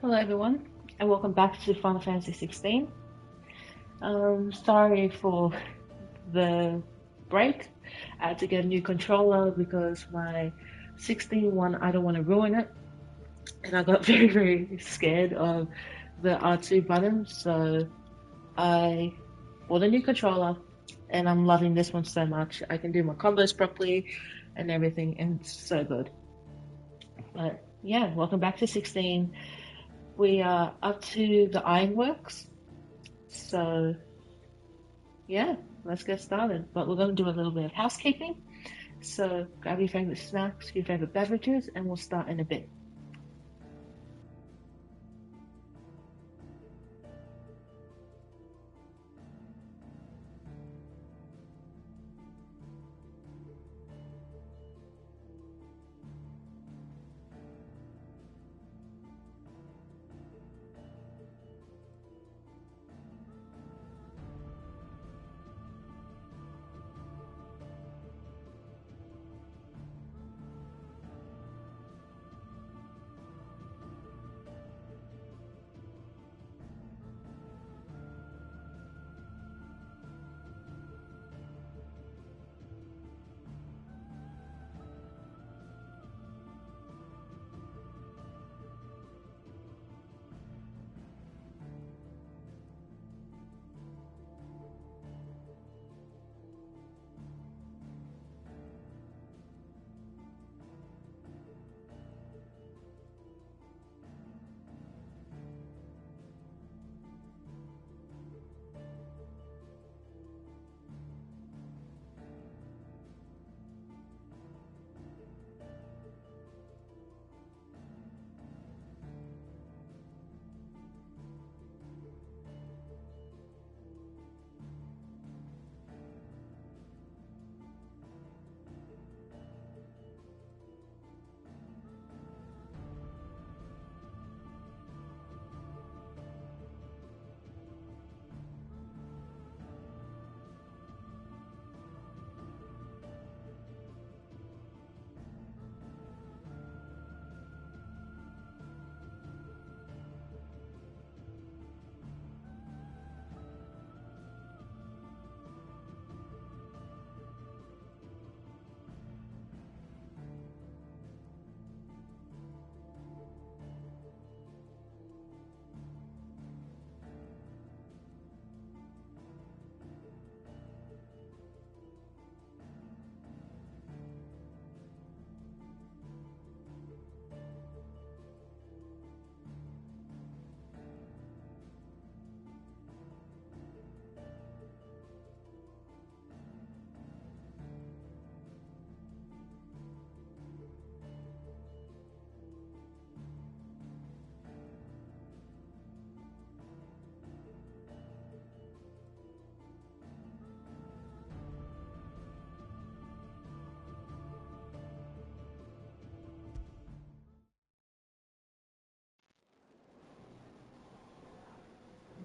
Hello everyone, and welcome back to Final Fantasy 16. Sorry for the break. I had to get a new controller because my 16 one, I don't want to ruin it. And I got very scared of the R2 button, so I bought a new controller and I'm loving this one so much. I can do my combos properly and everything, and it's so good. But yeah, welcome back to 16. We are up to the ironworks. So, yeah, let's get started. But we're going to do a little bit of housekeeping. So, grab your favorite snacks, your favorite beverages, and we'll start in a bit.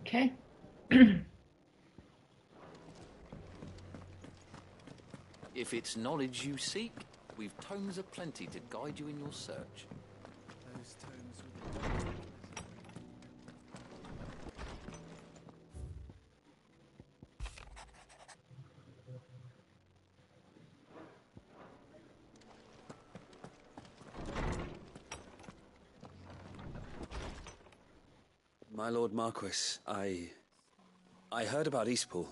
Okay. If it's knowledge you seek, we've tomes aplenty to guide you in your search. Those tomes would... My Lord Marquis, I heard about Eastpool,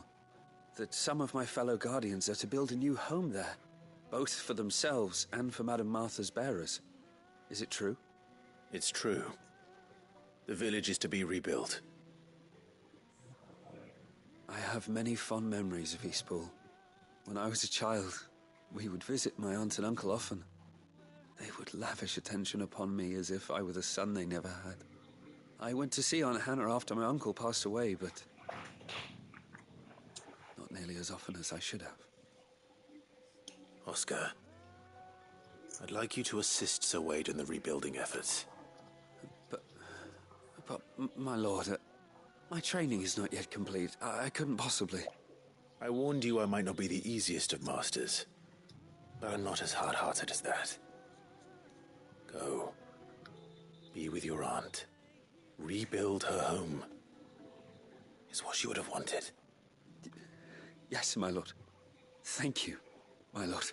that some of my fellow Guardians are to build a new home there, both for themselves and for Madame Martha's bearers. Is it true? It's true. The village is to be rebuilt. I have many fond memories of Eastpool. When I was a child, we would visit my aunt and uncle often. They would lavish attention upon me as if I were the son they never had. I went to see Aunt Hannah after my uncle passed away, but not nearly as often as I should have. Oscar, I'd like you to assist Sir Wade in the rebuilding efforts. But my lord, my training is not yet complete. I couldn't possibly. I warned you I might not be the easiest of masters, but I'm not as hard-hearted as that. Go. Be with your aunt. Rebuild her home is what she would have wanted. Yes, my lord. Thank you, my lord.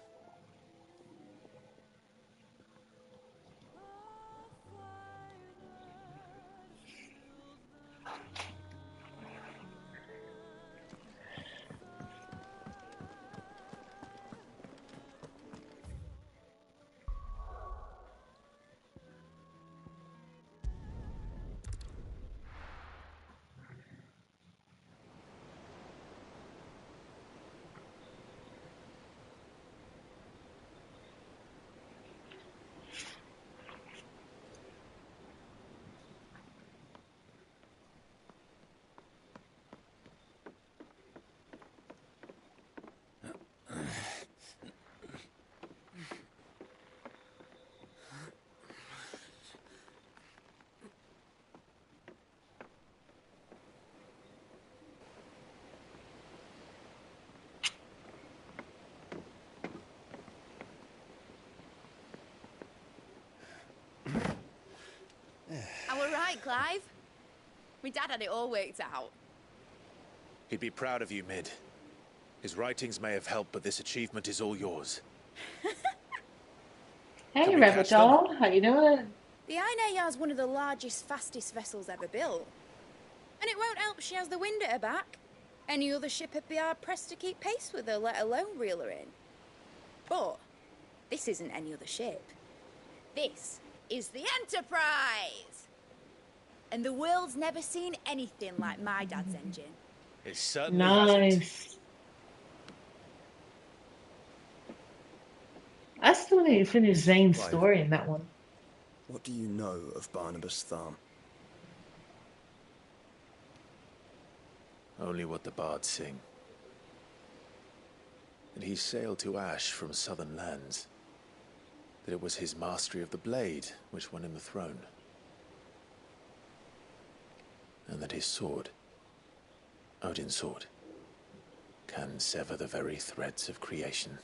I were right, Clive. My dad had it all worked out. He'd be proud of you, Mid. His writings may have helped, but this achievement is all yours. Hey, Can we Rebel catch them? Doll, how you doing? The AHHHHH is one of the largest, fastest vessels ever built. And it won't help she has the wind at her back. Any other ship would be hard-pressed to keep pace with her, let alone reel her in. But this isn't any other ship. This is the Enterprise! And the world's never seen anything like my dad's engine. It certainly hasn't. Nice. I still need to finish Zane's Clive. story in that one. What do you know of Barnabas Thumb? Only what the bards sing. That he sailed to Ash from southern lands. That it was his mastery of the blade which won him the throne. And that his sword, Odin's sword, can sever the very threads of creation.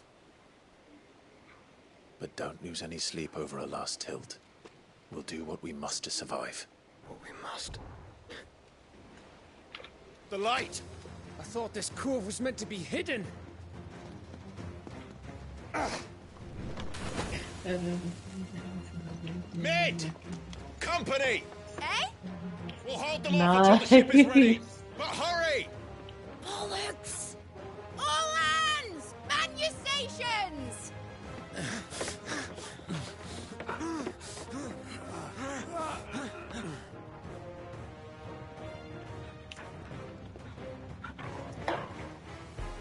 But don't lose any sleep over a last tilt. We'll do what we must to survive. What we must. The light! I thought this cove was meant to be hidden. Mid! Company! Eh? We'll hold them off until the ship is ready. Nice. But hurry! Bollocks! All hands! Man your stations!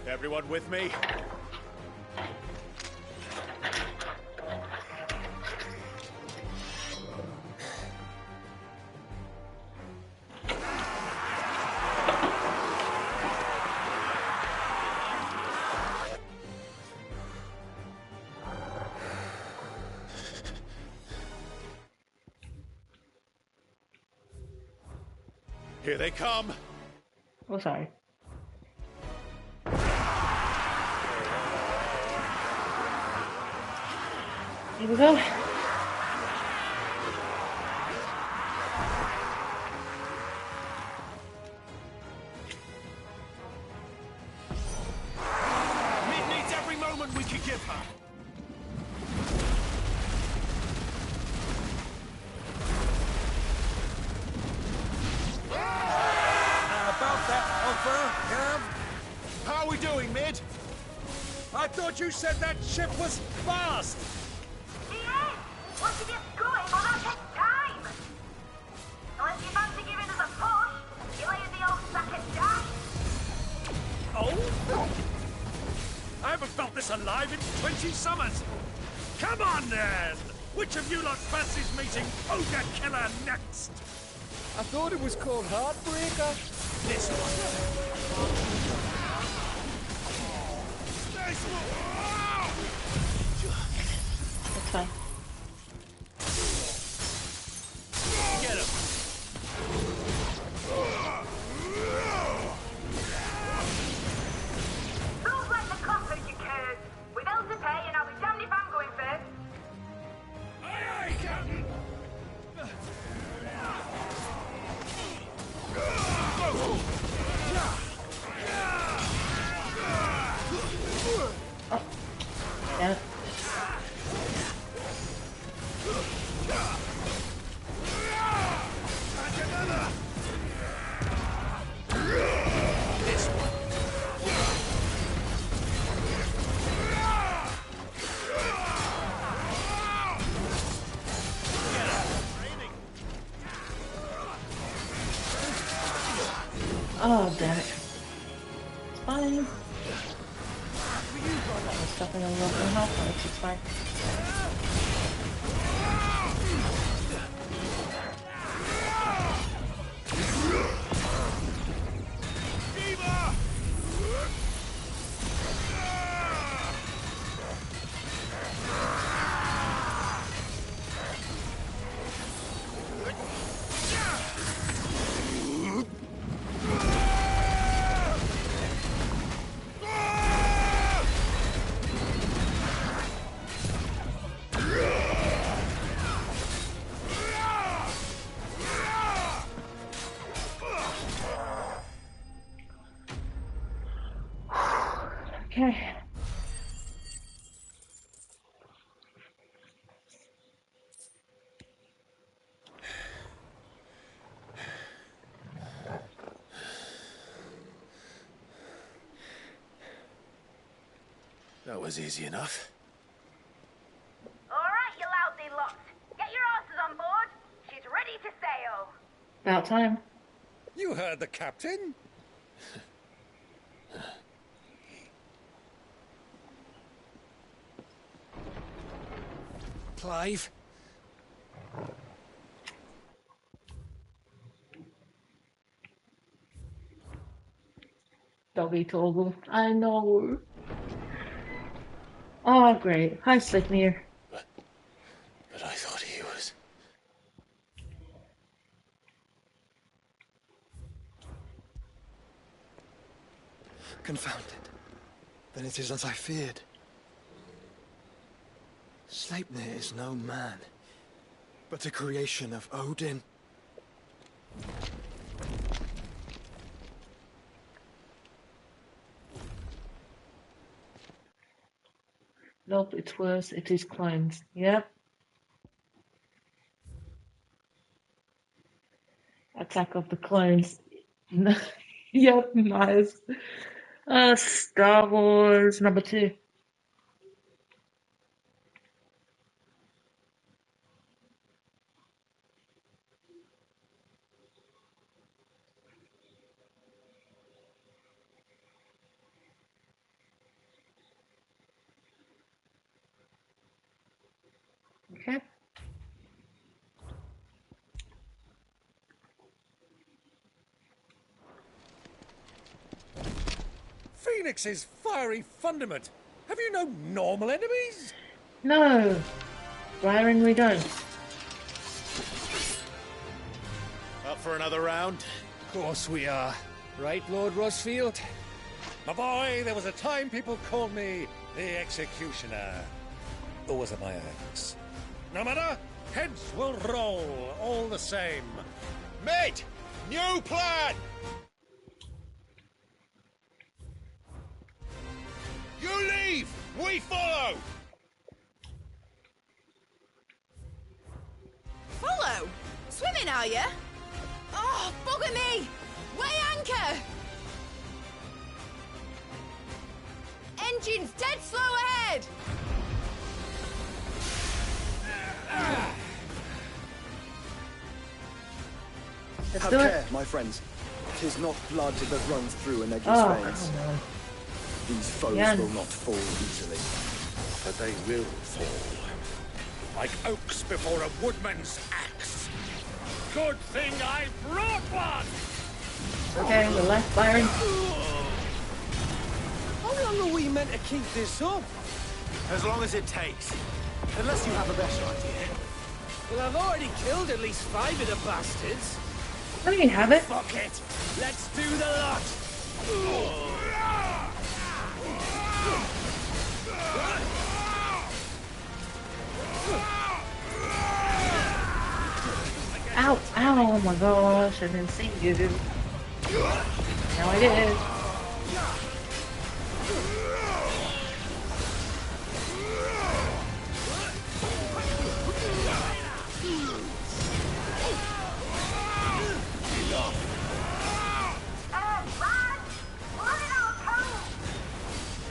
Everyone with me? Here they come. Oh, sorry. Here we go. Mid needs every moment we can give her. About that offer, Cav? How are we doing, Mid? I thought you said that ship was fast! Yes! Once you get going, well, that takes time! Unless you fancy giving us a push, you lay in the old sack and dash. Oh? I haven't felt this alive in 20 summers! Come on, then! Which of you lot fancies meeting Ogre Killer next? I thought it was called Heartbreaker. This one. This one! That's fine. Get him! Rules like the coppers, you curds. With bills to pay, and I'll be damned if I'm going first. Aye, aye, Captain! Oh, damn it. It's fine. That was stuck in a lot of health points, it's fine. Okay. That was easy enough. Alright, you lousy lot. Get your asses on board. She's ready to sail. About time. You heard the captain. Clive? Doggy toggle. I know. Oh, great. Hi, Slickmere. But I thought he was... Confounded. Then it is as I feared. Sleipnir is no man, but a creation of Odin. Nope, it's worse. It is clones. Yep. Attack of the Clones. Yep, nice. Star Wars #2. Okay. Phoenix's fiery fundament. Have you no normal enemies? No. Byron, we don't. Up for another round? Of course we are. Right, Lord Rosfield? My boy, there was a time people called me the Executioner. Or was it my ex? No matter, heads will roll all the same. Mate! New plan! You leave! We follow! Follow? Swimming, are you? Oh, bugger me! Weigh anchor! Engine's dead slow ahead! Let's Have do care, it. my friends. 'Tis not blood that runs through an egg's Oh, veins. come on. These foes Yeah. will not fall easily. But they will fall. Like oaks before a woodman's axe. Good thing I brought one! Okay, on the left, Byron. How long are we meant to keep this up? As long as it takes. Unless you have a better idea. Well, I've already killed at least 5 of the bastards. Let me have it. Fuck it! Let's do the lot! Ow, ow, oh my gosh, I didn't see you. Now I did.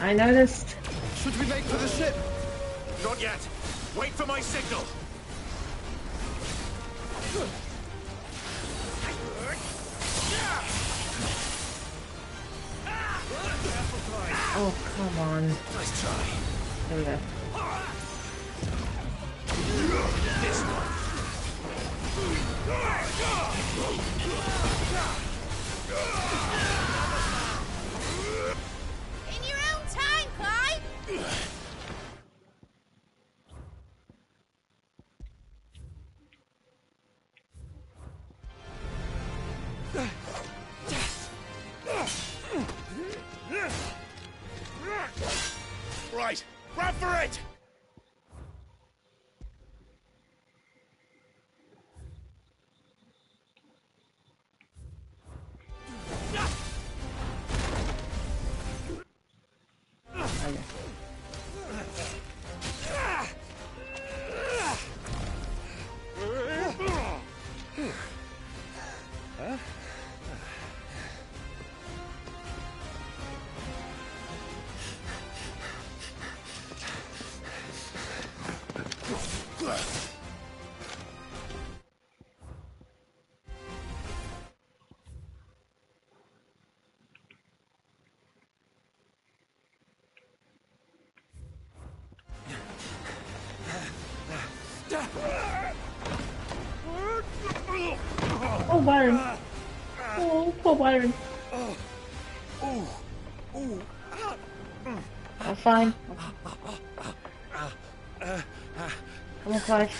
I noticed. Should we make for the ship? Not yet. Wait for my signal. Oh, come on. Nice try. There we go. This one. In your own time, Clive! Right, run for it! Okay. Oh, Byron. Oh, poor Byron. I'm fine. Come on, Clive.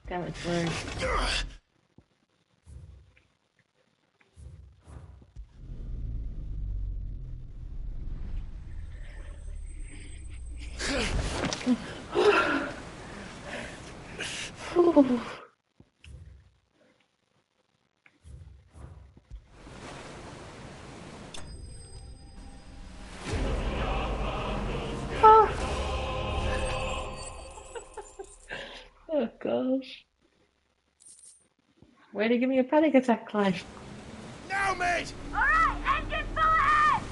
Damn it, Byron. Ooh. Ah. Oh gosh. Way to give me a panic attack, Clive. Now, mate! Alright, engine full ahead!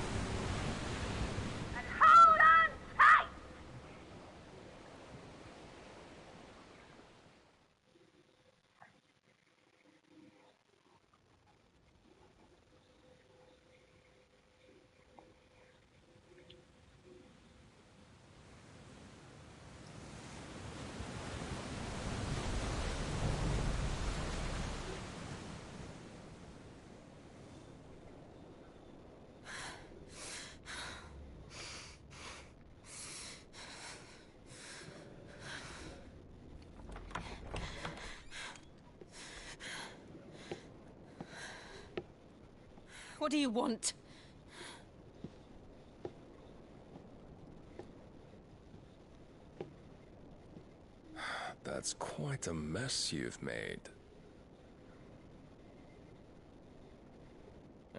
And hold on tight! What do you want? That's quite a mess you've made.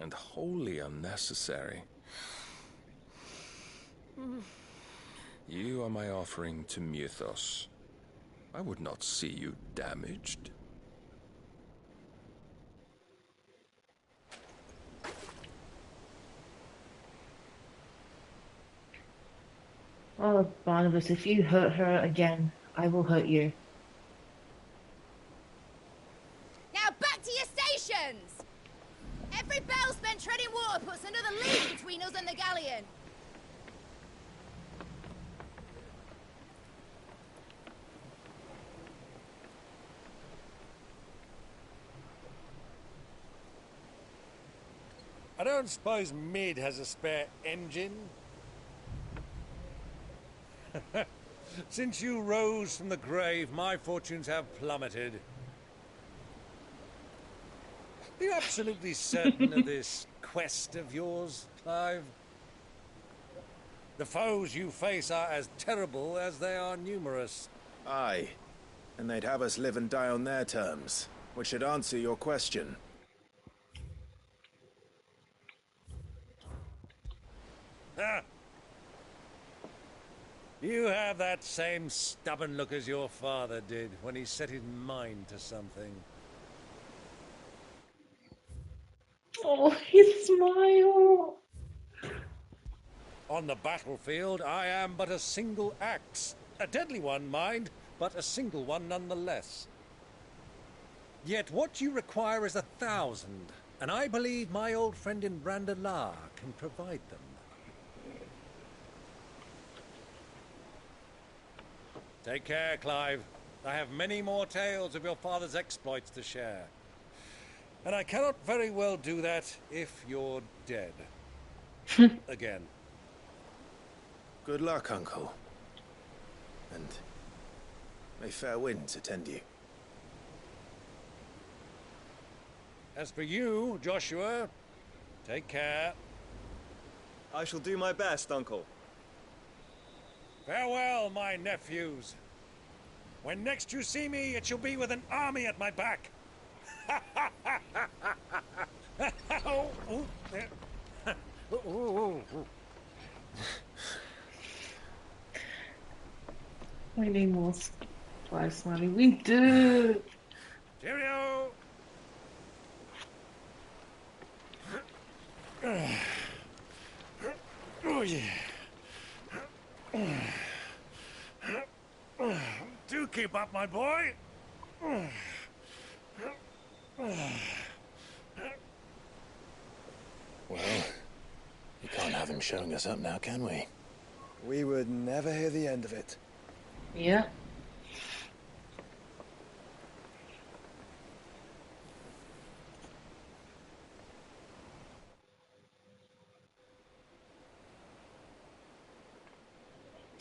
And wholly unnecessary. You are my offering to Mythos. I would not see you damaged. Oh, Barnabas, if you hurt her again, I will hurt you. Now back to your stations! Every bell spent treading water puts another league between us and the galleon. I don't suppose Mid has a spare engine? Since you rose from the grave, my fortunes have plummeted. Are you absolutely certain of this quest of yours, Clive? The foes you face are as terrible as they are numerous. Aye, and they'd have us live and die on their terms, which should answer your question. Ah. You have that same stubborn look as your father did when he set his mind to something. Oh, his smile. On the battlefield, I am but a single axe. A deadly one, mind, but a single one nonetheless. Yet what you require is 1,000, and I believe my old friend in Brandalar can provide them. Take care, Clive. I have many more tales of your father's exploits to share. And I cannot very well do that if you're dead. Again. Good luck, Uncle. And may fair winds attend you. As for you, Joshua, take care. I shall do my best, Uncle. Farewell, my nephews. When next you see me, it shall be with an army at my back. My name was Clive Smiley. We do. Cheerio. Oh, yeah. Do keep up, my boy. Well, you can't have him showing us up now, can we? We would never hear the end of it. Yeah.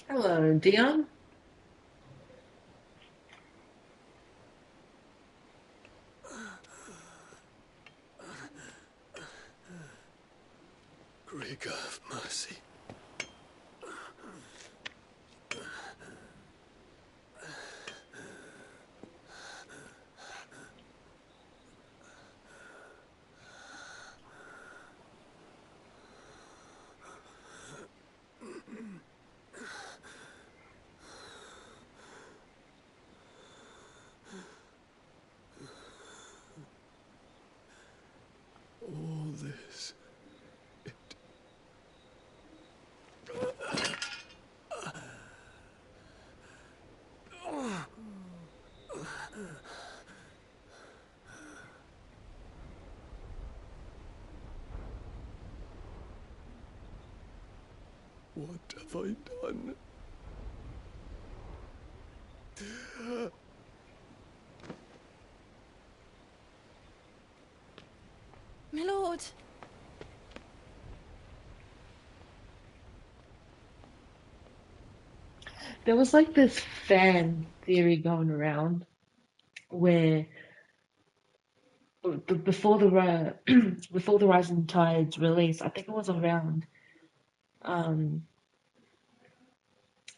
Hello, Dion. Great of mercy. All this. What have I done? My lord. There was like this fan theory going around where before the before the Rising Tides release, I think it was around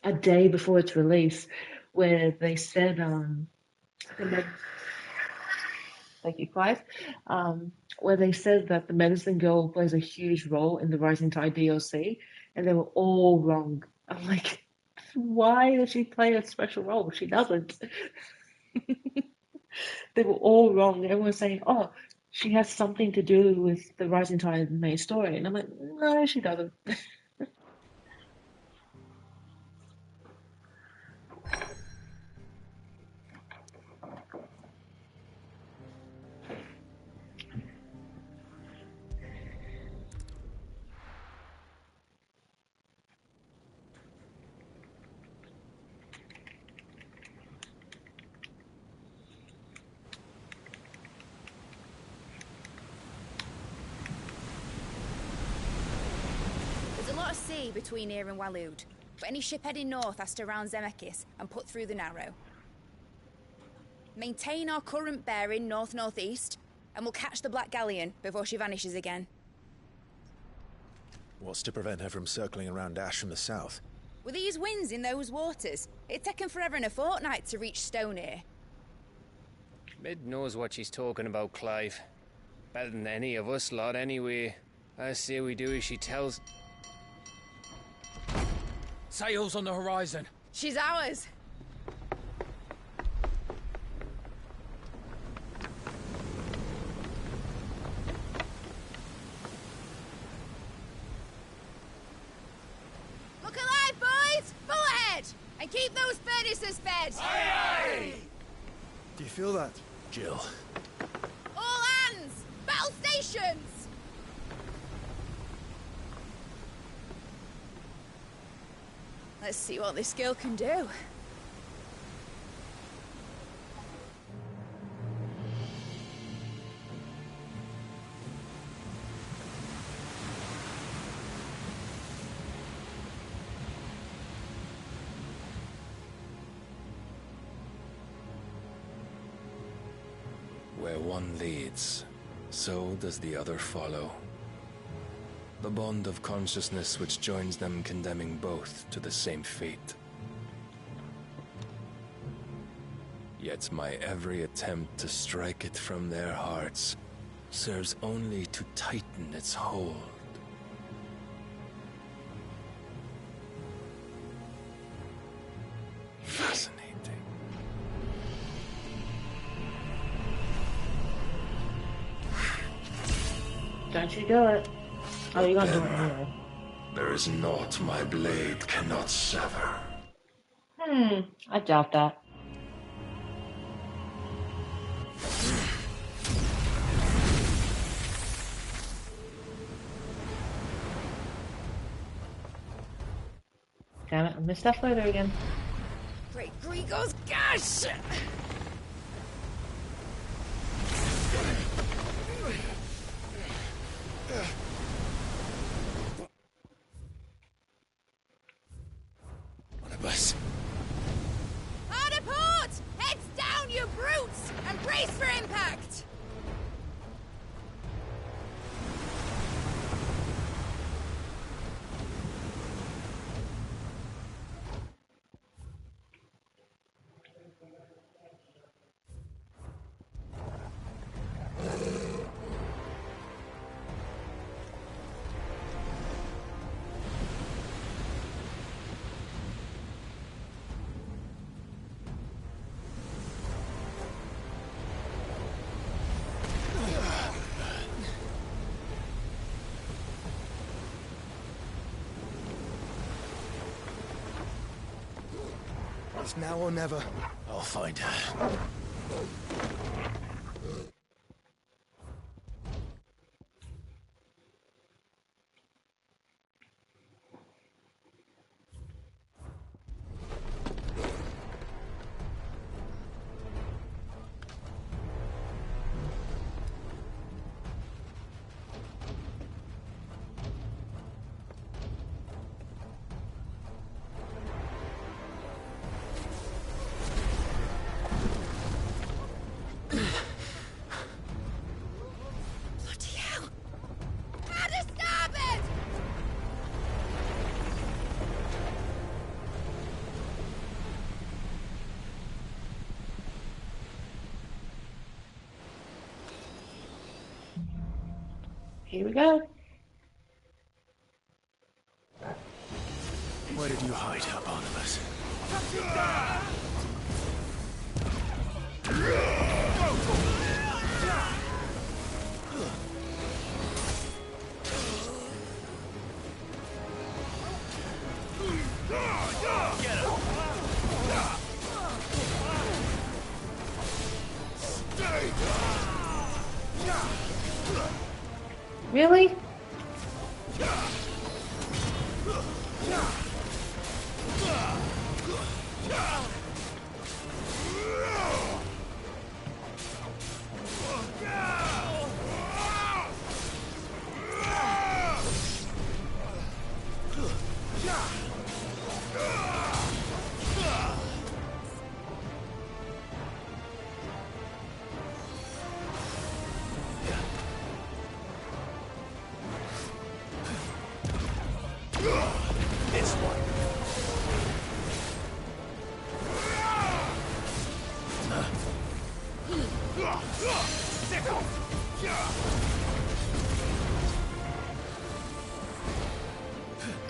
a day before its release, where they said the med- thank you, Clive, where they said that the Medicine Girl plays a huge role in the Rising Tide DLC, and they were all wrong. I'm like, why does she play a special role? She doesn't. They were all wrong. Everyone was saying, oh, she has something to do with the Rising Tide main story. And I'm like, no, she doesn't. There's a lot of sea between here and Waloed, but any ship heading north has to round Zemeckis and put through the Narrow. Maintain our current bearing north-northeast, and we'll catch the Black Galleon before she vanishes again. What's to prevent her from circling around Ash from the south? With these winds in those waters, it'd taken forever and a fortnight to reach Stonehenge. Mid knows what she's talking about, Clive. Better than any of us lot, anyway. I say we do as she tells. sails on the horizon. She's ours. Look alive, boys! Full ahead! And keep those furnaces fed! Aye, aye! Do you feel that? Jill. All hands! Battle stations! Let's see what this girl can do. Where one leads, so does the other follow. The bond of consciousness which joins them condemning both to the same fate. Yet my every attempt to strike it from their hearts serves only to tighten its hold. Fascinating. Don't you do it. Oh, you're gonna do it anyway. There is naught my blade cannot sever. I doubt that. Damn it, I missed that photo again. Great Gregor's gosh! One of us. Hard port! Heads down, you brutes! And brace for impact! It's now or never. I'll find her. Here we go. Where did you hide her, Barnabas? Really?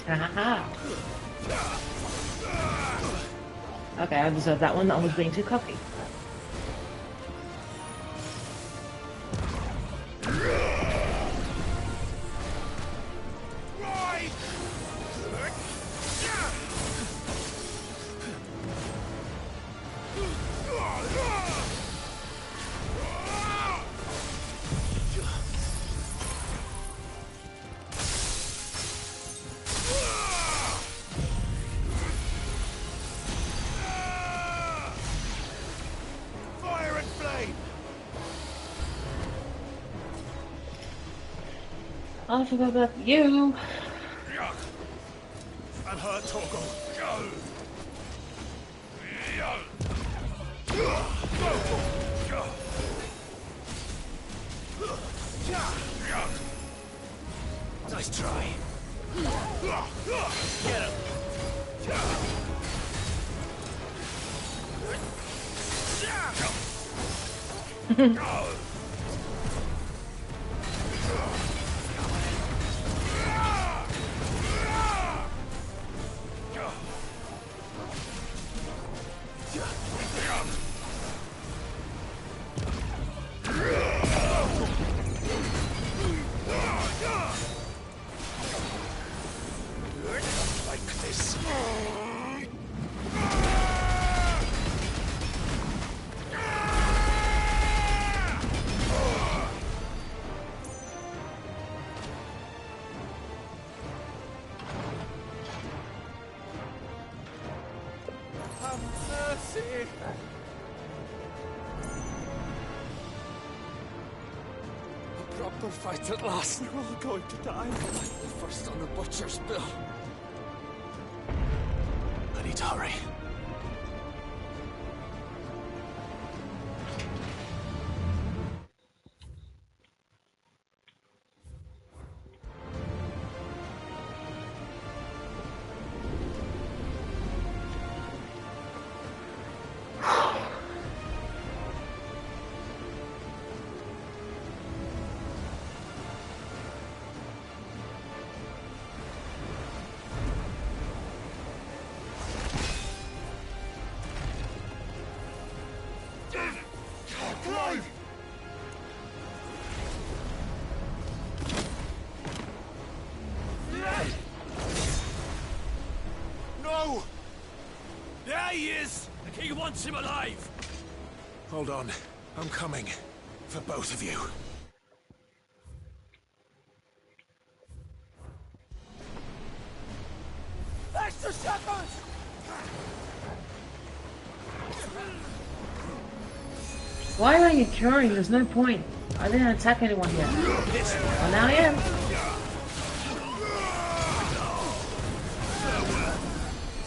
Aha. Okay, I deserve that one. I was being too cocky. I forgot about you. I'm hurt, Torgal. Nice try. Get him. Proper fight at last. We're all going to die. The first on the butcher's bill. I need to hurry. Clive! No! There he is! The king wants him alive! Hold on. I'm coming. For both of you. Extra shepherds! Why are you curing? There's no point. I didn't attack anyone yet. Well, now I am.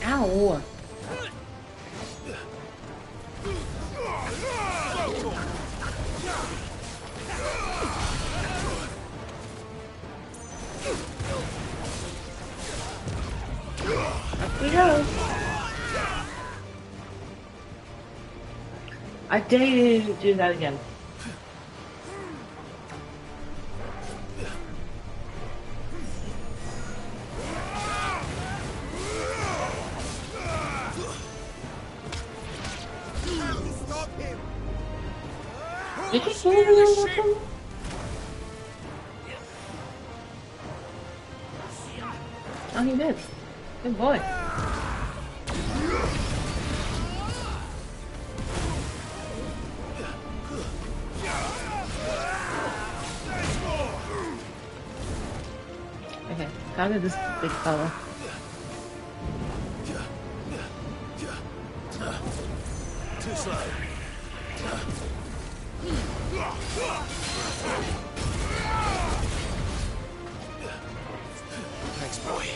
Ow! Up we go. I dare you to do that again. Stop him! Did you see him? Oh, he did. Good boy. Okay, counter this big fella. Too slow. Thanks, boy.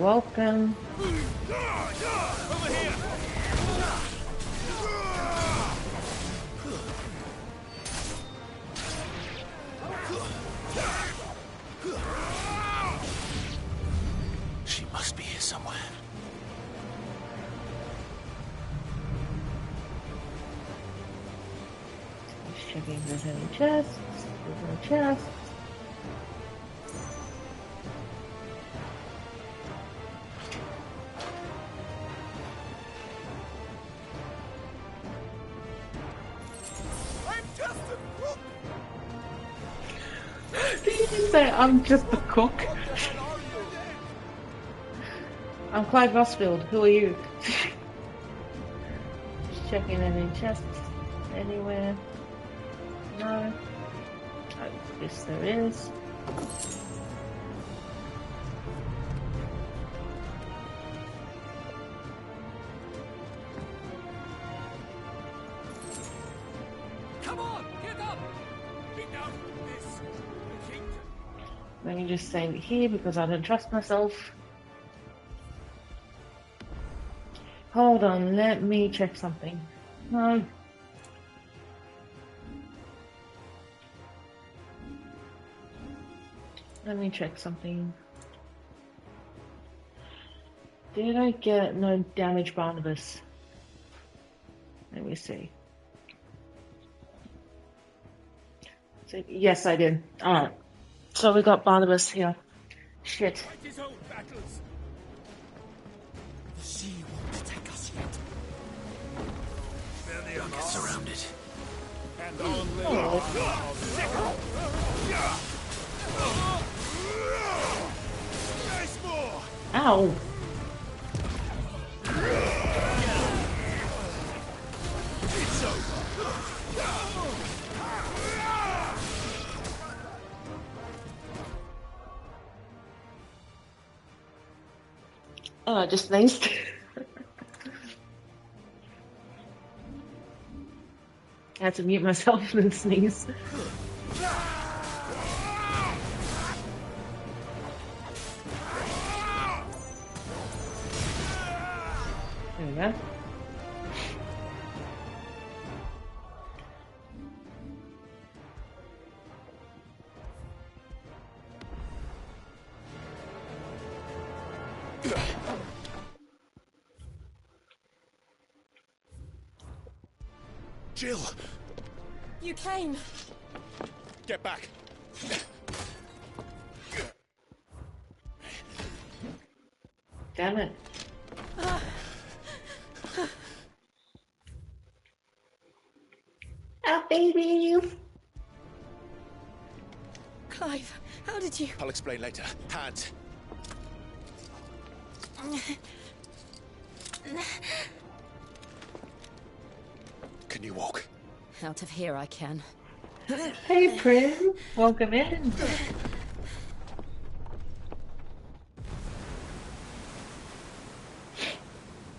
welcome. Over here! She must be here somewhere. Just checking if there's any chests. There's no chests. I'm just a crook! Did you just say I'm just a cook? I'm Clive Rossfield. Who are you? Just checking any chests anywhere. No. I guess there is. Come on, get up! Enough of this. The kingdom. Let me just save it here because I don't trust myself. Hold on, let me check something. No. Let me check something. Did I get no damage Barnabas? Let me see. So, yes, I did. Alright. So we got Barnabas here. Shit. Fight his own battles. The sea won't attack us yet. Don't get surrounded. And only nice more. Ow. It's over. Oh, I just sneezed. I had to mute myself and sneeze. There we go. Jill, You came. get back. Damn it. Ah, baby. Clive, how did you... I'll explain later. Hands. Can you walk? Out of here I can. Hey, Prim. Welcome in.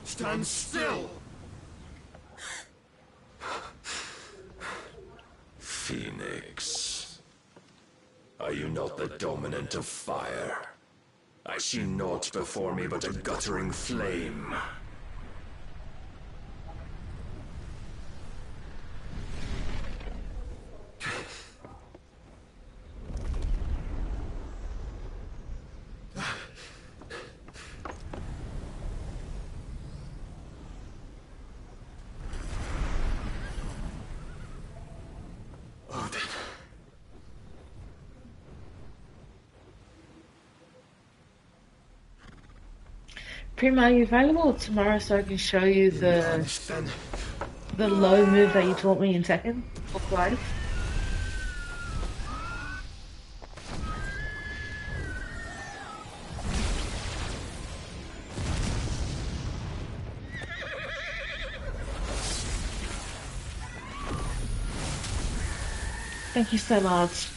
Stand still! Phoenix. Are you not the dominant of fire? I see naught before me but a guttering flame. Prim, are you available tomorrow so I can show you the low move that you taught me in Tekken for Clive? Thank you so much.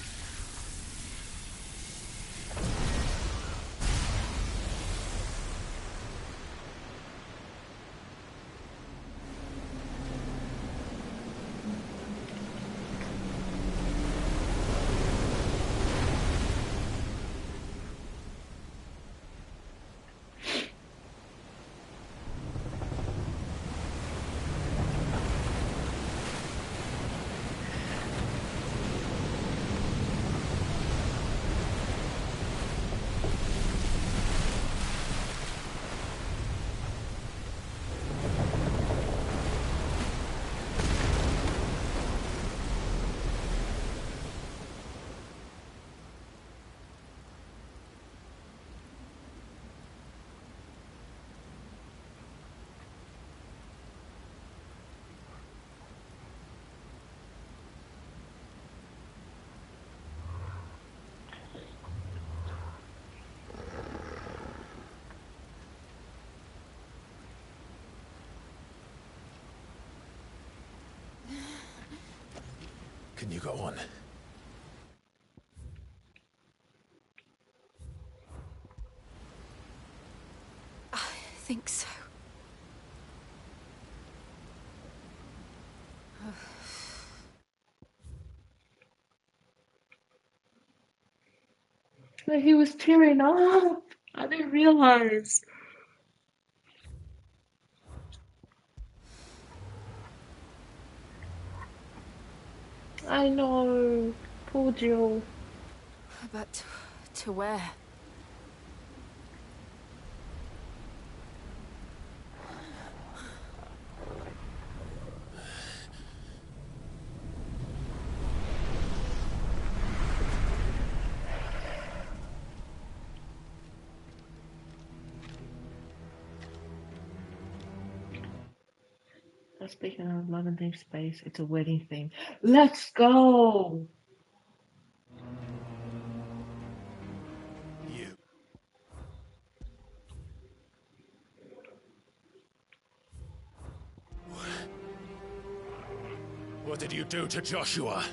Can you go on? I think so. But he was tearing up. I didn't realize. I know. Poor Jill. But to where? Speaking of London theme space, it's a wedding theme. Let's go! You. What did you do to Joshua?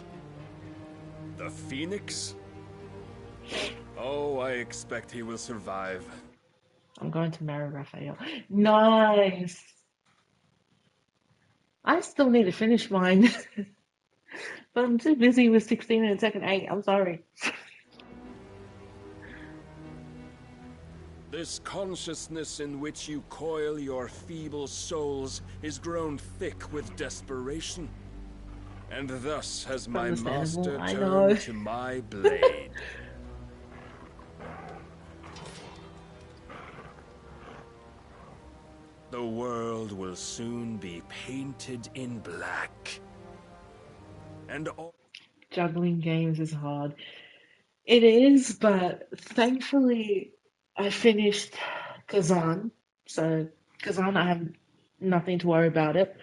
The Phoenix? Oh, I expect he will survive. I'm going to marry Raphael. Nice! I still need to finish mine. But I'm too busy with 16 and second 8. I'm sorry. This consciousness in which you coil your feeble souls is grown thick with desperation. And thus has my master turned to my blade. The world will soon be painted in black. And all Juggling games is hard. It is, but thankfully I finished Kazan. So Kazan, I have nothing to worry about it.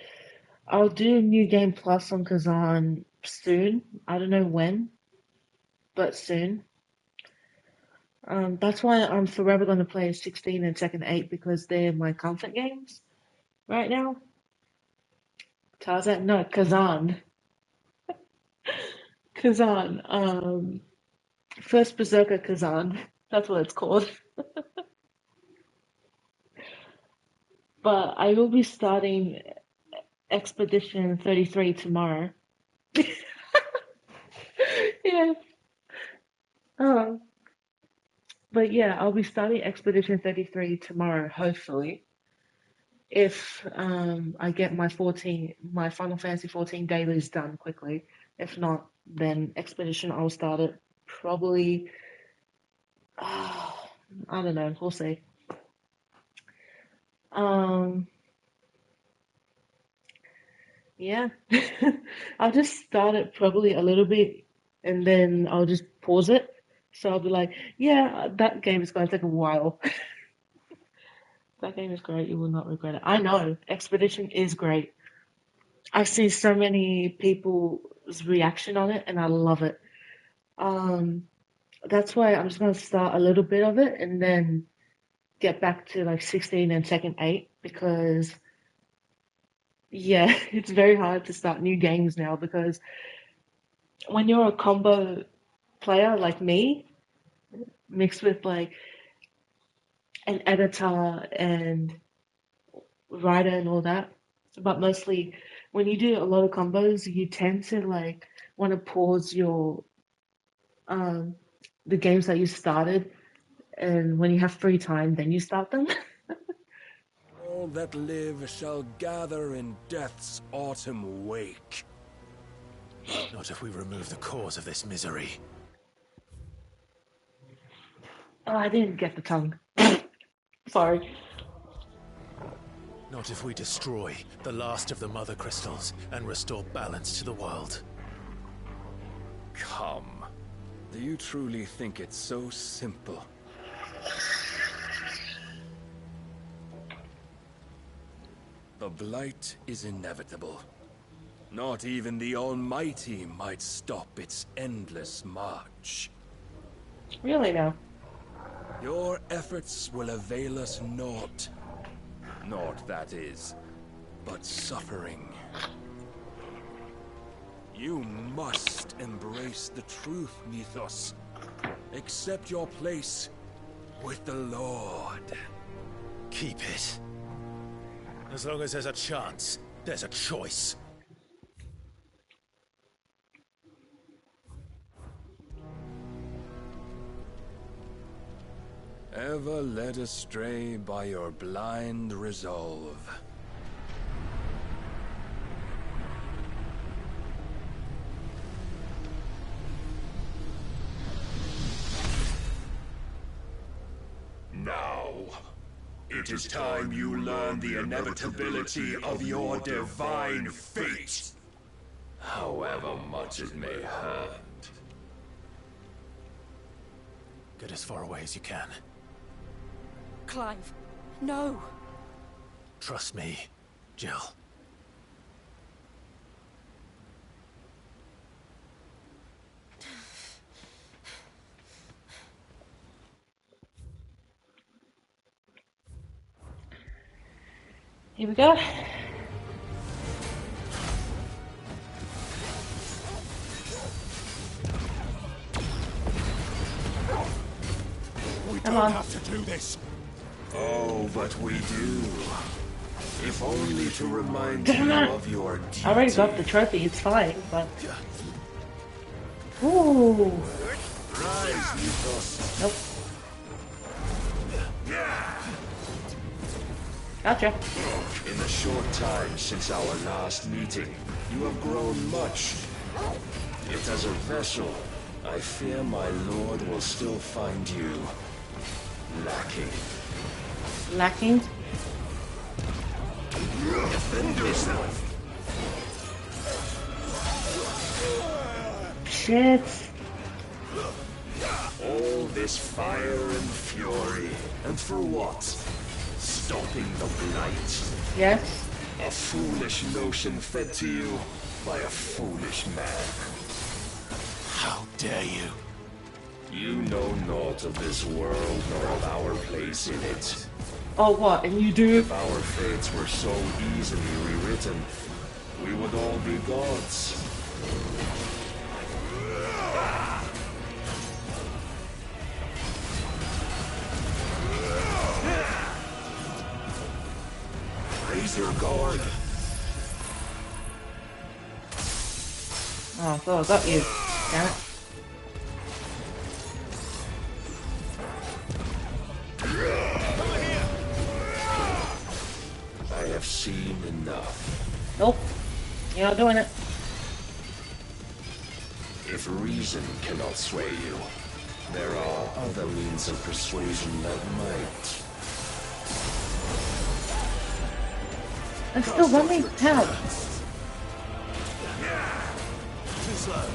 I'll do New Game Plus on Kazan soon. I don't know when, but soon. That's why I'm forever going to play 16 and Second 8 because they're my comfort games right now. Tarzan? No, Kazan. Kazan. First Berserker Kazan. That's what it's called. But I will be starting Expedition 33 tomorrow. Yeah. But yeah, I'll be starting Expedition 33 tomorrow, hopefully. If I get my Final Fantasy 14 dailies done quickly. If not, then Expedition I'll start it probably I don't know, we'll see. Yeah. I'll just start it probably a little bit and then I'll just pause it. So I'll be like, yeah, that game is going to take a while. That game is great. You will not regret it. I know. Expedition is great. I've seen so many people's reaction on it and I love it. That's why I'm just going to start a little bit of it and then get back to like 16 and Second 8 because yeah, it's very hard to start new games now because when you're a combo player like me, mixed with like an editor and writer and all that, but mostly when you do a lot of combos, you tend to like want to pause your the games that you started, and when you have free time, then you start them. all that live shall gather in death's autumn wake. Not if we remove the cause of this misery. Oh, I didn't get the tongue. Sorry. Not if we destroy the last of the mother crystals and restore balance to the world. Come. Do you truly think it's so simple? The blight is inevitable. Not even the Almighty might stop its endless march. Really now? Your efforts will avail us naught. Naught, that is, but suffering. You must embrace the truth, Mythos. Accept your place with the Lord. Keep it. As long as there's a chance, there's a choice. Ever led astray by your blind resolve. Now, it is time you learn the inevitability of your divine fate, however much it may hurt. Get as far away as you can. Clive, no. Trust me, Jill. Here we go. We Come don't on. have to do this. Oh, but we do. If only to remind Damn you it. of your duty. I already got the trophy, it's fine, but... Ooh. Rise, Mythos. Nope. Gotcha. In the short time since our last meeting, you have grown much. Yet as a vessel, I fear my lord will still find you lacking. Lacking? Defend yourself. Shit. All this fire and fury, and for what? Stopping the blight. Yes? A foolish notion fed to you by a foolish man. How dare you? You know naught of this world nor of our place in it. Oh, what? And you do? If our fates were so easily rewritten, we would all be gods. Raise your guard. Oh, I thought I got you. Damn it. I have seen enough. Nope. You're not doing it. If reason cannot sway you, there are other means of persuasion that might. I'm still running. Help. Too slow.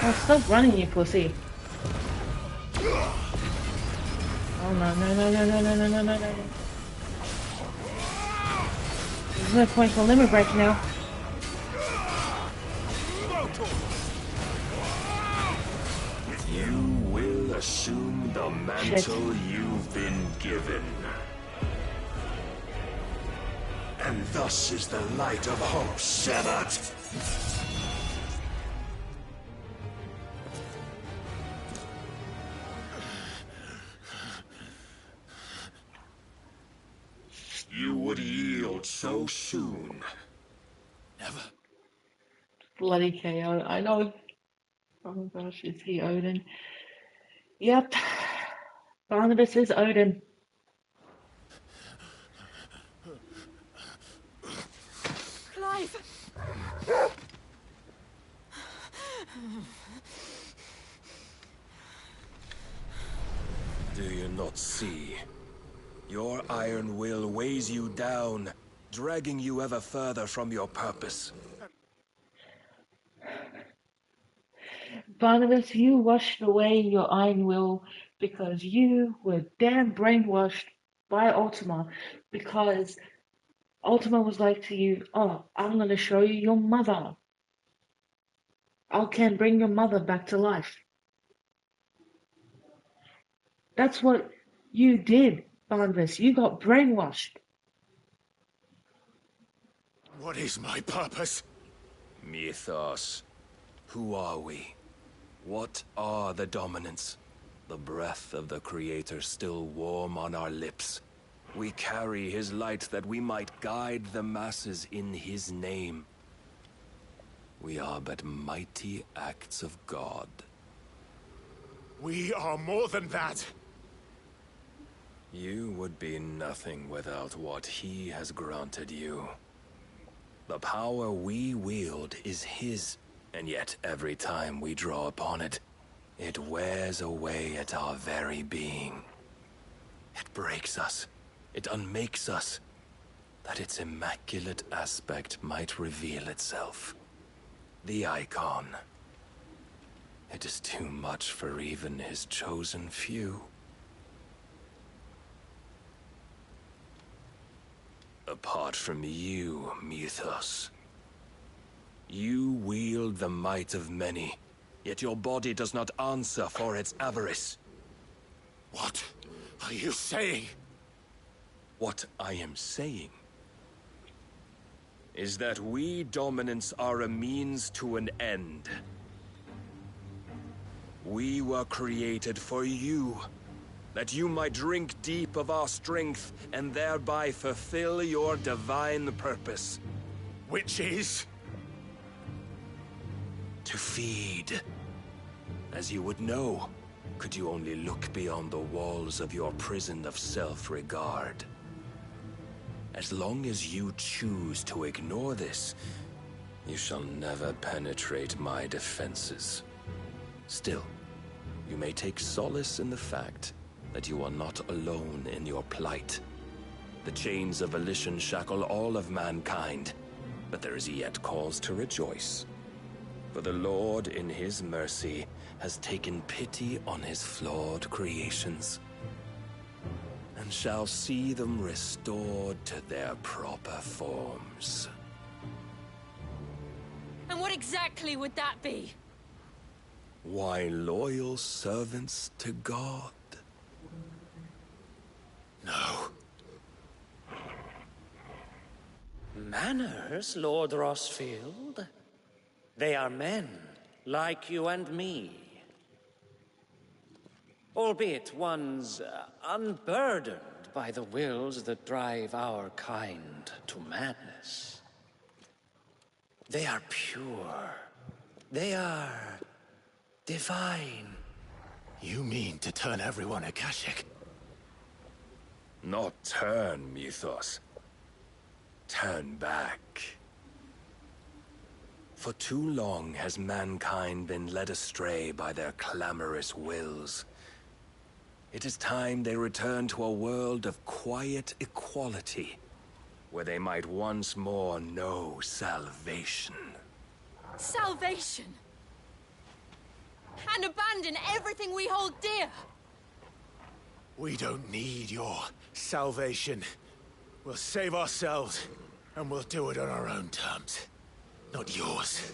Oh, stop running, you pussy. Oh, no, no, no, no, no, no, no, no, no, no. There's no point for limit break now. You will assume the mantle you've been given. And thus is the light of hope severed. You would yield so soon. Never. Bloody KO. I know. Oh my gosh, is he Odin? Yep. Barnabas is Odin. Clive! Do you not see? Your iron will weighs you down, dragging you ever further from your purpose. Barnabas, you washed away your iron will because you were damn brainwashed by Ultima, because Ultima was like to you, oh, I'm going to show you your mother. I can bring your mother back to life. That's what you did, Barnabas. You got brainwashed. What is my purpose? Mythos. Who are we? What are the dominants? The breath of the Creator still warm on our lips. We carry his light that we might guide the masses in his name. We are but mighty acts of God. We are more than that. You would be nothing without what he has granted you. The power we wield is his, and yet every time we draw upon it, it wears away at our very being. It breaks us. It unmakes us, that its immaculate aspect might reveal itself. The icon. It is too much for even his chosen few. Apart from you, Mythos. You wield the might of many, yet your body does not answer for its avarice. What are you saying? What I am saying is that we dominants are a means to an end. We were created for you, that you might drink deep of our strength and thereby fulfill your divine purpose. Which is? To feed. As you would know, could you only look beyond the walls of your prison of self-regard. As long as you choose to ignore this, you shall never penetrate my defenses. Still, you may take solace in the fact that you are not alone in your plight. The chains of volition shackle all of mankind, but there is yet cause to rejoice. For the Lord, in his mercy, has taken pity on his flawed creations, and shall see them restored to their proper forms. And what exactly would that be? Why, loyal servants to God. No. Manners, Lord Rossfield? They are men, like you and me. Albeit ones unburdened by the wills that drive our kind to madness. They are pure. They are divine. You mean to turn everyone Akashic? Not turn, Mythos. Turn back. For too long has mankind been led astray by their clamorous wills. It is time they return to a world of quiet equality, where they might once more know salvation. Salvation? And abandon everything we hold dear? We don't need your salvation. We'll save ourselves, and we'll do it on our own terms. Not yours,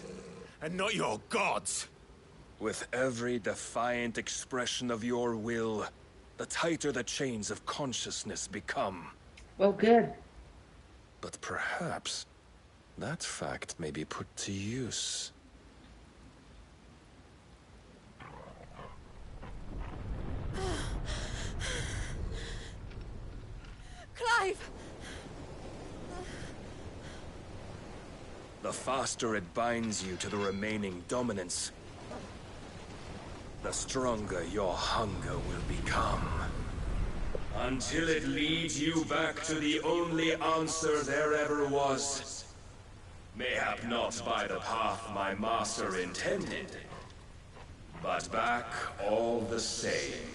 and not your gods. With every defiant expression of your will, the tighter the chains of consciousness become. Well, good. But perhaps that fact may be put to use. Clive! The faster it binds you to the remaining dominance, the stronger your hunger will become. Until it leads you back to the only answer there ever was. Mayhap not by the path my master intended, but back all the same.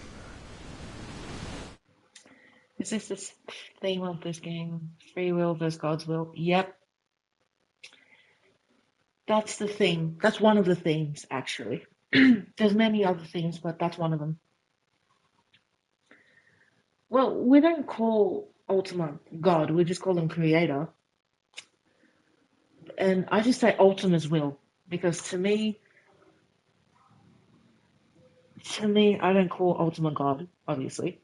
Is this the theme of this game? Free will versus God's will? Yep. That's the thing. That's one of the themes, actually. There's many other things, but that's one of them. Well, we don't call Ultima God, we just call him Creator. And I just say Ultima's will because to me, I don't call Ultima God, obviously.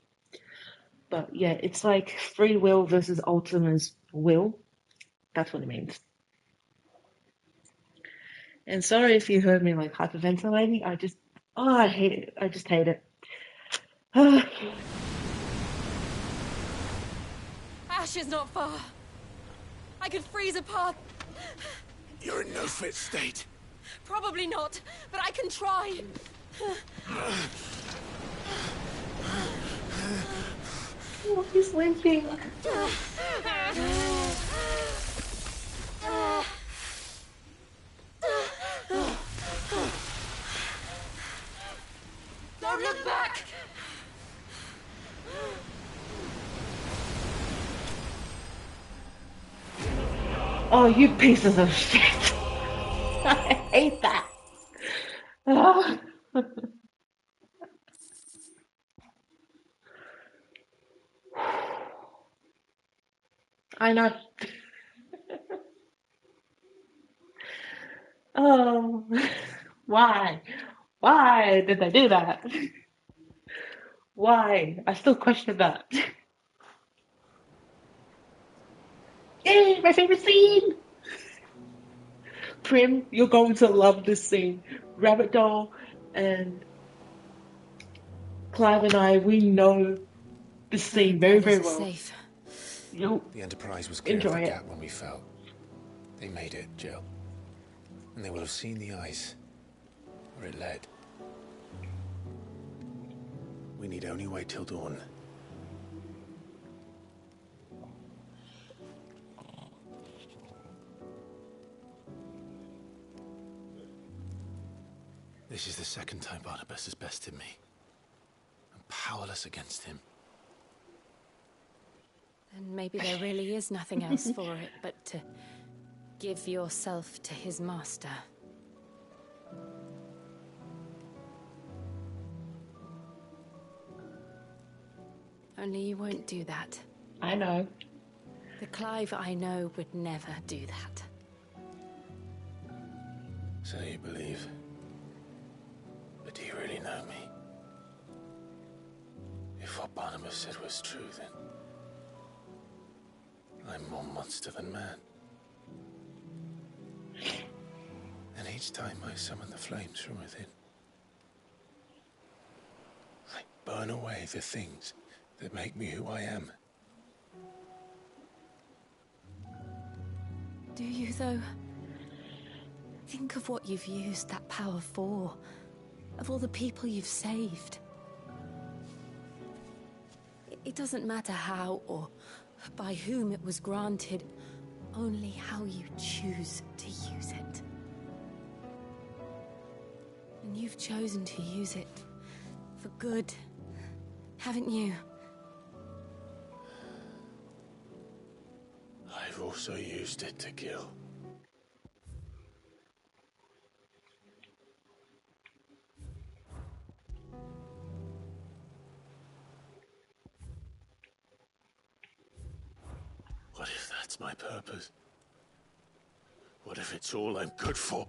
But yeah, it's like free will versus Ultima's will. That's what it means. And sorry if you heard me like hyperventilating. I hate it. I just hate it. Ash is not far. I could freeze a path. You're in no fit state. Probably not, but I can try. Oh, he's limping. Don't look back! Oh, you pieces of shit. I hate that. Oh. I know. Oh, why? Why did they do that? Why? I still question that. Yay, my favorite scene! Prim, you're going to love this scene. Rabbit Doll and Clive and I, we know this scene very, very well. Safe. You'll The Enterprise was clear of enjoy the it. gap when we fell. They made it, Jill. And they will have seen the ice where it led. We need only wait till dawn. This is the second time Barnabas has bested me. I'm powerless against him. And maybe there really is nothing else for it but to give yourself to his master. Only you won't do that. I know. The Clive I know would never do that. So you believe. But do you really know me? If what Barnabas said was true, then I'm more monster than man. And each time I summon the flames from within, I burn away the things that make me who I am. Do you, though? Think of what you've used that power for. Of all the people you've saved. It doesn't matter how or by whom it was granted, only how you choose to use it. And you've chosen to use it for good, haven't you? I've also used it to kill. What if that's my purpose? What if it's all I'm good for?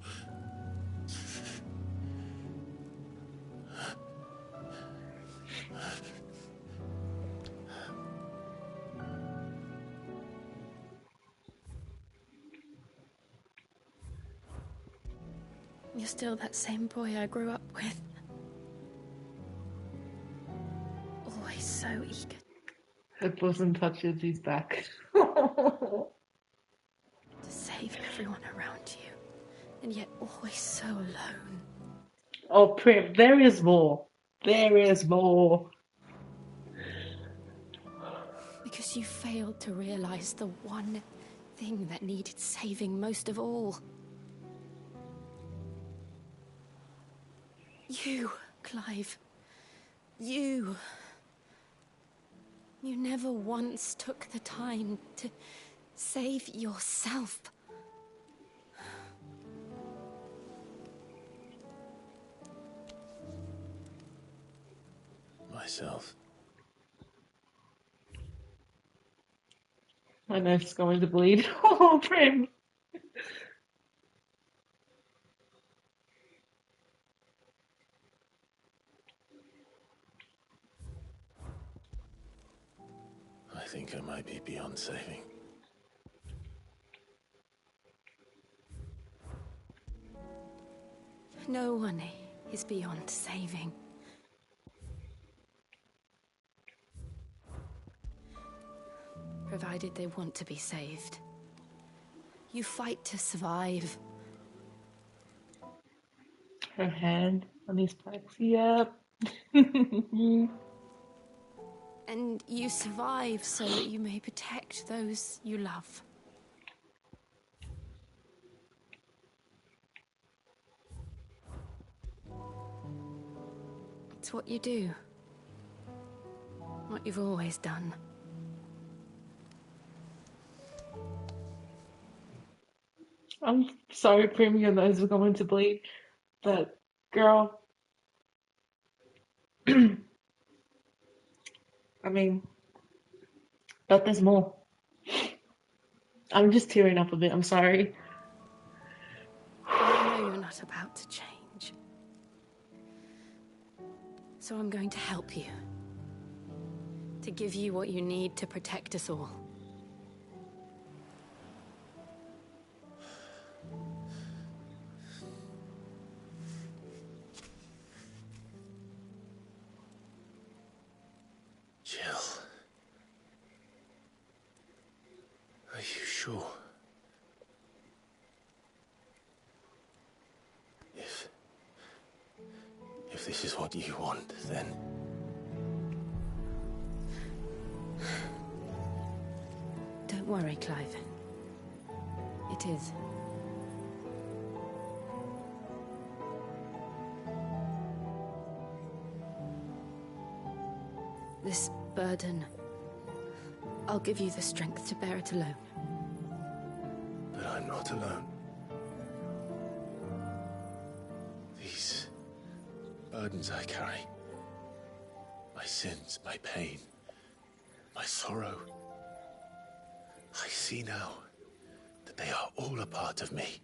You're still that same boy I grew up with. Always so eager. Her bosom touches his back. To save everyone around you. And yet always so alone. Oh, Prim, there is more. There is more. Because you failed to realize the one thing that needed saving most of all. You, Clive. You. You never once took the time to save yourself. Myself. My nose is going to bleed. Oh, Prim. think I might be beyond saving. No one is beyond saving. Provided they want to be saved. You fight to survive. Her hand on his back. Yep. And you survive so that you may protect those you love. It's what you do. What you've always done. I'm sorry, Prim, your nose is going to bleed. But, girl, I mean, but there's more. I'm just tearing up a bit, I'm sorry. I know you're not about to change. So I'm going to help you. To give you what you need to protect us all. Jill. Are you sure? If this is what you want, then... Don't worry, Clive. It is. This burden, I'll give you the strength to bear it alone. But I'm not alone. These burdens I carry, my sins, my pain, my sorrow, I see now that they are all a part of me.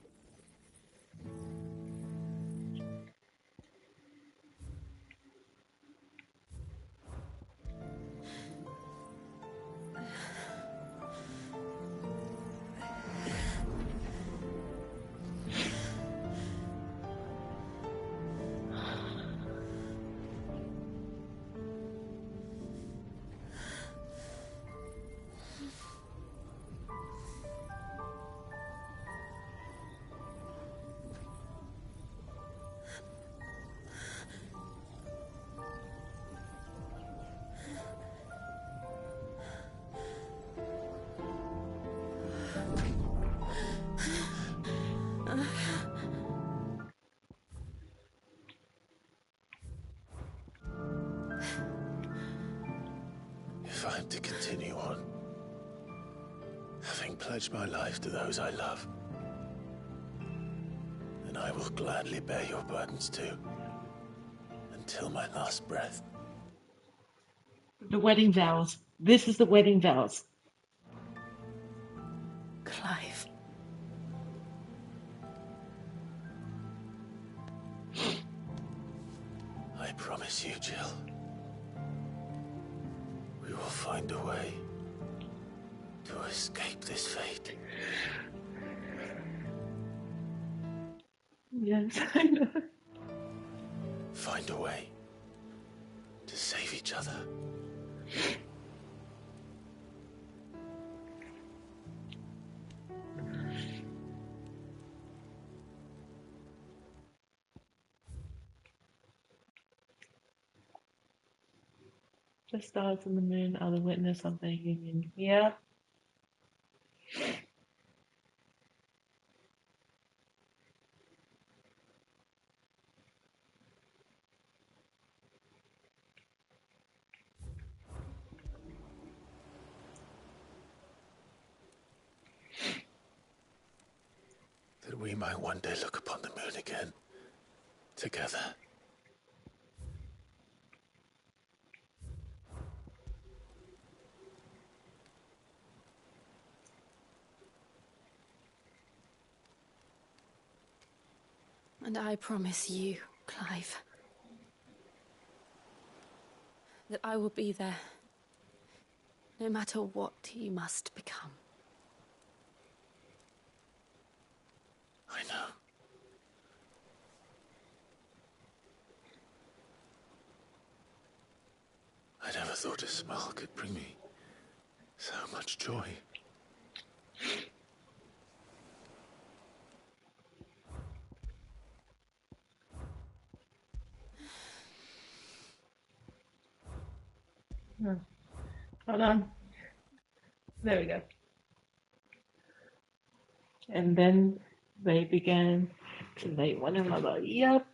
If I'm to continue on, having pledged my life to those I love, then I will gladly bear your burdens too, until my last breath. The wedding vows. This is the wedding vows. Clive. I promise you, Jill. We will find a way to escape this fate. Yes, I know. Find a way to save each other. The stars and the moon are the witness of their union. Yeah. That we might one day look upon the moon again, together. And I promise you, Clive, that I will be there no matter what you must become. I know. I never thought a smile could bring me so much joy. Hold on. There we go. And then they began to date one another. Yep.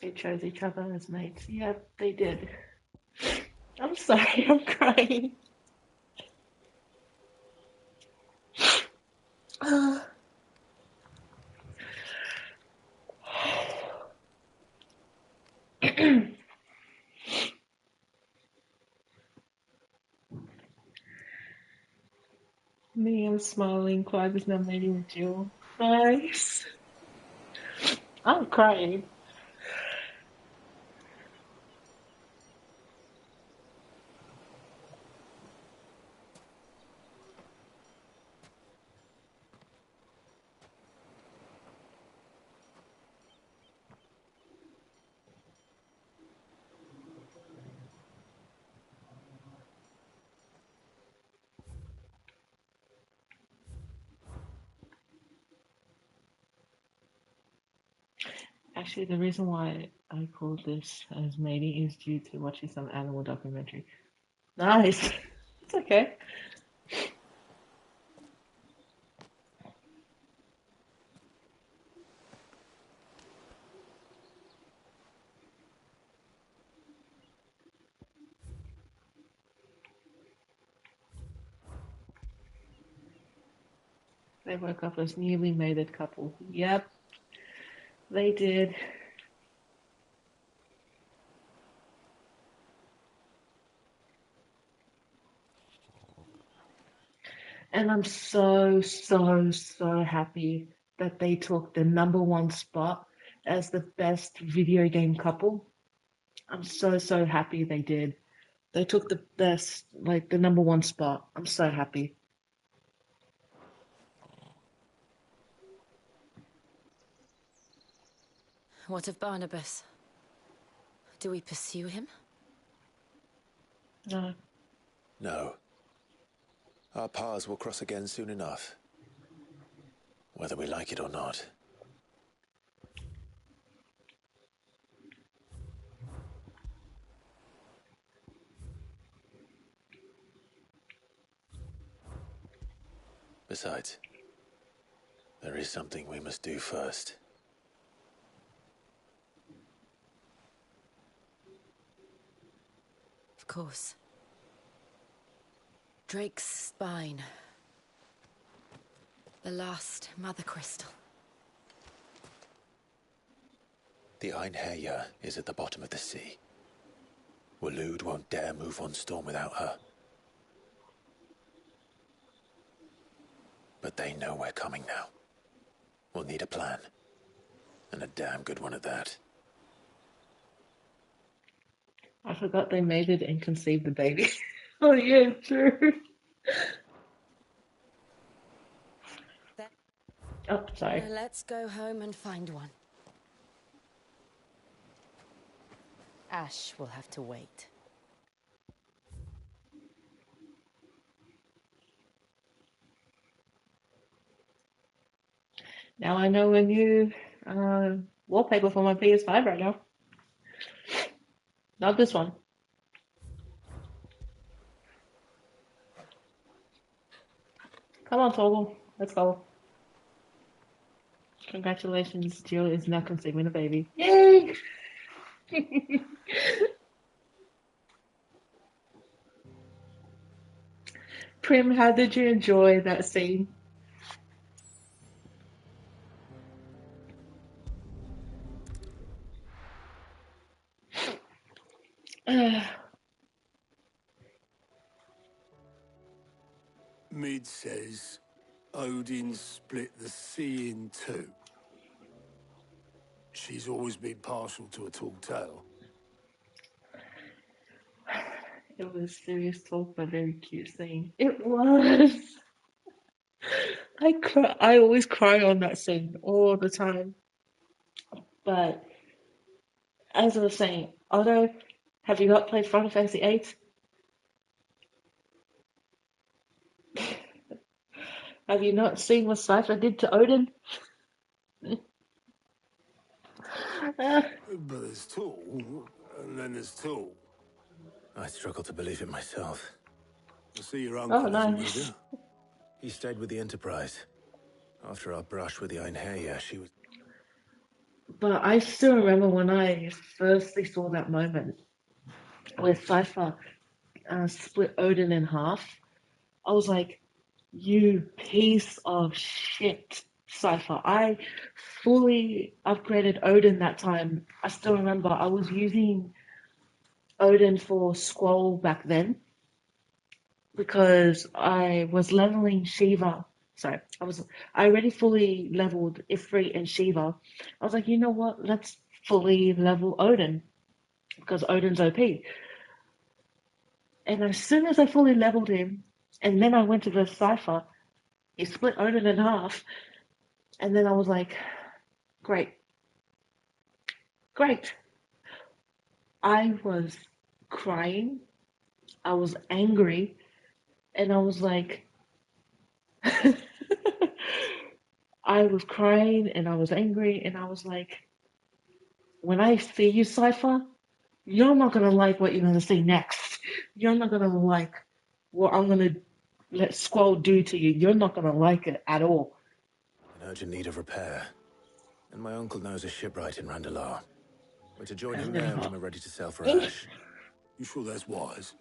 They chose each other as mates. Yep, they did. I'm sorry, I'm crying. Me, I'm smiling. Clive is now mating with Jill. Nice. I'm crying. Actually, the reason why I called this as mating is due to watching some animal documentary. Nice. It's okay. They woke up as newly mated couple. Yep, they did. And I'm so, so, so happy that they took the #1 spot as the best video game couple. I'm so, so happy they did. They took the best, like the #1 spot. I'm so happy. What of Barnabas? Do we pursue him? No. No. Our paths will cross again soon enough. Whether we like it or not. Besides, there is something we must do first. Of course. Drake's spine. The last mother crystal. The Einherja is at the bottom of the sea. Waloed won't dare move on Storm without her. But they know we're coming now. We'll need a plan. And a damn good one at that. I forgot they mated and conceived the baby. Oh yeah, true. Oh, sorry. Now let's go home and find one. Ash will have to wait. Now I know a new wallpaper for my PS5 right now. Not this one. Come on, Toggle. Let's go. Congratulations, Jill is now conceiving a baby. Yay! Prim, how did you enjoy that scene? Mid says Odin split the sea in two. She's always been partial to a tall tale. It was serious talk, but very cute scene. It was. I cry. I always cry on that scene all the time. But as I was saying, although, have you not played Final Fantasy VIII? Have you not seen what Cypher did to Odin? But there's Tool, and then there's Tool. I struggle to believe it myself. I see your uncle isn't with nice. you. He stayed with the Enterprise. After our brush with the Einherja, she was... But I still remember when I firstly saw that moment where Cypher split Odin in half. I was like, you piece of shit, Cypher. I fully upgraded Odin that time. I still remember I was using Odin for Squall back then because I was leveling Shiva. Sorry, I already fully leveled Ifrit and Shiva. I was like, you know what? Let's fully level Odin because Odin's OP. And as soon as I fully leveled him, and then I went to the Cypher, he split Odin in half, and then I was like, great. Great. I was crying, I was angry, and I was like, I was crying and I was angry, and I was like, when I see you, Cypher, you're not going to like what you're going to see next. You're not going to like what I'm going to let Squall do to you. You're not going to like it at all. in urgent need of repair. And my uncle knows a shipwright in Randalar. We're to join him there when we're ready to sail for Ash. You sure that's wise?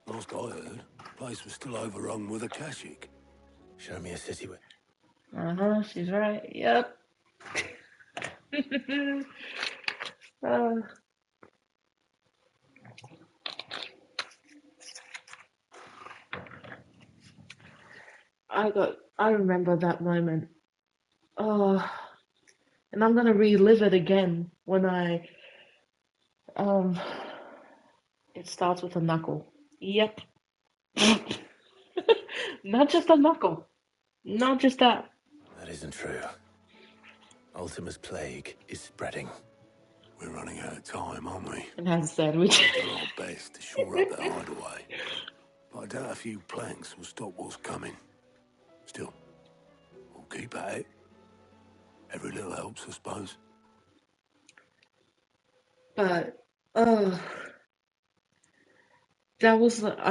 Last I heard, the place was still overrun with Akashic. Show me a city with... She's right. Yep. I remember that moment. Oh, and I'm gonna relive it again when it starts with a knuckle. Yep. Not just a knuckle. Not just that. That isn't true. Ultima's plague is spreading. We're running out of time, aren't we? And has a sandwich. We've done our best to shore up the hideaway. But I doubt a few planks will stop what's coming. Still, we'll keep at it. Every little helps, I suppose. But, I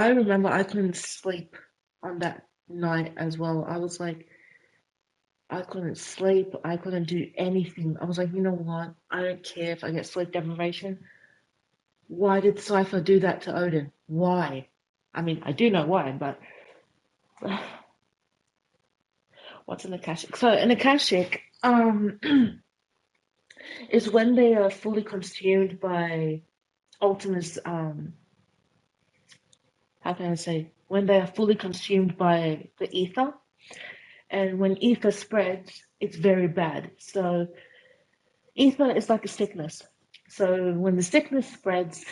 remember I couldn't sleep on that night as well. I was like, I couldn't sleep. I couldn't do anything. I was like, you know what? I don't care if I get sleep deprivation. Why did Cypher do that to Odin? Why? I mean, I do know why, but what's an Akashic? So an Akashic is when they are fully consumed by Ultima's how can I say? When they are fully consumed by the ether. And when ether spreads, it's very bad. So ether is like a sickness. So when the sickness spreads,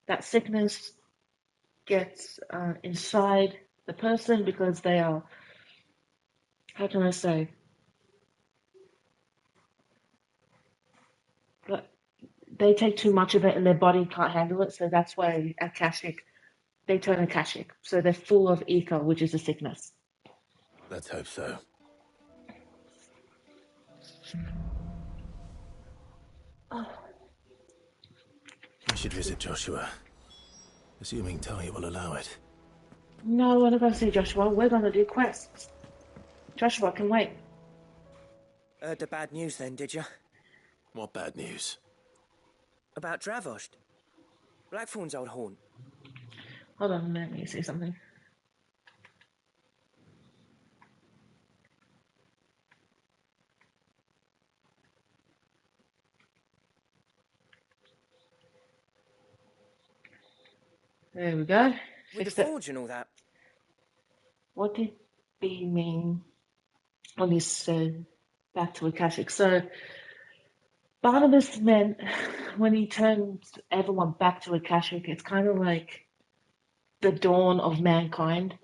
that sickness gets inside the person because they are, how can I say? They take too much of it and their body can't handle it. So that's why Akashic, they turn Akashic. So they're full of ether, which is a sickness. Let's hope so. We should visit Joshua. Assuming Tali will allow it. No, we're not going to see Joshua. We're going to do quests. Joshua can wait. Heard the bad news then, did you? What bad news? About Dravost. Blackthorn's old haunt. Hold on a minute, let me see something. There we go. With the forge and all that. What did... being mean when he said back to Akashic. So Barnabas meant when he turns everyone back to Akashic, it's kind of like the dawn of mankind,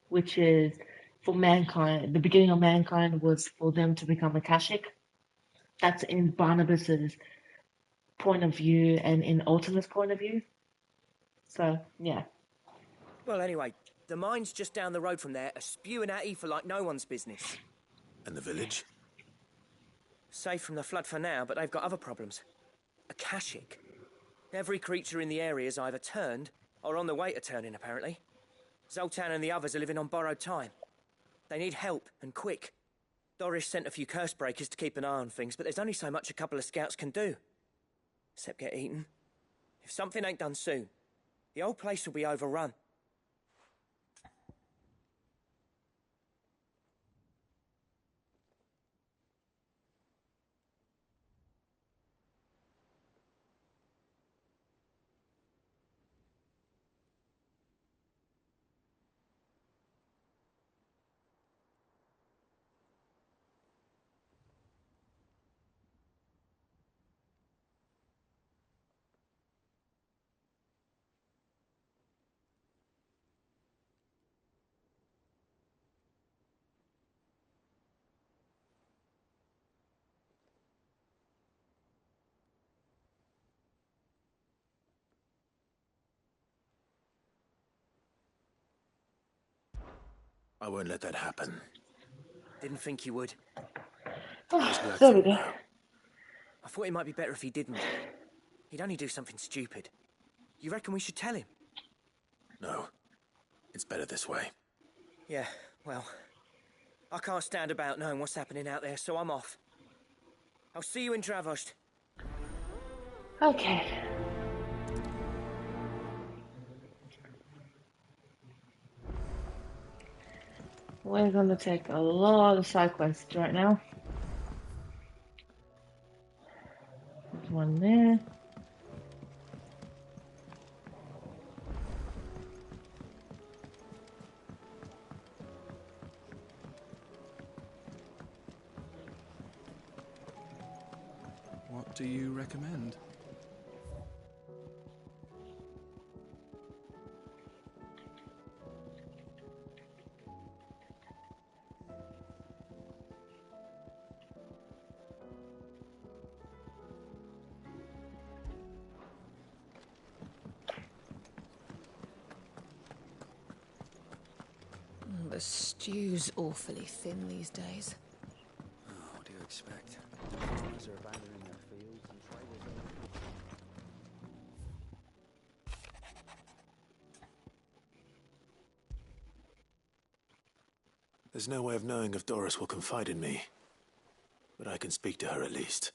which is for mankind, the beginning of mankind was for them to become Akashic. That's in Barnabas's point of view and in Ultima's point of view. So, yeah. Well, anyway, the mines just down the road from there are spewing at Aoife like no one's business. And the village? Safe from the flood for now, but they've got other problems. Akashic. Every creature in the area is either turned or on the way to turning, apparently. Zoltan and the others are living on borrowed time. They need help, and quick. Doris sent a few curse breakers to keep an eye on things, but there's only so much a couple of scouts can do. Except get eaten. If something ain't done soon, the whole place will be overrun. I won't let that happen. Didn't think you would. There we go. I thought it might be better if he didn't. He'd only do something stupid. You reckon we should tell him? No. It's better this way. Yeah, well, I can't stand about knowing what's happening out there, so I'm off. I'll see you in Dravost. Okay. We're gonna take a lot of side quests right now. There's one there. What do you recommend? The stew's awfully thin these days. Oh, what do you expect? Farmers are abandoning their fields and traders are... There's no way of knowing if Doris will confide in me. But I can speak to her at least.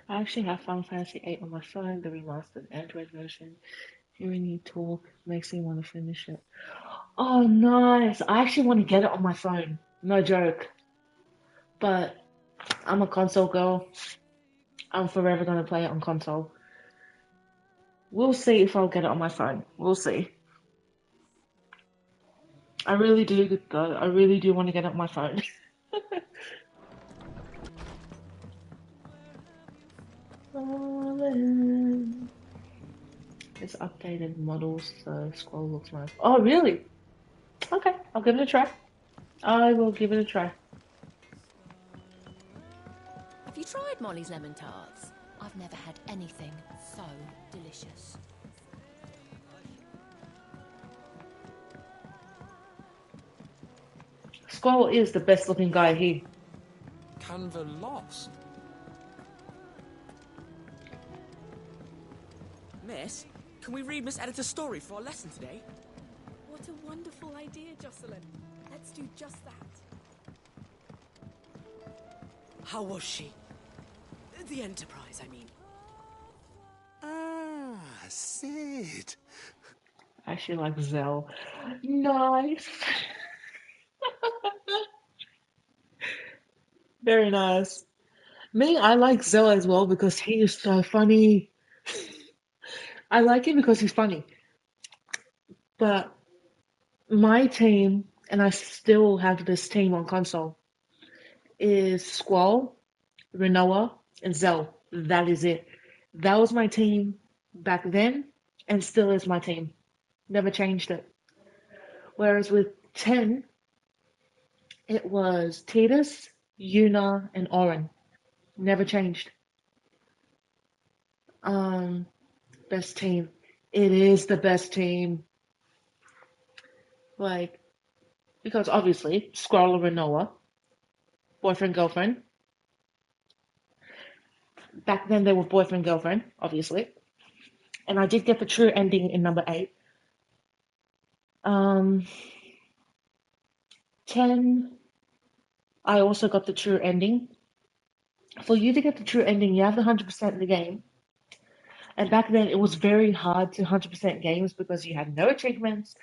I actually have Final Fantasy VIII on my phone, the remastered Android version. Hearing you talk makes me want to finish it. Oh, nice! I actually want to get it on my phone. No joke. But I'm a console girl. I'm forever going to play it on console. We'll see if I'll get it on my phone. We'll see. I really do, though. I really do want to get it on my phone. It's updated models, so scroll looks nice. Oh, really? Okay, I'll give it a try. I will give it a try. Have you tried Molly's lemon tarts? I've never had anything so delicious. Squirrel is the best looking guy here. Canva lost. Miss, can we read Miss Editor's story for our lesson today? What a wonderful idea, Jocelyn. Let's do just that. How was she? The Enterprise, I mean. Ah, Sid. I actually like Zell. Nice. Very nice. Me, I like Zell as well because he is so funny. I like him because he's funny. But my team, and I still have this team on console, is Squall, Renoa, and Zell. That is it. That was my team back then, and still is my team. Never changed it. Whereas with 10, it was Titus, Yuna, and Oren. Never changed. Um, Best team. It is the best team. Like, because obviously, Squall and Renoa, boyfriend, girlfriend. Back then they were boyfriend, girlfriend, obviously. And I did get the true ending in number 8. Um, 10, I also got the true ending. For you to get the true ending, you have to 100% the game. And back then, it was very hard to 100% games because you had no achievements,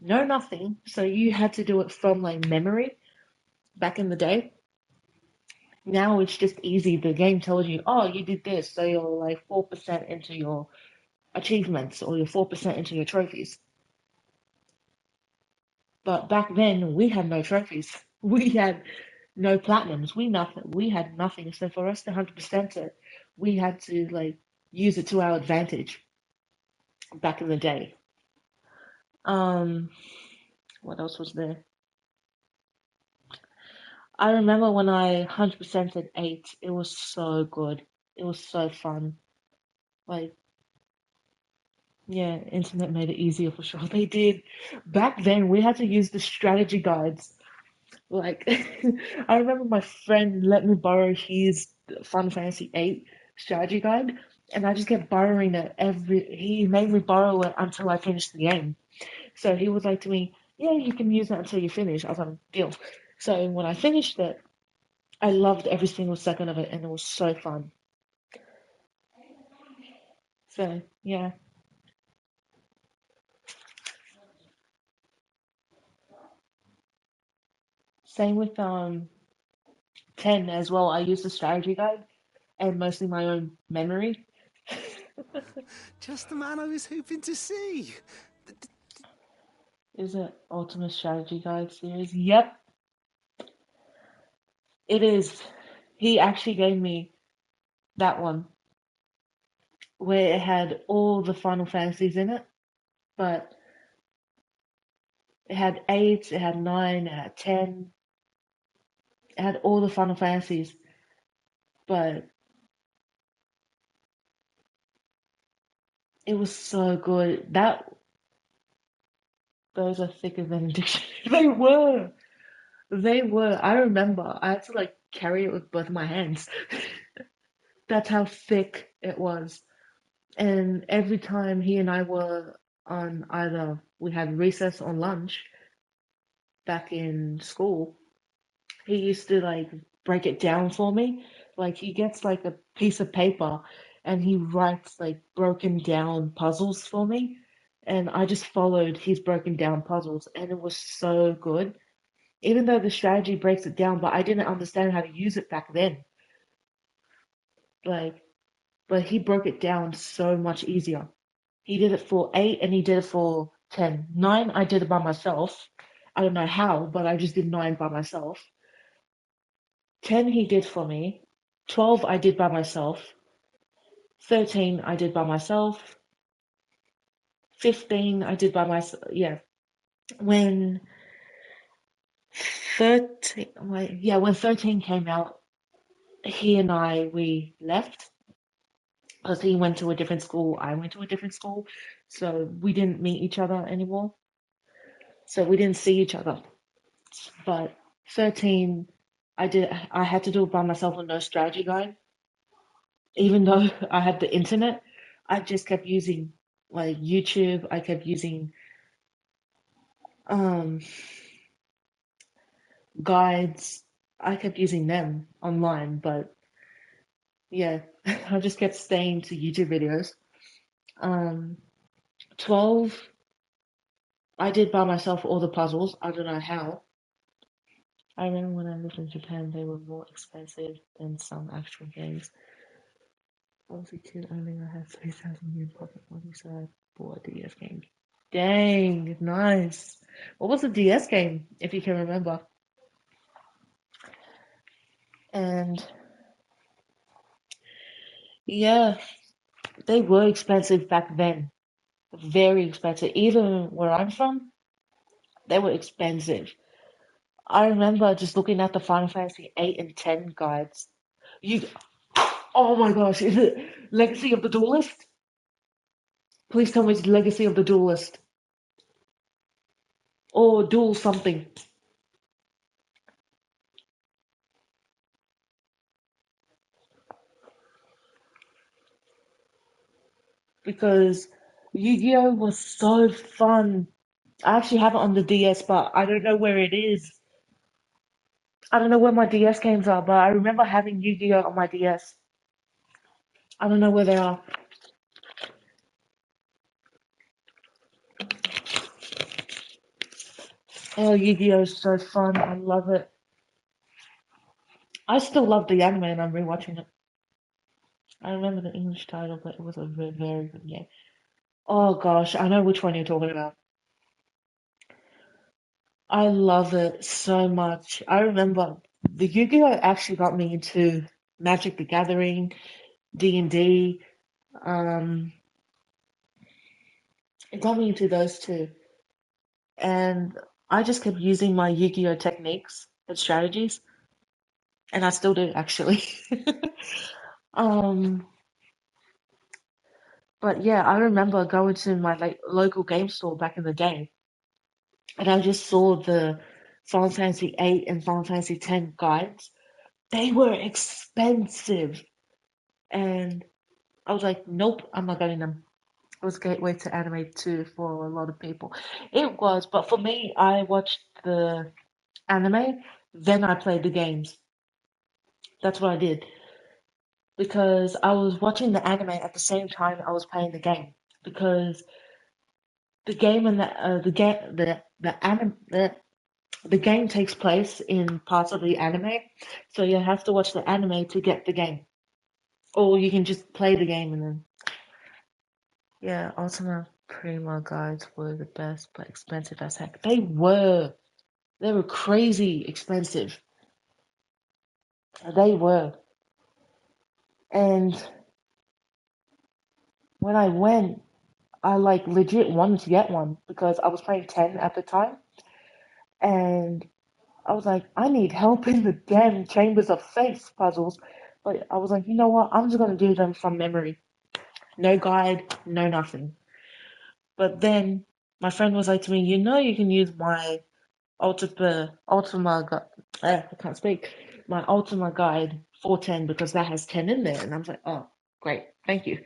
no nothing. So you had to do it from like memory back in the day. Now it's just easy. The game tells you, oh, you did this. So you're like 4% into your achievements or you're 4% into your trophies. But back then, we had no trophies. We had no platinums. We had nothing. So for us to 100% it, we had to like use it to our advantage back in the day. Um, what else was there? I remember when I 100%ed 8, it was so good. It was so fun. Like, yeah, internet made it easier for sure. They did. Back then, we had to use the strategy guides. Like, I remember my friend let me borrow his Final Fantasy 8 strategy guide, and I just kept borrowing it he made me borrow it until I finished the game. So he was like to me, yeah, you can use that until you finish. I was like, deal. So when I finished it, I loved every single second of it, and it was so fun. So yeah, same with 10 as well. I used the strategy guide and mostly my own memory. Just the man I was hoping to see. Is it Ultimate Strategy Guide series? Yep, it is. He actually gave me that one where it had all the Final Fantasies in it, but it had 8, it had 9, it had 10, it had all the Final Fantasies, but it was so good. Those are thicker than a dictionary. They were. They were. I remember. I had to like carry it with both my hands. That's how thick it was. And every time he and I were on either we had recess or lunch back in school, he used to like break it down for me. Like he gets like a piece of paper and he writes like broken down puzzles for me. And I just followed his broken down puzzles and it was so good. Even though the strategy breaks it down, but I didn't understand how to use it back then. Like, but he broke it down so much easier. He did it for 8 and he did it for 10. 9, I did it by myself. I don't know how, but I just did 9 by myself. 10, he did for me. 12, I did by myself. 13, I did by myself. 15, I did by myself. Yeah. When 13, when 13 came out, he and we left because he went to a different school, I went to a different school, so we didn't meet each other anymore. So we didn't see each other. But 13, I had to do it by myself with no strategy guide. Even though I had the internet, I just kept using like YouTube. I kept using um guides. I kept using them online, but yeah, I just kept staying to YouTube videos. Um, 12, I did by myself all the puzzles. I don't know how. I remember when I lived in Japan, they were more expensive than some actual games. I was a kid only. I had 3,000 yen pocket money, so I bought a DS game. Dang, nice. What was the DS game, if you can remember? And yeah, they were expensive back then. Very expensive. Even where I'm from, they were expensive. I remember just looking at the Final Fantasy 8 and 10 guides. Oh my gosh, is it Legacy of the Duelist? Please tell me it's Legacy of the Duelist. Or Duel something. Because Yu-Gi-Oh was so fun. I actually have it on the DS, but I don't know where it is. I don't know where my DS games are, but I remember having Yu-Gi-Oh on my DS. I don't know where they are. Oh, Yu-Gi-Oh is so fun. I love it. I still love the anime and I'm rewatching it. I remember the English title, but it was a very, very good game. Oh gosh, I know which one you're talking about. I love it so much. I remember the Yu-Gi-Oh actually got me into Magic the Gathering, D&D. Um, it got me into those two. And I just kept using my Yu-Gi-Oh techniques and strategies. And I still do, actually. Um, but yeah, I remember going to my local game store back in the day, and I just saw the Final Fantasy 8 and Final Fantasy 10 guides. They were expensive, and I was like, nope, I'm not getting them. It was a gateway to anime too for a lot of people. It was, but for me, I watched the anime, then I played the games. That's what I did. Because I was watching the anime at the same time I was playing the game. Because the game and the game the game takes place in parts of the anime, so you have to watch the anime to get the game, or you can just play the game and then yeah. Ultima Prima guides were the best, but expensive as heck. They were crazy expensive. They were, and when I went, I like legit wanted to get one because I was playing 10 at the time, and I was like, I need help in the damn Chambers of Faith puzzles. But I was like, you know what? I'm just gonna do them from memory. No guide, no nothing. But then my friend was like to me, you know, you can use my I can't speak. My Ultima guide 410 because that has 10 in there. And I was like, oh, great, thank you.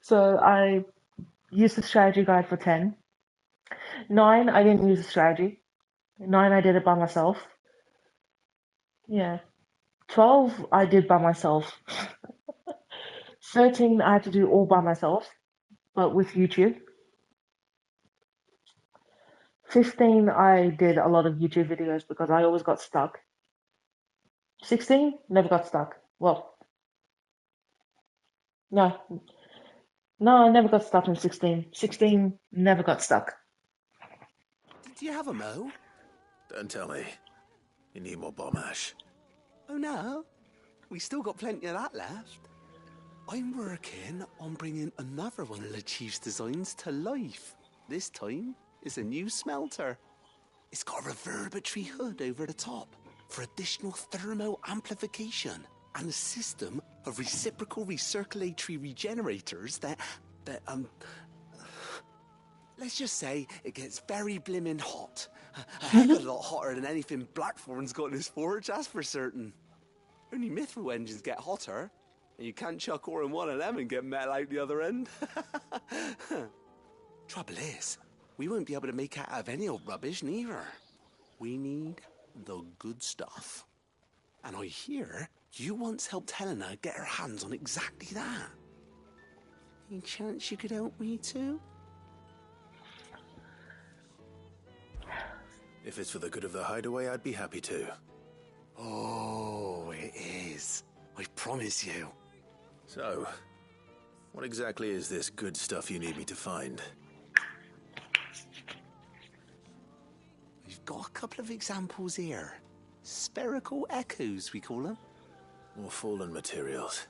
So I used the strategy guide for 10. 9, I didn't use the strategy. 9, I did it by myself. Yeah. 12, I did by myself. 13, I had to do all by myself, but with YouTube. 15, I did a lot of YouTube videos because I always got stuck. 16, never got stuck. Well, no. No, I never got stuck in 16. 16, never got stuck. Did you have a mo? Don't tell me. You need more bomb ash. Oh no, we still got plenty of that left. I'm working on bringing another one of the Chief's designs to life. This time, it's a new smelter. It's got a reverberatory hood over the top for additional thermo amplification and a system of reciprocal recirculatory regenerators that let's just say it gets very blimmin' hot. A heck of a lot hotter than anything Blackthorn's got in his forge, that's for certain. Only Mithril engines get hotter, and you can't chuck ore in one of them and get metal out the other end. Trouble is, we won't be able to make out of any old rubbish neither. We need the good stuff. And I hear you once helped Helena get her hands on exactly that. Any chance you could help me too? If it's for the good of the hideaway, I'd be happy to. Oh, it is. I promise you. So, what exactly is this good stuff you need me to find? We've got a couple of examples here. Spherical echoes, we call them. More fallen materials.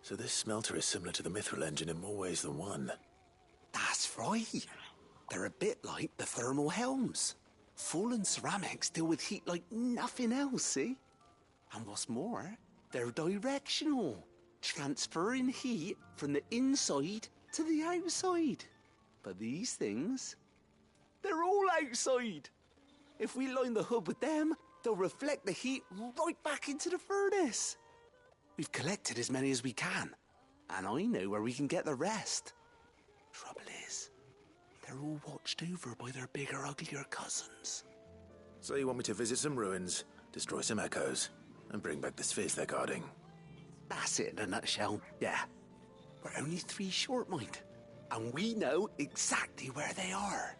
So this smelter is similar to the Mithril engine in more ways than one. That's right. They're a bit like the thermal helms. Fallen ceramics deal with heat like nothing else, see? And what's more, they're directional, transferring heat from the inside to the outside. But these things, they're all outside. If we line the hood with them, they'll reflect the heat right back into the furnace. We've collected as many as we can, and I know where we can get the rest. Trouble is, they're all watched over by their bigger, uglier cousins. So you want me to visit some ruins, destroy some echoes, and bring back the spheres they're guarding? That's it in a nutshell, yeah. We're only 3 short, mind, and we know exactly where they are.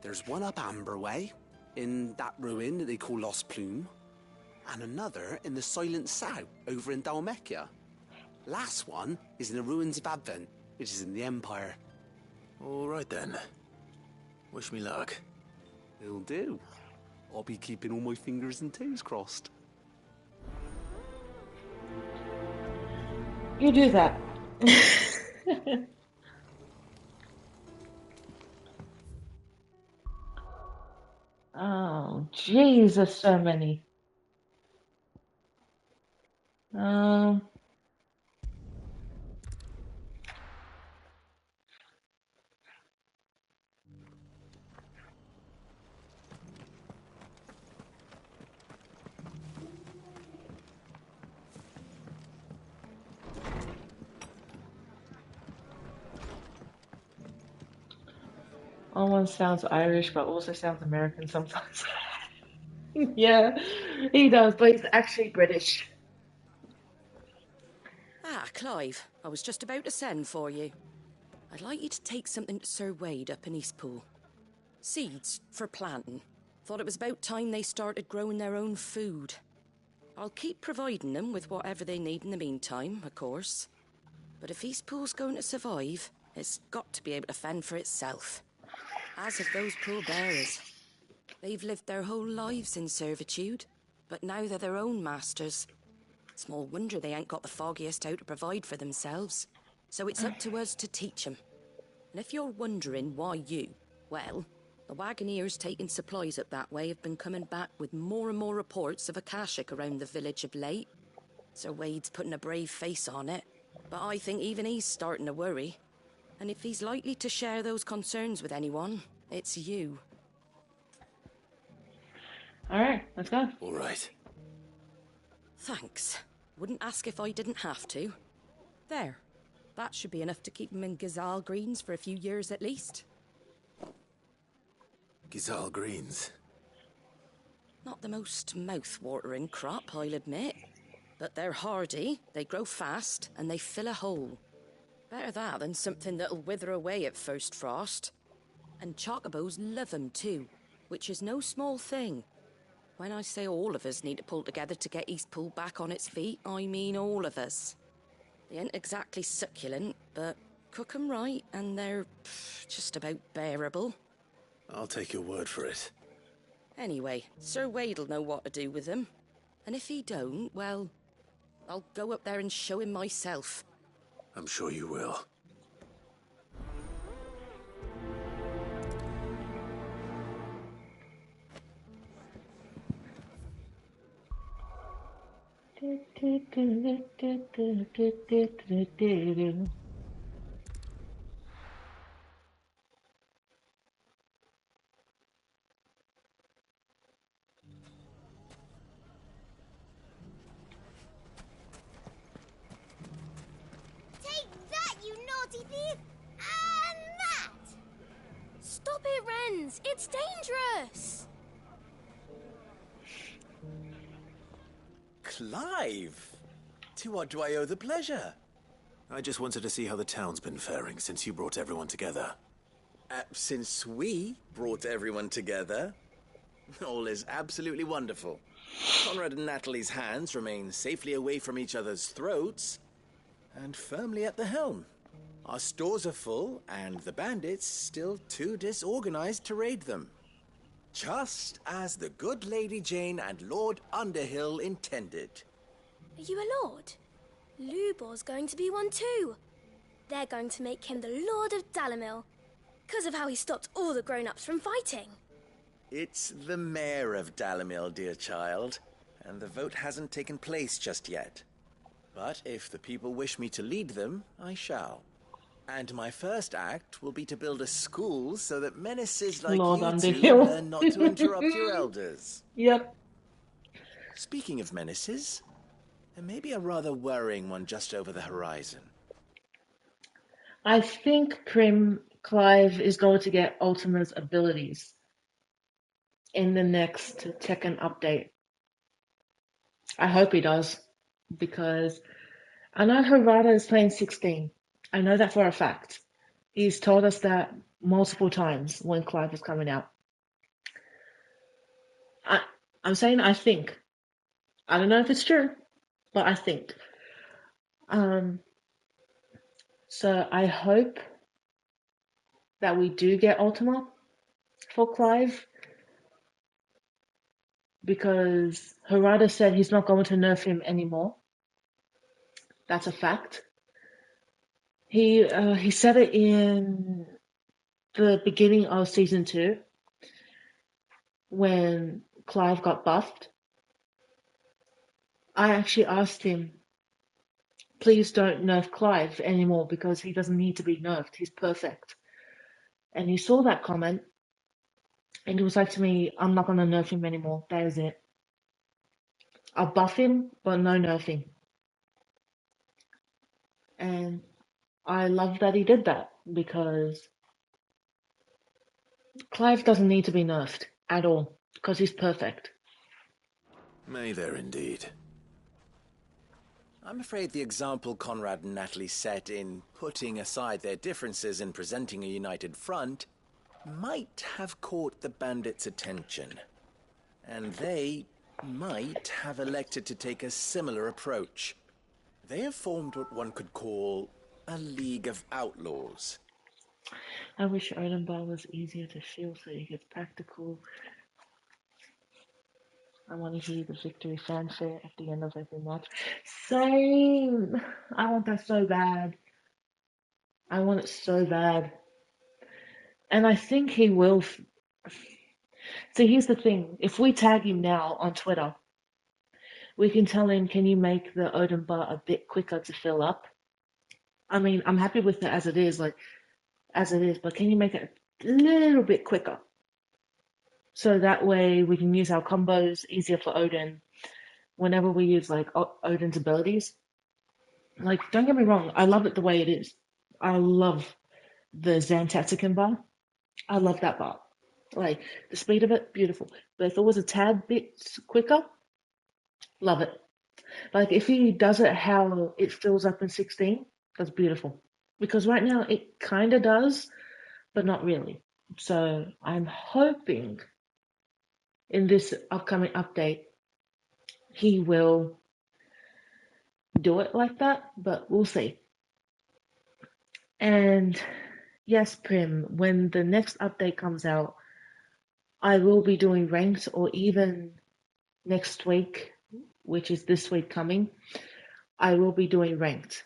There's one up Amber Way, in that ruin that they call Lost Plume, and another in the Silent Sow, over in Dalmekia. Last one is in the ruins of Advent, which is in the Empire. All right then. Wish me luck. Will do. I'll be keeping all my fingers and toes crossed. You do that. Oh, Jesus, so many. One sounds Irish, but also sounds American sometimes. Yeah, he does, but he's actually British. Ah, Clive, I was just about to send for you. I'd like you to take something to Sir Wade up in Eastpool. Seeds for planting. Thought it was about time they started growing their own food. I'll keep providing them with whatever they need in the meantime, of course. But if Eastpool's going to survive, it's got to be able to fend for itself. As of those poor bearers. They've lived their whole lives in servitude, but now they're their own masters. Small wonder they ain't got the foggiest how to provide for themselves. So it's up to us to teach them. And if you're wondering why well, the wagoneers taking supplies up that way have been coming back with more and more reports of Akashic around the village of late. Sir Wade's putting a brave face on it, but I think even he's starting to worry. And if he's likely to share those concerns with anyone, it's you. Alright, let's go. All right. Thanks. Wouldn't ask if I didn't have to. There. That should be enough to keep him in Gazal Greens for a few years at least. Gazal Greens? Not the most mouth-watering crop, I'll admit. But they're hardy, they grow fast, and they fill a hole. Better that than something that'll wither away at first frost. And chocobos love 'em too, which is no small thing. When I say all of us need to pull together to get Eastpool back on its feet, I mean all of us. They ain't exactly succulent, but cook 'em right and they're just about bearable. I'll take your word for it. Anyway, Sir Wade'll know what to do with them. And if he don't, well, I'll go up there and show him myself. I'm sure you will. Take that, you naughty thief! And that! Stop it, Wrens! It's dangerous! Clive! To what do I owe the pleasure? I just wanted to see how the town's been faring since you brought everyone together. Since we brought everyone together, All is absolutely wonderful. Conrad and Natalie's hands remain safely away from each other's throats and firmly at the helm. Our stores are full, and the bandits still too disorganized to raid them. Just as the good Lady Jane and Lord Underhill intended. Are you a lord? Lubor's going to be one too. They're going to make him the Lord of Dalimil, because of how he stopped all the grown-ups from fighting. It's the mayor of Dalimil, dear child, and the vote hasn't taken place just yet. But if the people wish me to lead them, I shall. And my first act will be to build a school so that menaces like Lord you Underhill. two learn not to interrupt your elders. Yep. Speaking of menaces, there may be a rather worrying one just over the horizon. I think Clive is going to get Ultima's abilities in the next Tekken update. I hope he does, because I know Harada is playing 16. I know that for a fact. He's told us that multiple times when Clive is coming out. I'm saying I think. I don't know if it's true, but I think. So I hope that we do get Ultima for Clive, because Harada said he's not going to nerf him anymore. That's a fact. He said it in the beginning of season 2 when Clive got buffed. I actually asked him, please don't nerf Clive anymore because he doesn't need to be nerfed. He's perfect. And he saw that comment and he was like to me, I'm not going to nerf him anymore. That is it. I'll buff him, but no nerfing. And I love that he did that, because Clive doesn't need to be nerfed at all because he's perfect. May there indeed. I'm afraid the example Conrad and Natalie set in putting aside their differences and presenting a united front might have caught the bandits' attention. And they might have elected to take a similar approach. They have formed what one could call a League of Outlaws. I wish Odinbar was easier to feel so he gets practical. I want to hear the victory fanfare at the end of every match. Same! I want that so bad. I want it so bad. And I think he will. See, here's the thing. If we tag him now on Twitter, we can tell him, can you make the Odin bar a bit quicker to fill up? I mean, I'm happy with it as it is, but can you make it a little bit quicker? So that way we can use our combos easier for Odin whenever we use like Odin's abilities. Like, don't get me wrong, I love it the way it is. I love the Zantatsikin bar. I love that bar. Like, the speed of it, beautiful. But if it was a tad bit quicker, love it. Like, if he does it how it fills up in 16, that's beautiful. Because right now it kind of does, but not really. So I'm hoping in this upcoming update he will do it like that, but we'll see. And yes, Prim, when the next update comes out, I will be doing ranked, or even next week, which is this week coming, I will be doing ranked.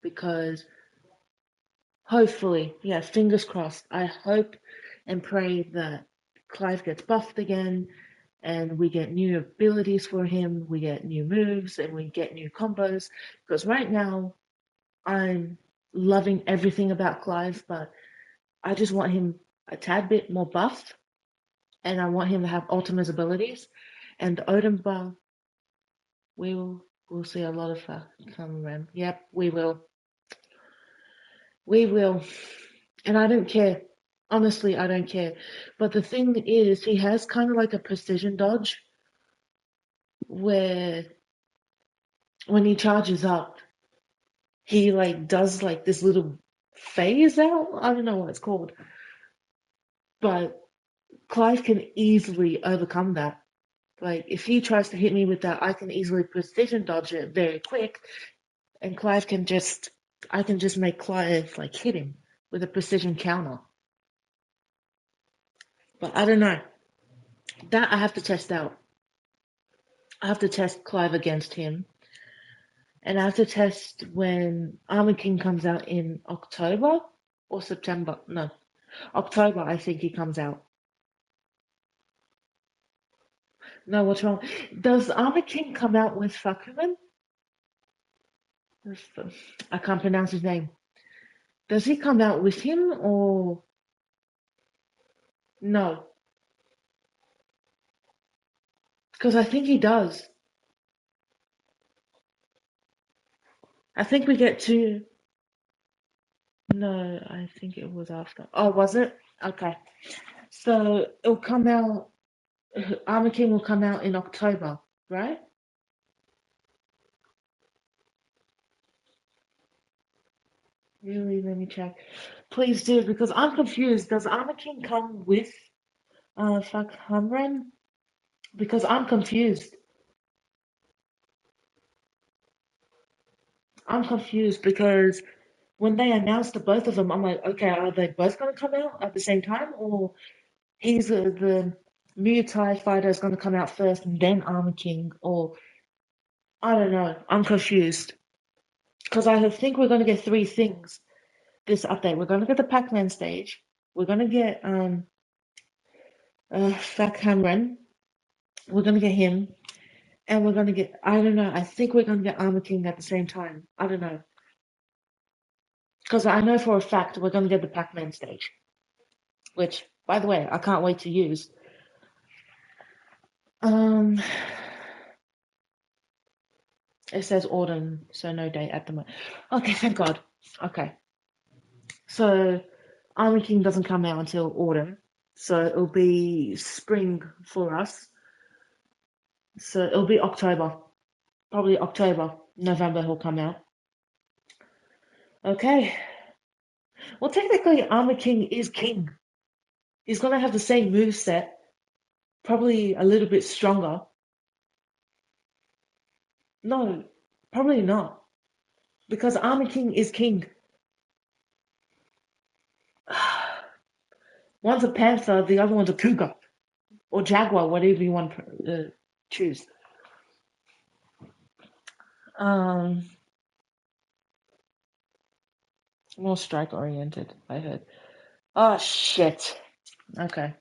Because hopefully, yes, fingers crossed, I hope and pray that Clive gets buffed again, and we get new abilities for him, we get new moves, and we get new combos. Because right now, I'm loving everything about Clive, but I just want him a tad bit more buff, and I want him to have Ultima's abilities. And the Odin bar, we'll see a lot of come around. Yep, we will. We will. And I don't care. Honestly, I don't care. But the thing is, he has kind of like a precision dodge where when he charges up, he like does like this little phase out. I don't know what it's called. But Clive can easily overcome that. Like, if he tries to hit me with that, I can easily precision dodge it very quick, and I can just make Clive, like, hit him with a precision counter. But I don't know. That I have to test out. I have to test Clive against him. And I have to test when Armor King comes out in October or September. No, October, I think he comes out. No, what's wrong? Does Armor King come out with Fakuman? I can't pronounce his name. Does he come out with him or no? Because I think he does. I think we get two. No, I think it was after. Oh, was it? Okay. So it'll come out. Armor King will come out in October, right? Really, let me check. Please do, because I'm confused. Does Armor King come with Fuck Hamren? Because I'm confused. I'm confused because when they announced the both of them, I'm like, okay, are they both going to come out at the same time, or he's the Muay Thai fighter is going to come out first and then Armor King, or I don't know. I'm confused because I think we're going to get three things this update. We're going to get the Pac-Man stage. We're going to get Fak Hamren. We're going to get him, and we're going to get, I don't know. I think we're going to get Armor King at the same time. I don't know. Because I know for a fact we're going to get the Pac-Man stage. Which, by the way, I can't wait to use. It says autumn, so no date at the moment. Okay, thank God. Okay. So, Armor King doesn't come out until autumn. So it'll be spring for us. So it'll be October. Probably October. November he'll come out. Okay. Well, technically, Armor King is king. He's going to have the same moveset. Probably a little bit stronger. No, probably not. Because Armor King is king. One's a panther, the other one's a cougar. Or jaguar, whatever you want to choose. More strike oriented, I heard. Oh shit. Okay.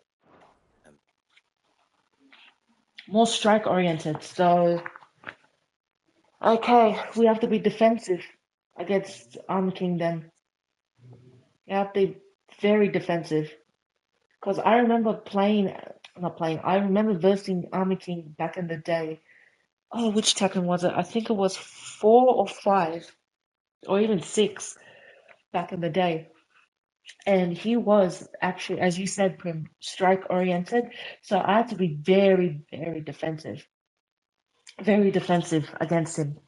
More strike oriented, so okay, we have to be defensive against Armor King then. You have to be very defensive. Because I remember I remember versing Armor King back in the day. Oh, which Tekken was it? I think it was 4 or 5, or even 6 back in the day. And he was actually, as you said, Prim, strike oriented. So I had to be very, very defensive. Very defensive against him.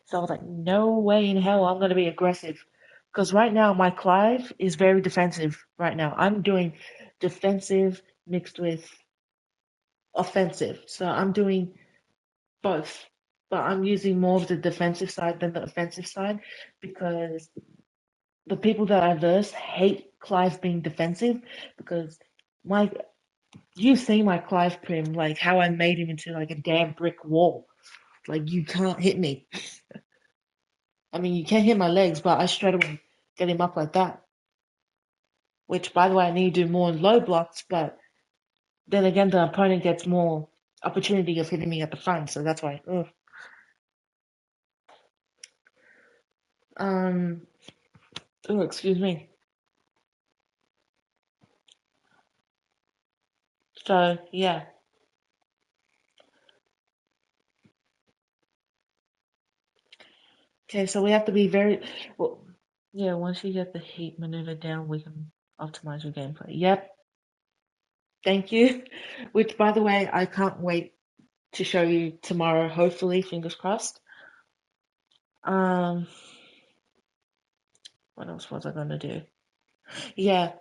So I was like, no way in hell I'm going to be aggressive. Because right now, my Clive is very defensive right now. I'm doing defensive mixed with offensive. So I'm doing both. But I'm using more of the defensive side than the offensive side because the people that I verse hate Clive being defensive because you've seen my Clive Prim, like how I made him into like a damn brick wall. Like you can't hit me. I mean, you can't hit my legs, but I straight away get him up like that. Which, by the way, I need to do more in low blocks, but then again, the opponent gets more opportunity of hitting me at the front, so that's why. Ugh. Oh, excuse me. So, yeah. Okay, so we have to be very well. Yeah, once you get the heat maneuver down, we can optimize your gameplay. Yep. Thank you. Which, by the way, I can't wait to show you tomorrow. Hopefully, fingers crossed. What else was I gonna do? Yeah.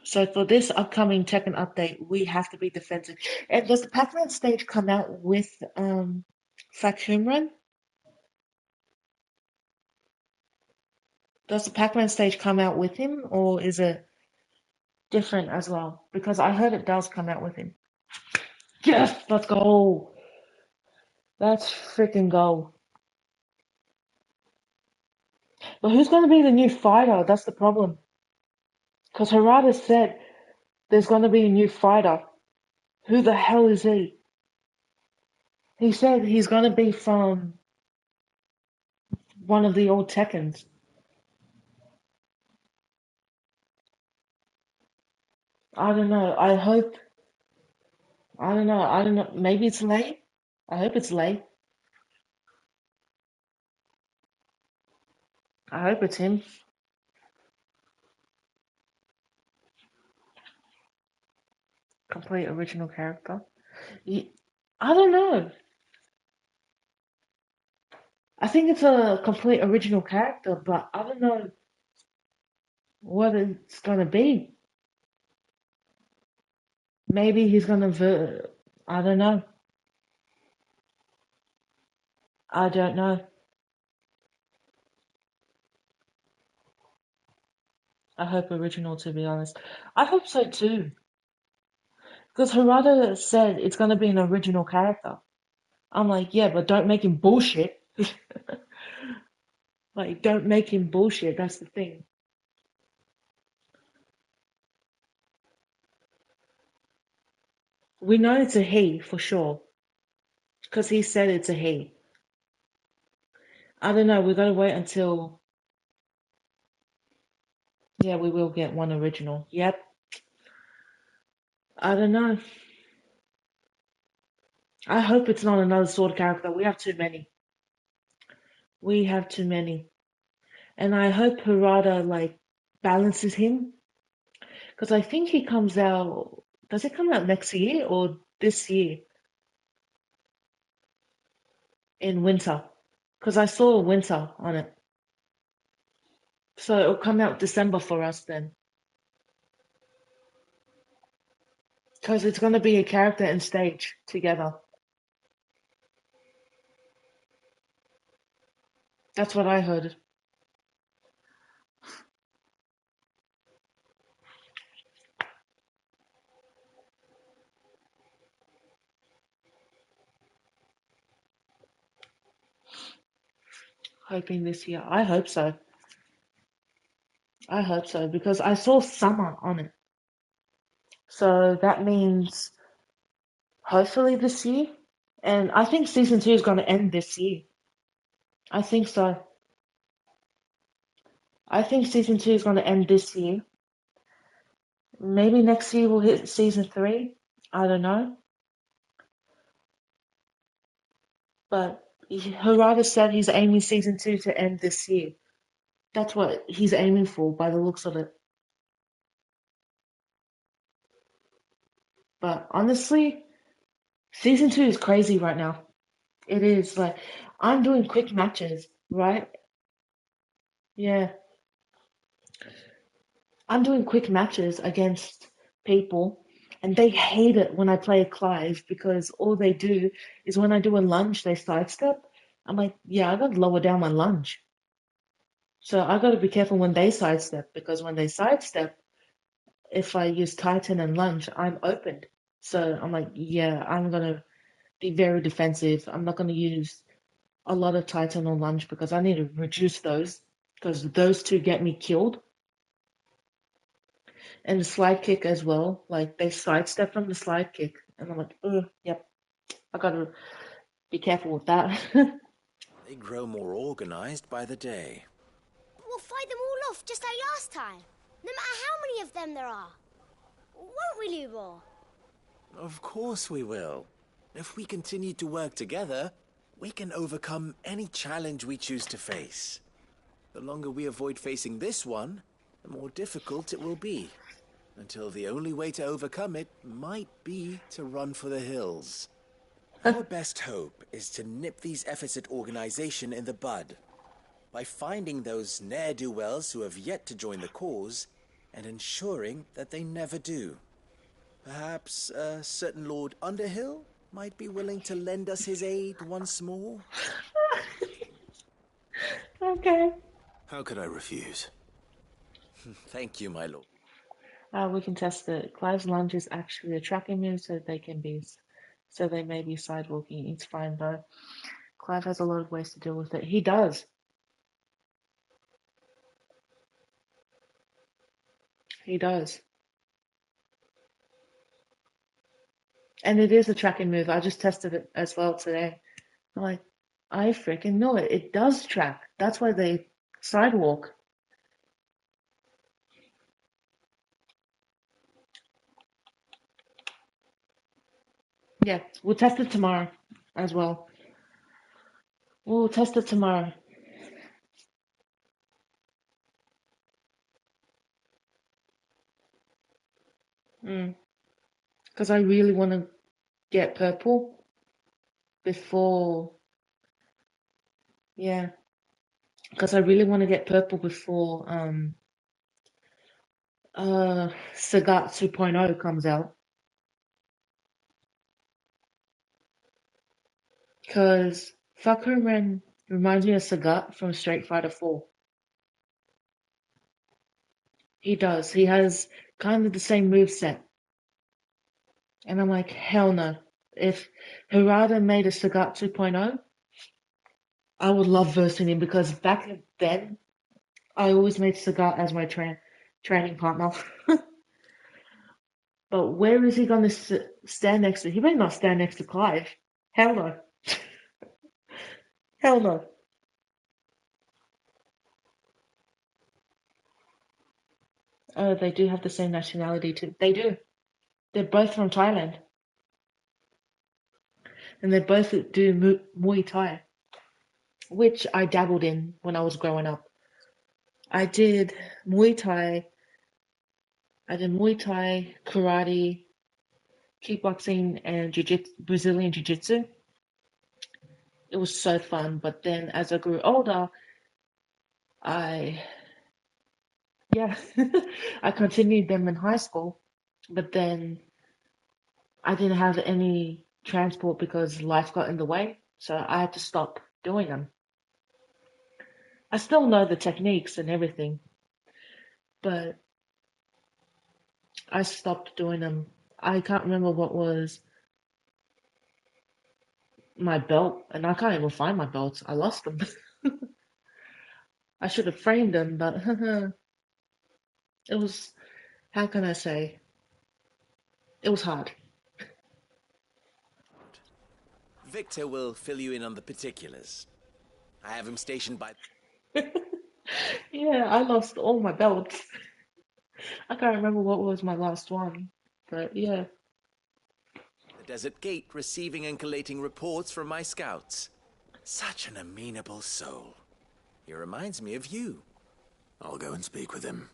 So for this upcoming Tekken update, we have to be defensive. And does the Pac-Man stage come out with Fakumran? Does the Pac-Man stage come out with him, or is it different as well? Because I heard it does come out with him. Yes, let's go. Let's freaking go. But who's going to be the new fighter? That's the problem. Because Harada said there's going to be a new fighter. Who the hell is he? He said he's going to be from one of the old Tekkens. I don't know. I hope. I don't know. I don't know. Maybe it's late. I hope it's late. I hope it's him. Complete original character. I don't know. I think it's a complete original character, but I don't know what it's gonna be. Maybe he's gonna I don't know. I don't know. I hope original, to be honest. I hope so too. Because Harada said it's gonna be an original character. I'm like, yeah, but don't make him bullshit. Like, don't make him bullshit. That's the thing. We know it's a he for sure. Because he said it's a he. I don't know. We gotta wait until. Yeah, we will get one original. Yep. I don't know. I hope it's not another sword character. We have too many. We have too many. And I hope Harada, like, balances him. Because I think he comes out. Does it come out next year or this year? In winter. Because I saw winter on it. So it'll come out December for us then. Because it's going to be a character and stage together. That's what I heard. Hoping this year. I hope so. I hope so. Because I saw summer on it. So that means hopefully this year. And I think season 2 is going to end this year. I think so. I think season 2 is going to end this year. Maybe next year we'll hit season 3. I don't know. But Harada said he's aiming season 2 to end this year. That's what he's aiming for by the looks of it. But honestly, season 2 is crazy right now. It is. Like, I'm doing quick matches, right? Yeah. I'm doing quick matches against people, and they hate it when I play a Clive because all they do is when I do a lunge, they sidestep. I'm like, yeah, I gotta lower down my lunge. So I gotta be careful when they sidestep because when they sidestep, if I use Titan and lunge, I'm opened. So I'm like, yeah, I'm gonna be very defensive. I'm not gonna use a lot of Titan or lunge because I need to reduce those because those two get me killed. And the slide kick as well. Like they sidestep from the slide kick, and I'm like, yep, I gotta be careful with that. They grow more organized by the day. We'll fight them all off just like last time, no matter how many of them there are. Won't we, Lubor? Of course we will. If we continue to work together, we can overcome any challenge we choose to face. The longer we avoid facing this one, the more difficult it will be. Until the only way to overcome it might be to run for the hills. Our best hope is to nip these efforts at organization in the bud. By finding those ne'er-do-wells who have yet to join the cause, and ensuring that they never do. Perhaps a certain Lord Underhill might be willing to lend us his aid once more? Okay. How could I refuse? Thank you, my lord. We can test it. Clive's lunge is actually a tracking move, so they may be sidewalking. It's fine though. Clive has a lot of ways to deal with it. He does. He does. And it is a tracking move. I just tested it as well today. I'm like, I freaking know it. It does track. That's why they sidewalk. Yeah, we'll test it tomorrow as well. We'll test it tomorrow. Because I really want to get purple before. Yeah. Because I really want to get purple before Sagat 2.0 comes out. Because Fakuren reminds me of Sagat from Street Fighter 4. He does. He has kind of the same moveset. And I'm like, hell no. If Hirata made a Sagat 2.0, I would love versing him because back then, I always made Sagat as my training partner. But where is he going to stand next to? He may not stand next to Clive. Hell no. Hell no. Oh, they do have the same nationality too. They do. They're both from Thailand. And they both do Muay Thai, which I dabbled in when I was growing up. I did Muay Thai. I did Muay Thai, karate, kickboxing, and Brazilian Jiu-Jitsu. It was so fun. But then as I grew older, yeah, I continued them in high school. But then I didn't have any transport because life got in the way. So I had to stop doing them. I still know the techniques and everything, but I stopped doing them. I can't remember what was my belt, and I can't even find my belts. I lost them. I should have framed them, but it was, how can I say? It was hard. Victor will fill you in on the particulars. I have him stationed by... Yeah, I lost all my belts. I can't remember what was my last one, but yeah. the Desert Gate, receiving and collating reports from my scouts. Such an amenable soul. He reminds me of you. I'll go and speak with him.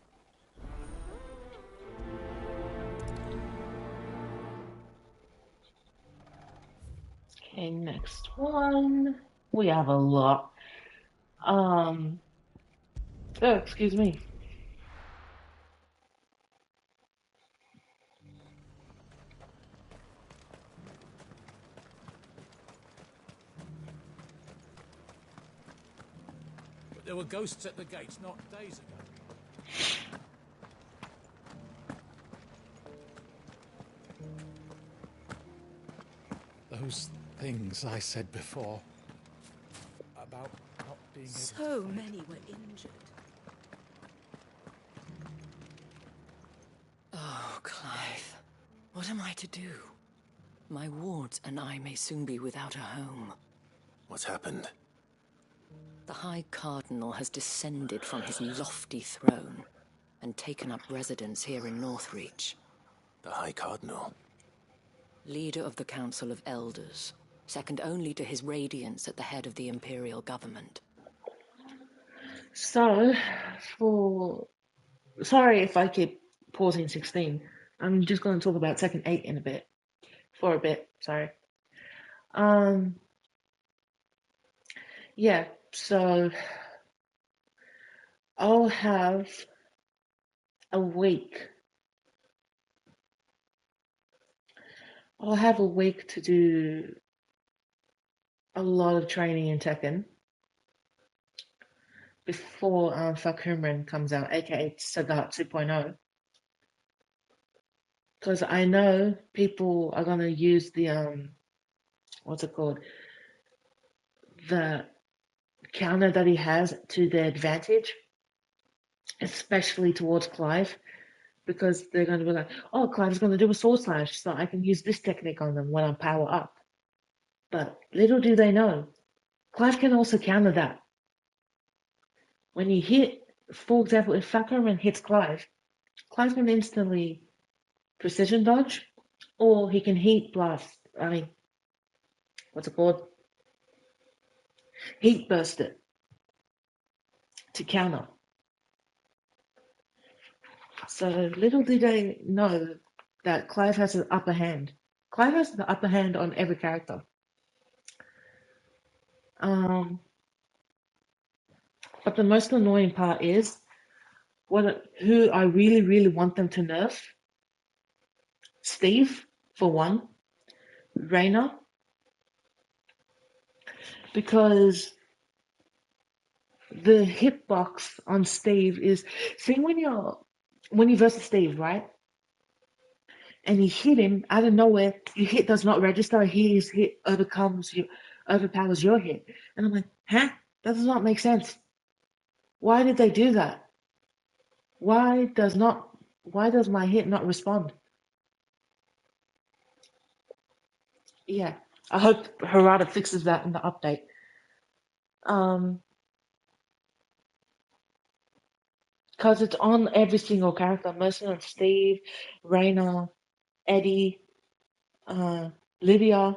Okay, next one. We have a lot. Oh, excuse me. But there were ghosts at the gates not days ago. Those things I said before about not being able So many were injured. Oh, Clive. What am I to do? My wards and I may soon be without a home. What's happened? The High Cardinal has descended from his lofty throne and taken up residence here in Northreach. The High Cardinal? Leader of the Council of Elders, second only to his Radiance at the head of the Imperial government. So, sorry if I keep pausing 16. I'm just going to talk about Second 8 in a bit. For a bit, sorry. Yeah, so I'll have a week. I'll have a week to do a lot of training in Tekken before Fakumran comes out, aka Sagat 2.0. Because I know people are gonna use the what's it called? The counter that he has to their advantage, especially towards Clive, because they're gonna be like, oh, Clive's gonna do a sword slash, so I can use this technique on them when I'm power up. But little do they know, Clive can also counter that. When you hit, for example, if Fakirman hits Clive, Clive can instantly precision dodge, or he can heat blast. I mean, what's it called? Heat burst it to counter. So little do they know that Clive has the upper hand. Clive has the upper hand on every character. But the most annoying part is who I really, really want them to nerf. Steve, for one. Reina. Because the hitbox on Steve is, see, when you versus Steve, right? And you hit him out of nowhere, your hit does not register, his hit overpowers your hit. And I'm like, huh? That does not make sense. Why did they do that? Why does my hit not respond? Yeah, I hope Harada fixes that in the update. Because it's on every single character, mostly on Steve, Reina, Eddie, Lydia,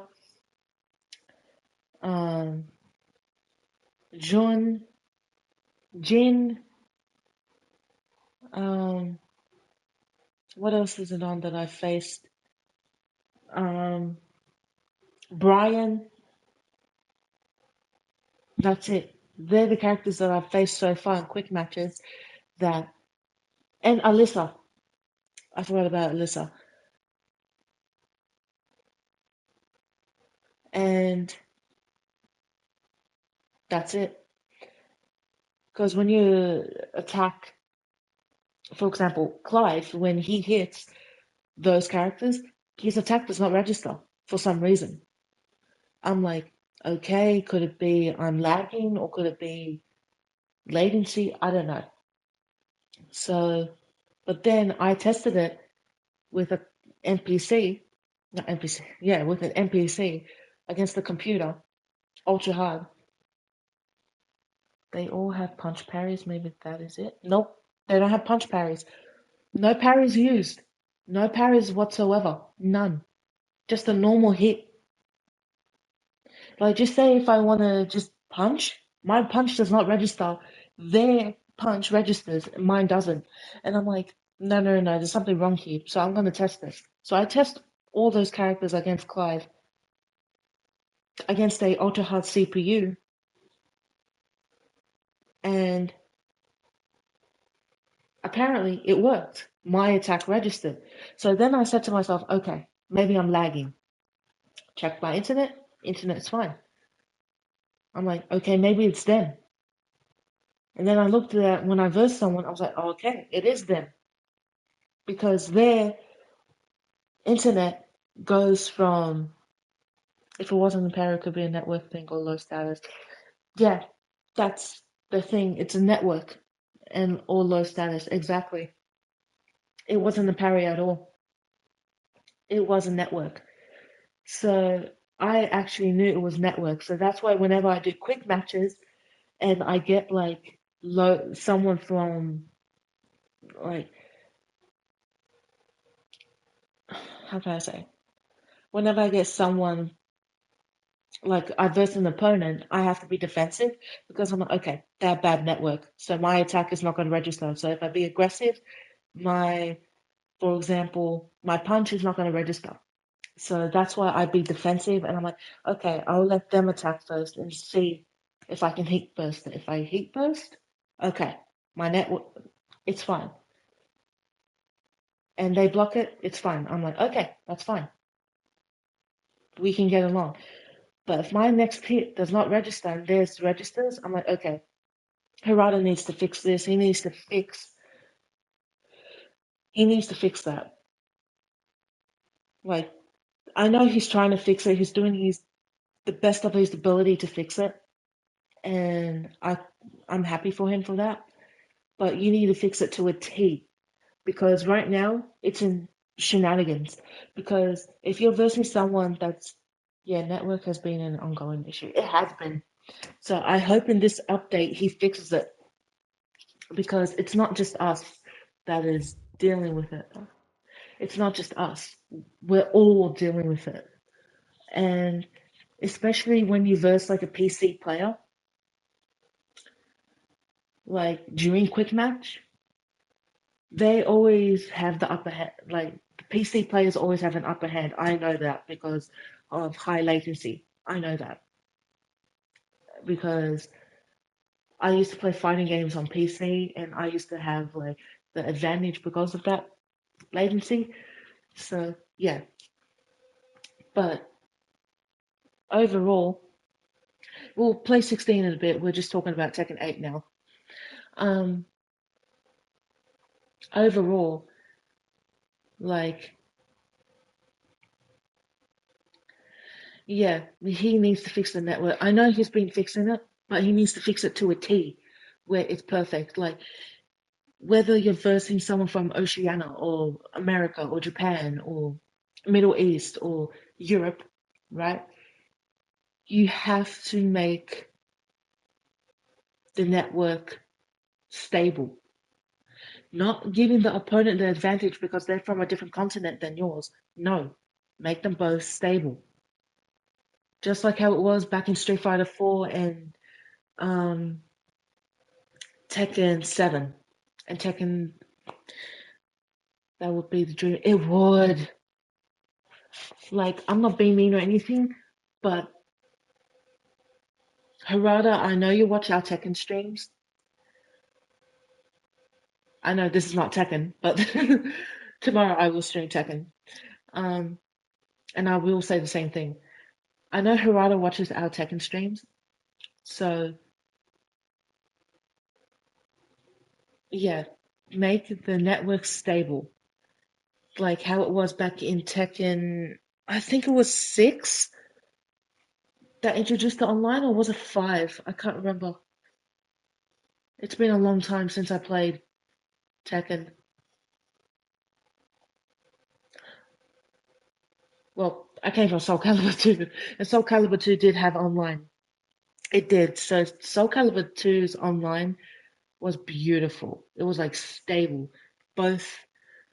Jun, Jin. What else is it on that I faced? Brian. That's it. They're the characters that I've faced so far in quick matches. And Alyssa. I forgot about Alyssa. And that's it. Because when you attack, for example, Clive, when he hits those characters, his attack does not register for some reason. I'm like, okay, could it be I'm lagging or could it be latency? I don't know. So, but then I tested it with an NPC, not NPC, yeah, with an NPC against the computer, ultra hard. They all have punch parries, maybe that is it. Nope, they don't have punch parries. No parries used. No parries whatsoever. None. Just a normal hit. Like, just say if I want to just punch, my punch does not register. Their punch registers, mine doesn't. And I'm like, no, there's something wrong here. So I'm going to test this. So I test all those characters against Clive, against a ultra hard CPU. And apparently it worked. My attack registered. So then I said to myself, okay, maybe I'm lagging. Check my internet's fine. I'm like, okay, maybe it's them. And then I looked at when I versed someone, I was like, oh, okay, it is them. Because their internet goes from, if it wasn't a pair, it could be a network thing or low status. Yeah, that's the thing. It's a network and or low status. Exactly. It wasn't a parry at all. It was a network. So I actually knew it was network. So that's why whenever I do quick matches and I get like someone from like, how can I say? Whenever I get someone like I verse an opponent, I have to be defensive because I'm like, okay, they have bad network, so my attack is not going to register. So if I be aggressive, for example, my punch is not going to register. So that's why I be defensive, and I'm like, okay, I'll let them attack first and see if I can heat burst it. If I heat burst, okay, my network, it's fine. and they block it, it's fine. I'm like, okay, that's fine. We can get along. But if my next hit does not register and theirs registers, I'm like, okay, Hirata needs to fix this. He needs to fix that. Like, I know he's trying to fix it. He's doing the best of his ability to fix it, and I'm happy for him for that. But you need to fix it to a T, because right now it's in shenanigans. Because if you're versing someone network has been an ongoing issue. It has been. So I hope in this update he fixes it, because it's not just us that is dealing with it. It's not just us. We're all dealing with it. And especially when you verse like a PC player, like during quick match, they always have the upper hand. Like the PC players always have an upper hand. I know that because of high latency. I know that because I used to play fighting games on PC, and I used to have like the advantage because of that latency. So yeah, but overall, we'll play 16 in a bit. We're just talking about Tekken 8 now. Um, Overall, like, yeah, he needs to fix the network. I know he's been fixing it, but he needs to fix it to a T where it's perfect. Like, whether you're versing someone from Oceania or America or Japan or Middle East or Europe, right? You have to make the network stable. Not giving the opponent the advantage because they're from a different continent than yours. No, make them both stable. Just like how it was back in Street Fighter 4 and Tekken 7 and Tekken. That would be the dream. It would. Like, I'm not being mean or anything, but Harada, I know you watch our Tekken streams. I know this is not Tekken, but tomorrow I will stream Tekken. And I will say the same thing. I know Harada watches our Tekken streams, so yeah, make the network stable. Like how it was back in Tekken, I think it was 6 that introduced the online, or was it 5? I can't remember. It's been a long time since I played Tekken. Well, I came from Soul Calibur 2, and Soul Calibur 2 did have online. It did. So Soul Calibur 2's online was beautiful. It was like stable. Both,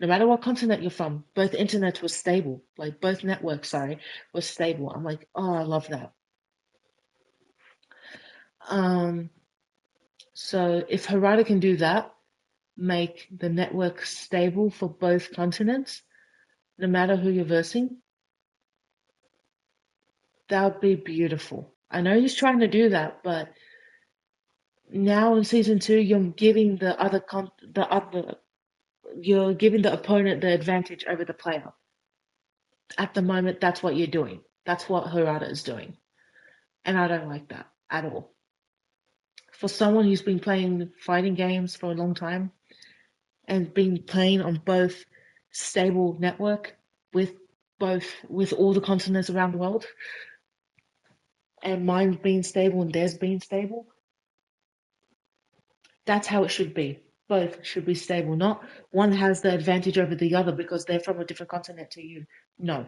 no matter what continent you're from, both internet was stable. Like both networks, sorry, was stable. I'm like, oh, I love that. So if Harada can do that, make the network stable for both continents, no matter who you're versing, that would be beautiful. I know he's trying to do that, but now in season 2, you're giving you're giving the opponent the advantage over the player. At the moment, that's what you're doing. That's what Harada is doing, and I don't like that at all. For someone who's been playing fighting games for a long time and been playing on both stable network with all the continents around the world, and mine being stable and theirs being stable, that's how it should be. Both should be stable, not one has the advantage over the other because they're from a different continent to you. No.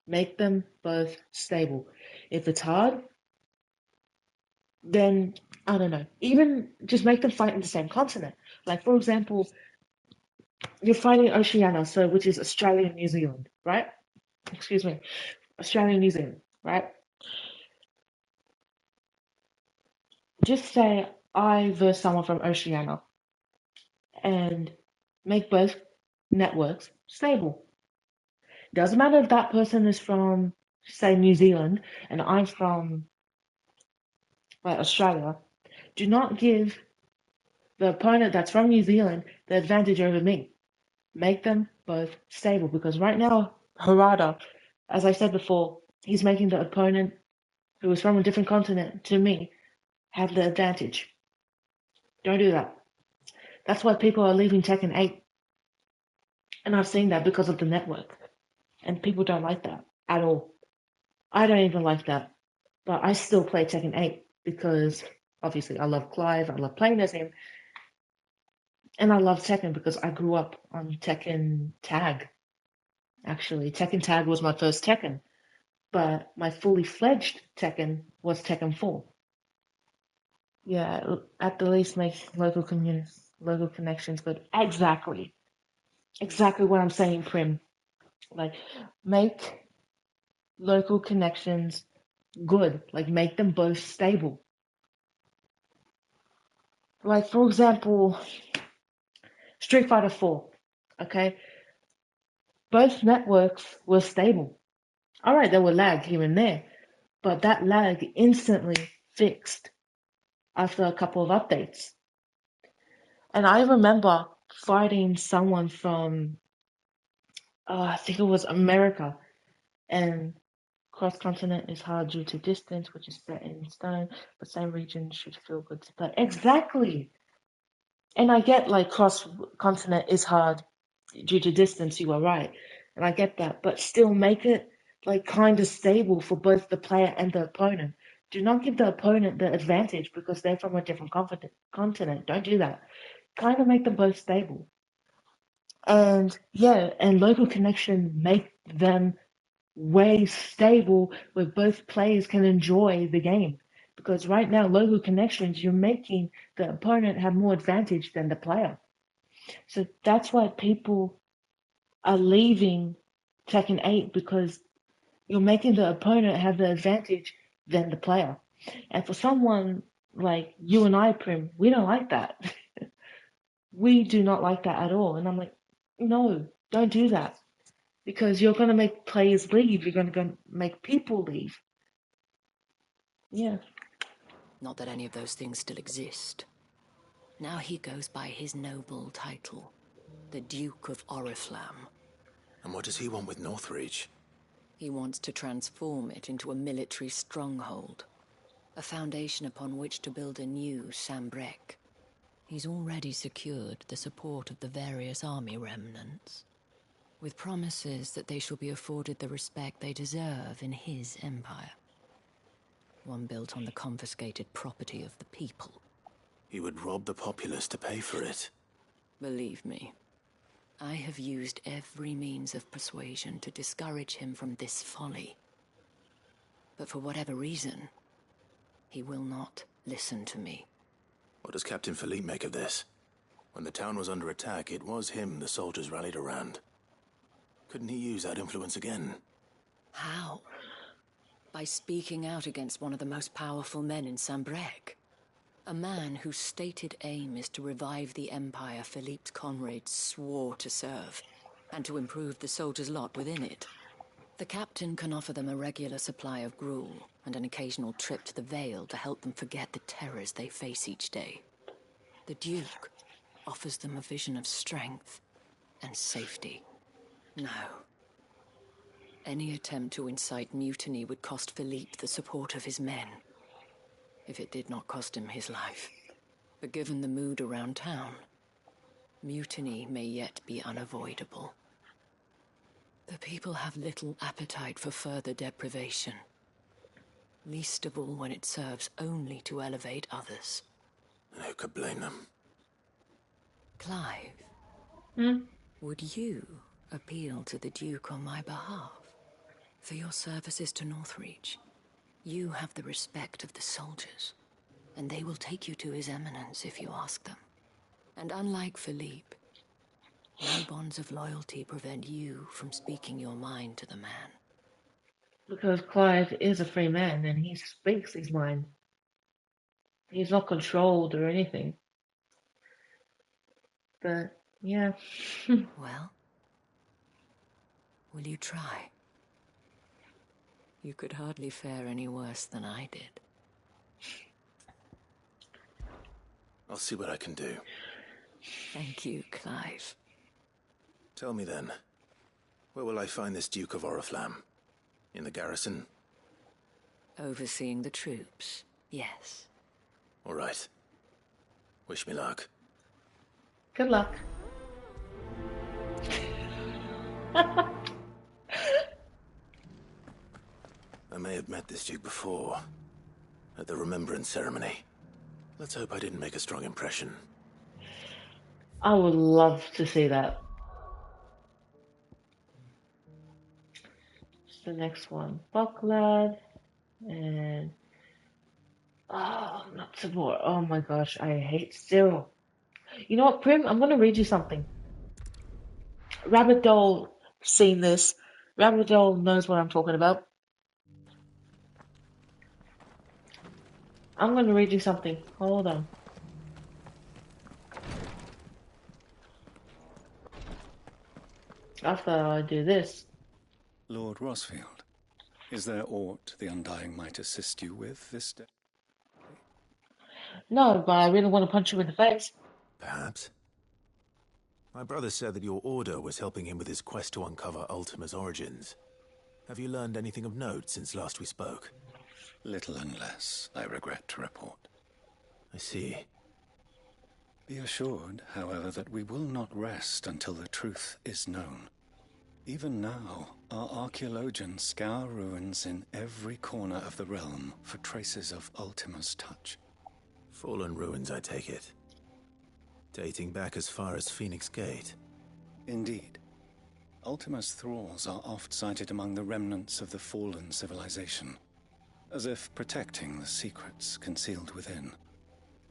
Make them both stable. If it's hard, then I don't know. Even just make them fight in the same continent. Like for example, you're fighting Oceania, so which is Australia and New Zealand, right? Excuse me. Australia and New Zealand, right? Just say I verse someone from Oceania and make both networks stable. Doesn't matter if that person is from, say, New Zealand and I'm from like Australia. Do not give the opponent that's from New Zealand the advantage over me. make them both stable, because right now, Harada, as I said before, he's making the opponent who is from a different continent to me have the advantage. Don't do that. That's why people are leaving Tekken 8. And I've seen that because of the network. And people don't like that at all. I don't even like that. But I still play Tekken 8 because obviously I love Clive, I love playing as him. And I love Tekken because I grew up on Tekken Tag. Actually, Tekken Tag was my first Tekken. But my fully fledged Tekken was Tekken 4. Yeah, at the least make local connections good. Exactly what I'm saying, Prim. Like, make local connections good. Like, make them both stable. Like, for example, Street Fighter 4. Okay, both networks were stable. All right, there were lag here and there, but that lag instantly fixed after a couple of updates. And I remember fighting someone from, I think it was America, and cross-continent is hard due to distance, which is set in stone, but same region should feel good to play. Exactly! And I get, like, cross-continent is hard due to distance, you are right. And I get that, but still make it, like, kind of stable for both the player and the opponent. Do not give the opponent the advantage because they're from a different continent. Don't do that. Kind of make them both stable. And yeah, and local connection make them way stable where both players can enjoy the game. Because right now, local connections, you're making the opponent have more advantage than the player. So that's why people are leaving Tekken 8, because you're making the opponent have the advantage than the player. And for someone like you and I, Prim, we don't like that. We do not like that at all. And I'm like, no, don't do that. Because you're going to make players leave. You're going to make people leave. Yeah. Not that any of those things still exist. Now he goes by his noble title, the Duke of Oriflamme. And what does he want with Northreach? He wants to transform it into a military stronghold, a foundation upon which to build a new Sambrec. He's already secured the support of the various army remnants, with promises that they shall be afforded the respect they deserve in his empire. One built on the confiscated property of the people. He would rob the populace to pay for it. Believe me, I have used every means of persuasion to discourage him from this folly. But for whatever reason, he will not listen to me. What does Captain Philippe make of this? When the town was under attack, it was him the soldiers rallied around. Couldn't he use that influence again? How? By speaking out against one of the most powerful men in Sambrec. A man whose stated aim is to revive the empire Philippe's comrades swore to serve, and to improve the soldiers' lot within it. The captain can offer them a regular supply of gruel, and an occasional trip to the Vale to help them forget the terrors they face each day. The Duke offers them a vision of strength and safety. No. Any attempt to incite mutiny would cost Philippe the support of his men, if it did not cost him his life. But given the mood around town, mutiny may yet be unavoidable. The people have little appetite for further deprivation, least of all when it serves only to elevate others. And who could blame them? Clive, would you appeal to the Duke on my behalf? For your services to Northreach, you have the respect of the soldiers, and they will take you to His Eminence if you ask them. And unlike Philippe, no bonds of loyalty prevent you from speaking your mind to the man. Because Clive is a free man and he speaks his mind. He's not controlled or anything. But, yeah. Well, will you try? You could hardly fare any worse than I did. I'll see what I can do. Thank you, Clive. Tell me then, where will I find this Duke of Oriflamme? In the garrison? Overseeing the troops, yes. All right. Wish me luck. Good luck. I may have met this Duke before, at the Remembrance Ceremony. Let's hope I didn't make a strong impression. I would love to see that. The next one, Bucklad, and not support. Oh my gosh, I hate Cyril. You know what, Prim? I'm gonna read you something. Rabbit Doll seen this. Rabbit Doll knows what I'm talking about. I'm gonna read you something. Hold on. After I do this. Lord Rosfield, is there aught the Undying might assist you with this day? No, but I really want to punch you in the face. Perhaps. My brother said that your order was helping him with his quest to uncover Ultima's origins. Have you learned anything of note since last we spoke? Little and less, I regret to report. I see. Be assured, however, that we will not rest until the truth is known. Even now, our archaeologians scour ruins in every corner of the realm for traces of Ultima's touch. Fallen ruins, I take it. Dating back as far as Phoenix Gate. Indeed. Ultima's thralls are oft sighted among the remnants of the fallen civilization, as if protecting the secrets concealed within.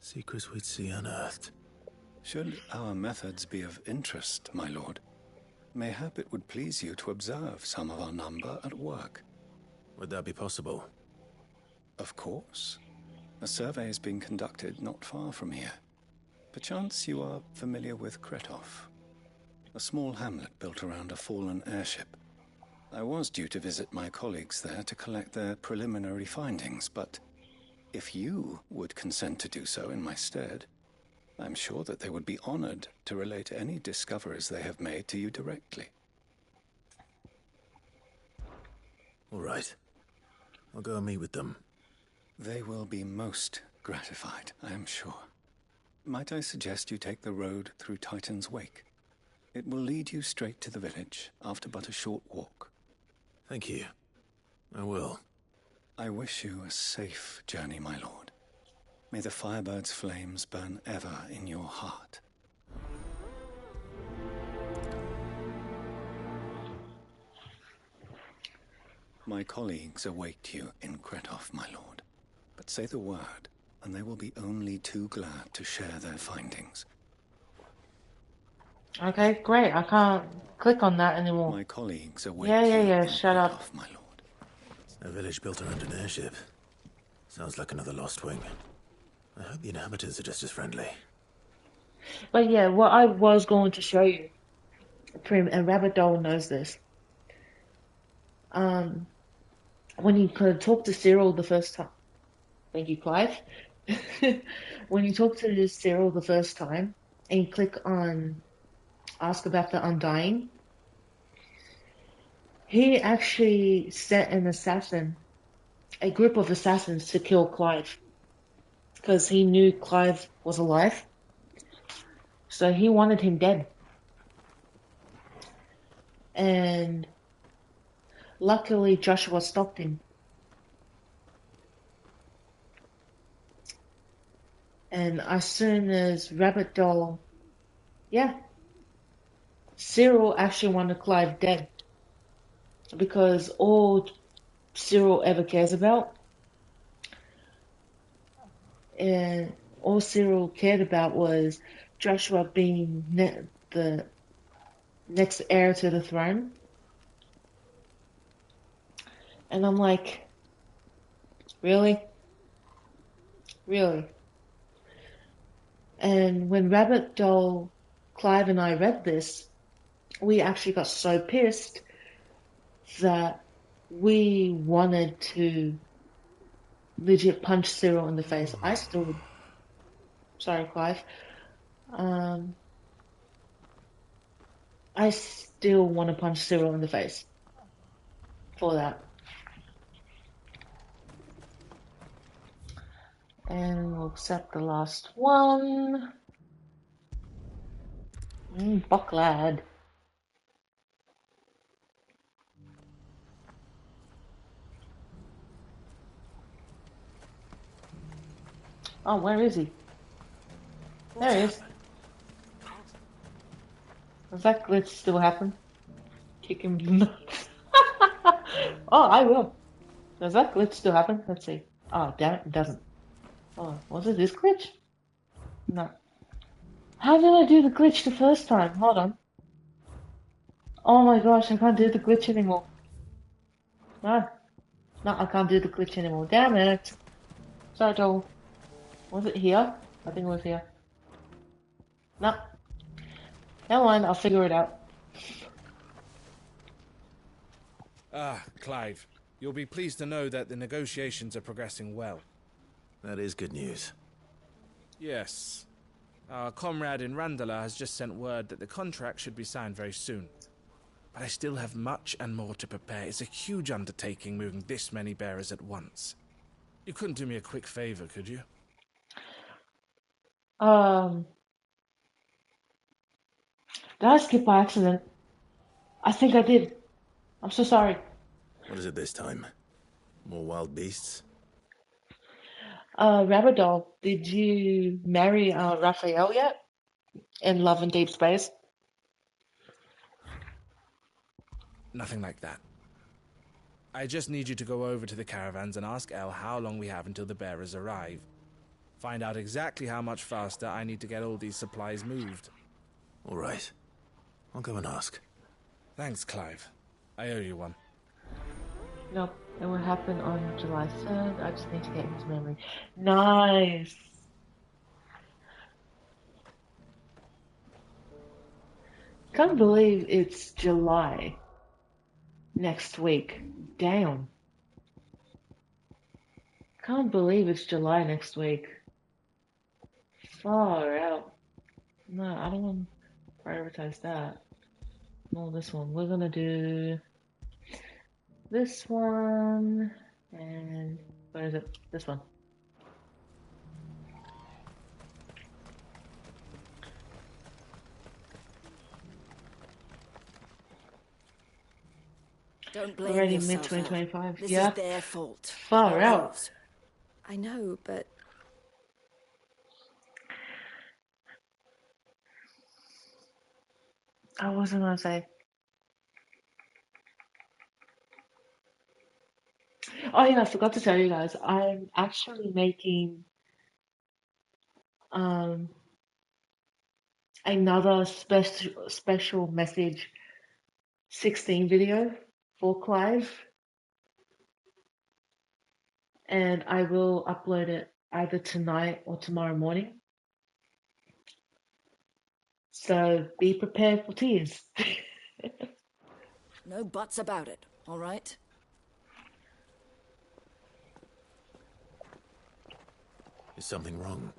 Secrets we'd see unearthed. Should our methods be of interest, my lord, mayhap it would please you to observe some of our number at work. Would that be possible? Of course. A survey is being conducted not far from here. Perchance you are familiar with Kretov, a small hamlet built around a fallen airship. I was due to visit my colleagues there to collect their preliminary findings, but if you would consent to do so in my stead, I'm sure that they would be honored to relate any discoveries they have made to you directly. All right. I'll go and meet with them. They will be most gratified, I am sure. Might I suggest you take the road through Titan's Wake? It will lead you straight to the village after but a short walk. Thank you. I will. I wish you a safe journey, my lord. May the Firebird's flames burn ever in your heart. My colleagues await you in Kretov, my lord. But say the word, and they will be only too glad to share their findings. Okay, great. I can't click on that anymore. My colleagues await Yeah, shut up. my lord. A village built around an airship. Sounds like another lost wing. I hope the inhabitants are just as friendly. But yeah, what I was going to show you, Prim, and Rabbit Doll knows this. When you could talk to Cyril the first time, thank you, Clive. When you talk to Cyril the first time, and you click on Ask About the Undying, he actually sent an assassin, a group of assassins, to kill Clive. Because he knew Clive was alive. So he wanted him dead. And luckily Joshua stopped him. And as soon as Rabbit Doll... Yeah. Cyril actually wanted Clive dead. Because all Cyril ever cares about, and all Cyril cared about, was Joshua being the next heir to the throne. And I'm like, really? Really? And when Rabbit Doll, Clive and I read this, we actually got so pissed that we wanted to legit punch Cyril in the face. I still... Sorry, Clive. I still want to punch Cyril in the face for that. And we'll accept the last one. Buck lad. Oh, where is he? There he is. Does that glitch still happen? Kick him in the nuts. Oh, I will. Does that glitch still happen? Let's see. Oh, damn it, it doesn't. Oh, was it this glitch? No. How did I do the glitch the first time? Hold on. Oh my gosh, I can't do the glitch anymore. No. No, I can't do the glitch anymore. Damn it. Sorry, Joel. Was it here? I think it was here. No. Never mind, I'll figure it out. Ah, Clive. You'll be pleased to know that the negotiations are progressing well. That is good news. Yes. Our comrade in Randala has just sent word that the contract should be signed very soon. But I still have much and more to prepare. It's a huge undertaking moving this many bearers at once. You couldn't do me a quick favor, could you? Did I skip by accident? I think I did. I'm so sorry. What is it this time? More wild beasts? Rabbit Doll, did you marry Raphael yet? In Love and Deep Space? Nothing like that. I just need you to go over to the caravans and ask Elle how long we have until the bearers arrive. Find out exactly how much faster I need to get all these supplies moved. All right. I'll go and ask. Thanks, Clive. I owe you one. Nope, it will happen on July 3rd. I just need to get his memory. Nice! Can't believe it's July next week. Damn. Can't believe it's July next week. Far out. No, I don't want to prioritize that. No, this one. We're gonna do this one and where is it? This one. Don't blame Already yourself. mid-2025. This Yeah. is their fault. Far not out. yours. I know, but I wasn't gonna say. Oh yeah, I forgot to tell you guys. I'm actually making um another special message 16 video for Clive, and I will upload it either tonight or tomorrow morning. So be prepared for tears. no buts about it, all right? Is something wrong?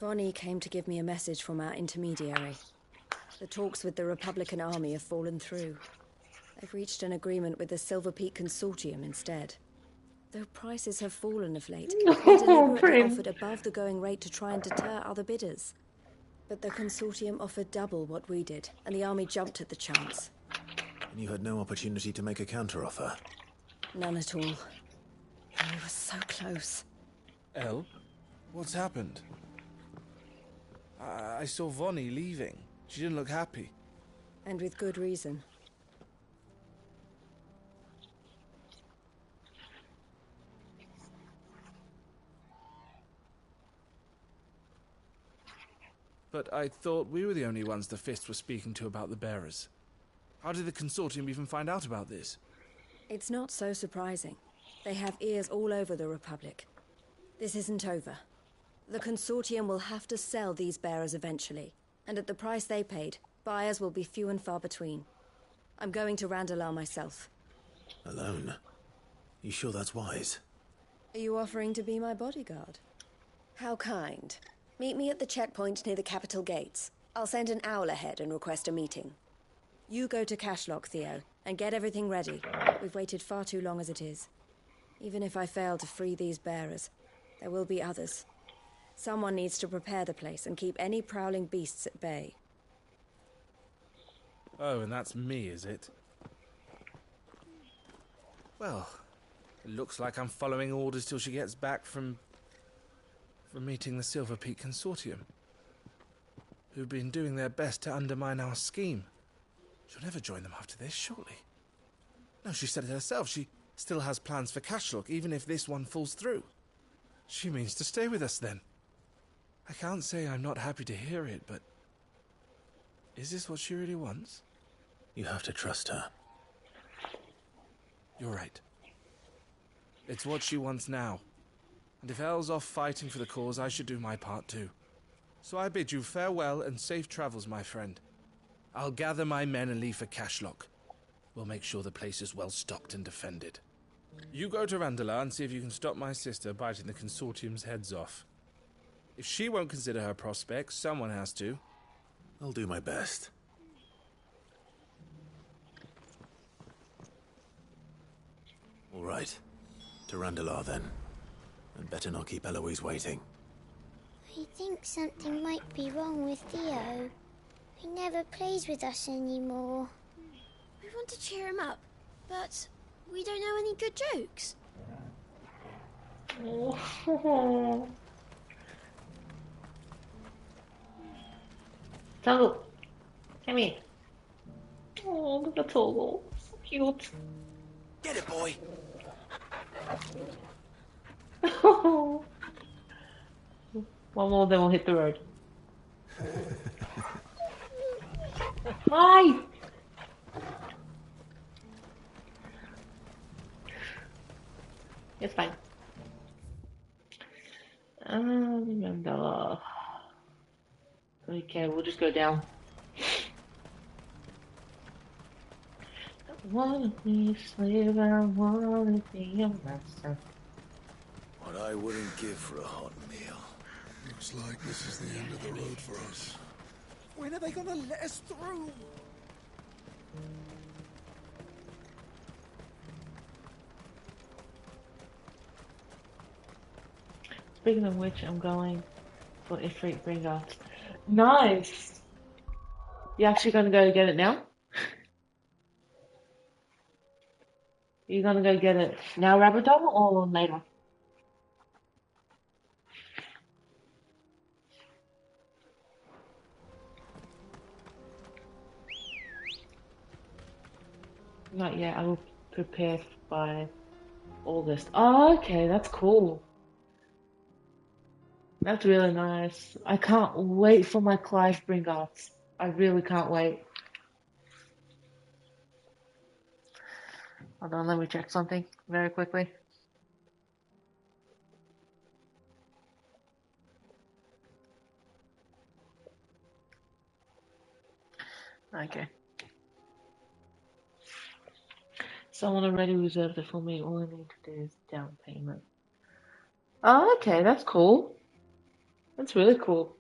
Vonnie came to give me a message from our intermediary. The talks with the Republican Army have fallen through. They've reached an agreement with the Silver Peak Consortium instead. Though prices have fallen of late, they deliberately offered above the going rate to try and deter other bidders. But the Consortium offered double what we did, and the Army jumped at the chance. And you had no opportunity to make a counteroffer? None at all. And we were so close. Elle? What's happened? I saw Vonnie leaving. She didn't look happy. And with good reason. But I thought we were the only ones the Fist were speaking to about the bearers. How did the Consortium even find out about this? It's not so surprising. They have ears all over the Republic. This isn't over. The Consortium will have to sell these bearers eventually, and at the price they paid, buyers will be few and far between. I'm going to Randalar myself. Alone? You sure that's wise? Are you offering to be my bodyguard? How kind. Meet me at the checkpoint near the capital gates. I'll send an owl ahead and request a meeting. You go to Cashlock, Theo, and get everything ready. We've waited far too long as it is. Even if I fail to free these bearers, there will be others. Someone needs to prepare the place and keep any prowling beasts at bay. Oh, and that's me, is it? Well, it looks like I'm following orders till she gets back from meeting the Silver Peak Consortium, who've been doing their best to undermine our scheme. She'll never join them after this, surely. No, she said it herself. She still has plans for Cashlock, even if this one falls through. She means to stay with us, then. I can't say I'm not happy to hear it, but... is this what she really wants? You have to trust her. You're right. It's what she wants now. And if Elle's off fighting for the cause, I should do my part too. So I bid you farewell and safe travels, my friend. I'll gather my men and leave for Cashlock. We'll make sure the place is well stocked and defended. You go to Randala and see if you can stop my sister biting the Consortium's heads off. If she won't consider her prospects, someone has to. I'll do my best. All right. To Randalar, then. And better not keep Eloise waiting. I think something might be wrong with Theo. He never plays with us anymore. We want to cheer him up, but we don't know any good jokes. Oh. Togo, come here. Oh, look at Togo. So cute. Get it, boy. One more, then we'll hit the road. Why? It's fine. Remember. Okay, we'll just go down. I wanna be a slave, I wanna be a master. What I wouldn't give for a hot meal. Looks like this is the end of the road for us. When are they gonna let us through? Speaking of which, I'm going for Ifrit Bring Out. Nice! You actually gonna go get it now? You gonna go get it now, Rabadon, or later? Not yet. I will prepare by August. Oh, okay, that's cool. That's really nice. I can't wait for my Clive Bring Arts. I really can't wait. Hold on, let me check something very quickly. Okay. Someone already reserved it for me. All I need to do is down payment. Oh, okay, that's cool. That's really cool.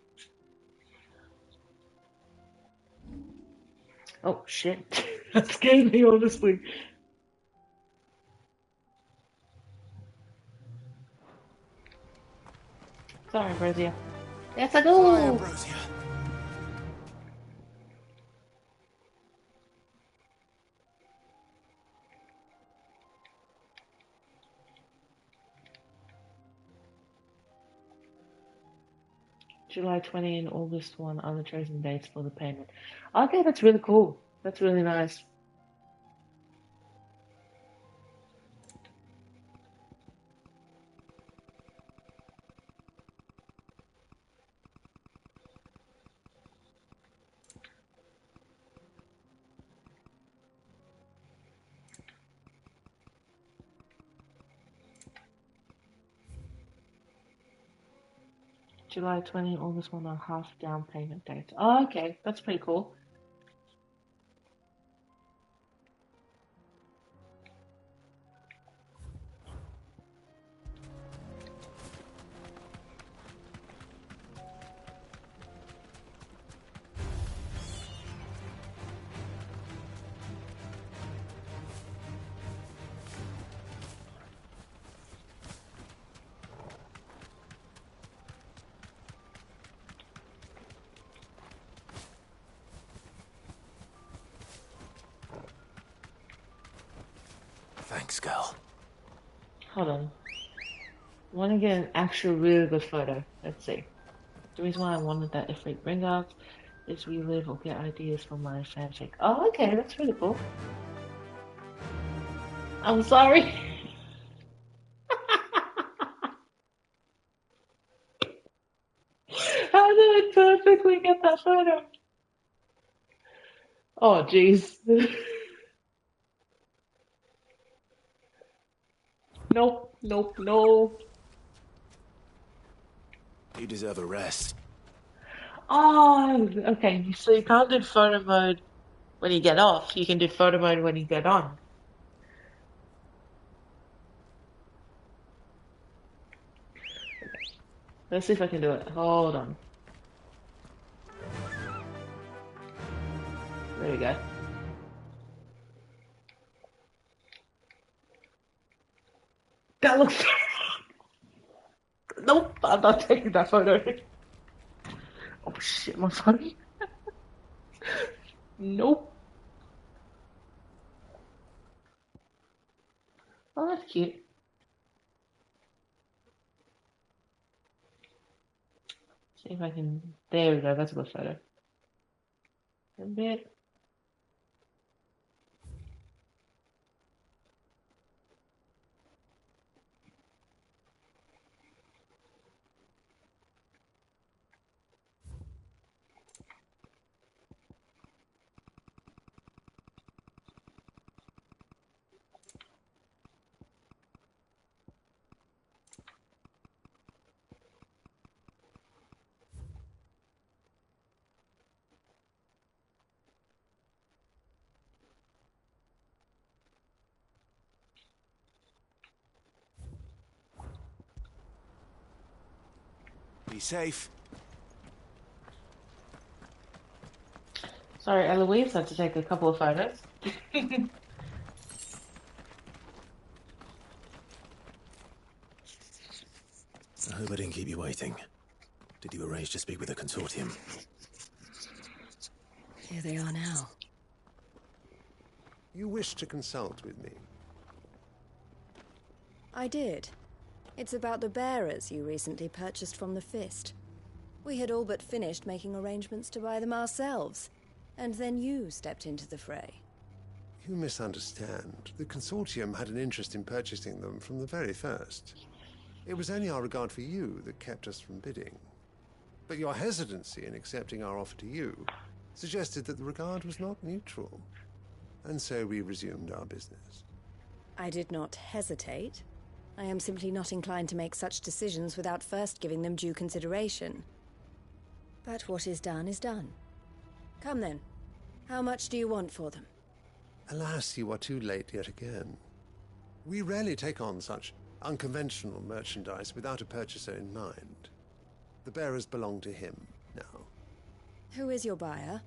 Oh, shit. That scared me, honestly. Sorry, Ambrosia. Yes, I go! Fly, Ambrosia. July 20 and August 1 are the chosen dates for the payment. Okay, that's really cool. That's really nice. July 20, August 1 are half down payment dates. Oh, okay, that's pretty cool. Thanks, girl. Hold on. I want to get an actual really good photo. Let's see. The reason why I wanted that Ifrit ring out is relive or get ideas from my fanfic. Oh, okay, that's really cool. I'm sorry. How did I perfectly get that photo? Oh, jeez. Nope, nope, no. You deserve a rest. Oh, okay. So you can't do photo mode when you get off. You can do photo mode when you get on. Let's see if I can do it. Hold on. There we go. That looks... Nope, I'm not taking that photo. Oh shit, my phone. Nope. Oh, that's cute. See if I can... There we go, that's a good photo. A bit. Be safe. Sorry, Eloise had to take a couple of photos. I hope I didn't keep you waiting. Did you arrange to speak with the consortium? Here they are now. You wish to consult with me? I did. It's about the bearers you recently purchased from the Fist. We had all but finished making arrangements to buy them ourselves, and then you stepped into the fray. You misunderstand. The consortium had an interest in purchasing them from the very first. It was only our regard for you that kept us from bidding. But your hesitancy in accepting our offer to you suggested that the regard was not mutual. And so we resumed our business. I did not hesitate. I am simply not inclined to make such decisions without first giving them due consideration. But what is done is done. Come then. How much do you want for them? Alas, you are too late yet again. We rarely take on such unconventional merchandise without a purchaser in mind. The bearers belong to him now. Who is your buyer?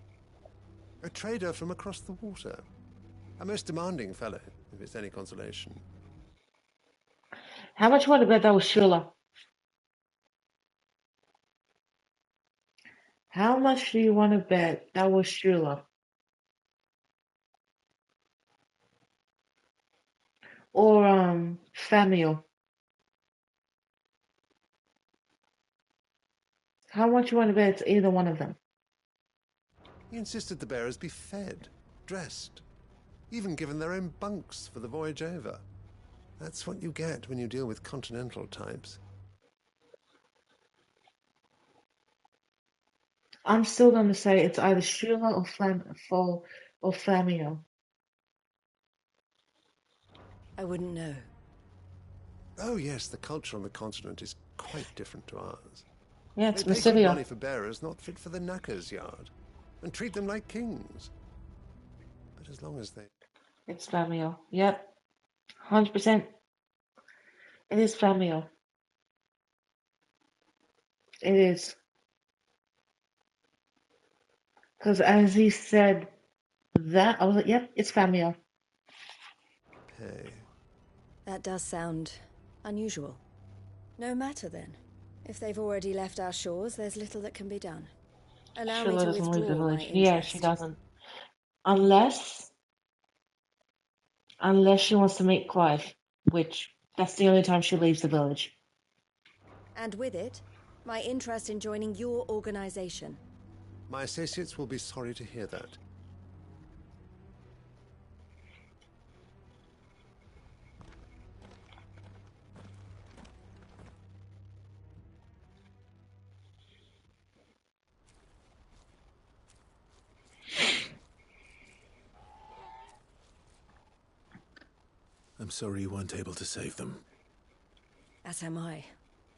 A trader from across the water. A most demanding fellow, if it's any consolation. How much you want to bet that was Shula? How much do you want to bet that was Shula? Or, Famio? How much you want to bet it's either one of them? He insisted the bearers be fed, dressed, even given their own bunks for the voyage over. That's what you get when you deal with continental types. I'm still going to say it's either Shula or Famio. I wouldn't know. Oh yes, the culture on the continent is quite different to ours. Yeah, it's they pay good Massivia. money for bearers not fit for the knacker's yard, and treat them like kings. But as long as they... It's Famio. Yep. 100%. It is Famio. It is. Because as he said that, I was like, yep, it's Famio. Hey. That does sound unusual. No matter then. If they've already left our shores, there's little that can be done. Allow me Shula to doesn't leave the withdraw my village. interest. Yeah, she doesn't. Unless Unless she wants to meet Clive, which that's the only time she leaves the village. And with it, my interest in joining your organization. My associates will be sorry to hear that. I'm sorry you weren't able to save them. As am I.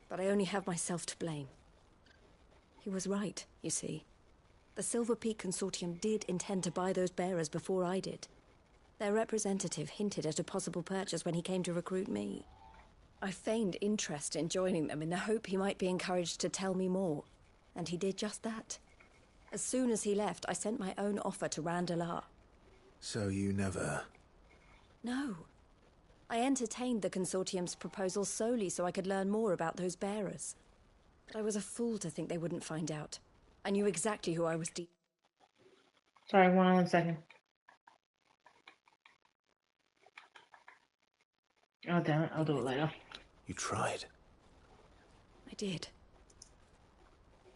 But I only have myself to blame. He was right, you see. The Silver Peak Consortium did intend to buy those bearers before I did. Their representative hinted at a possible purchase when he came to recruit me. I feigned interest in joining them in the hope he might be encouraged to tell me more. And he did just that. As soon as he left, I sent my own offer to Randalar. So you never... No. I entertained the Consortium's proposal solely so I could learn more about those bearers. But I was a fool to think they wouldn't find out. I knew exactly who I was Sorry, 1 second. Oh, damn it. I'll do it later. You tried. I did.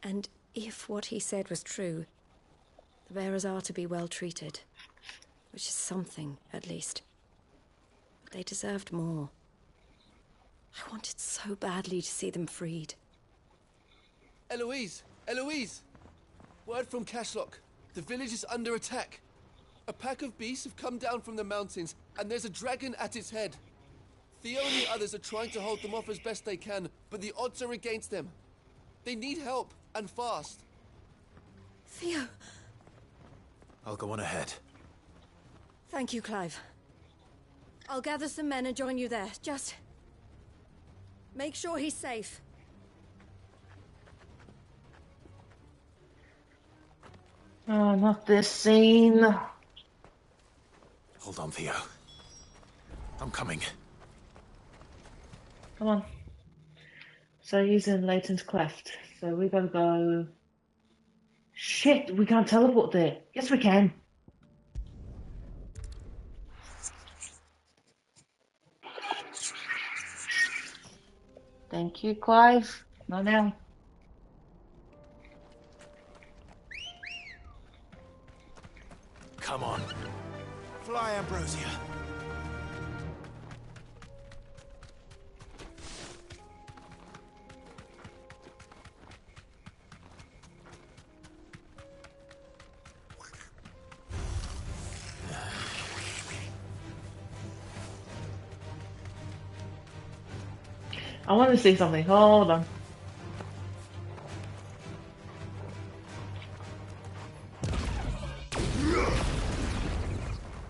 And if what he said was true, the bearers are to be well treated. Which is something, at least. But they deserved more. I wanted so badly to see them freed. Eloise! Eloise! Word from Cashlock. The village is under attack. A pack of beasts have come down from the mountains, and there's a dragon at its head. Theo and the others are trying to hold them off as best they can, but the odds are against them. They need help, and fast. Theo! I'll go on ahead. Thank you, Clive. I'll gather some men and join you there. Just... make sure he's safe. Oh, not this scene. Hold on, Theo. I'm coming. Come on. So he's in Leighton's Cleft. So we gotta go... Shit, we can't teleport there. Yes, we can. Thank you, Clive. Not now. Come on. Fly, Ambrosia. I want to see something. Hold on.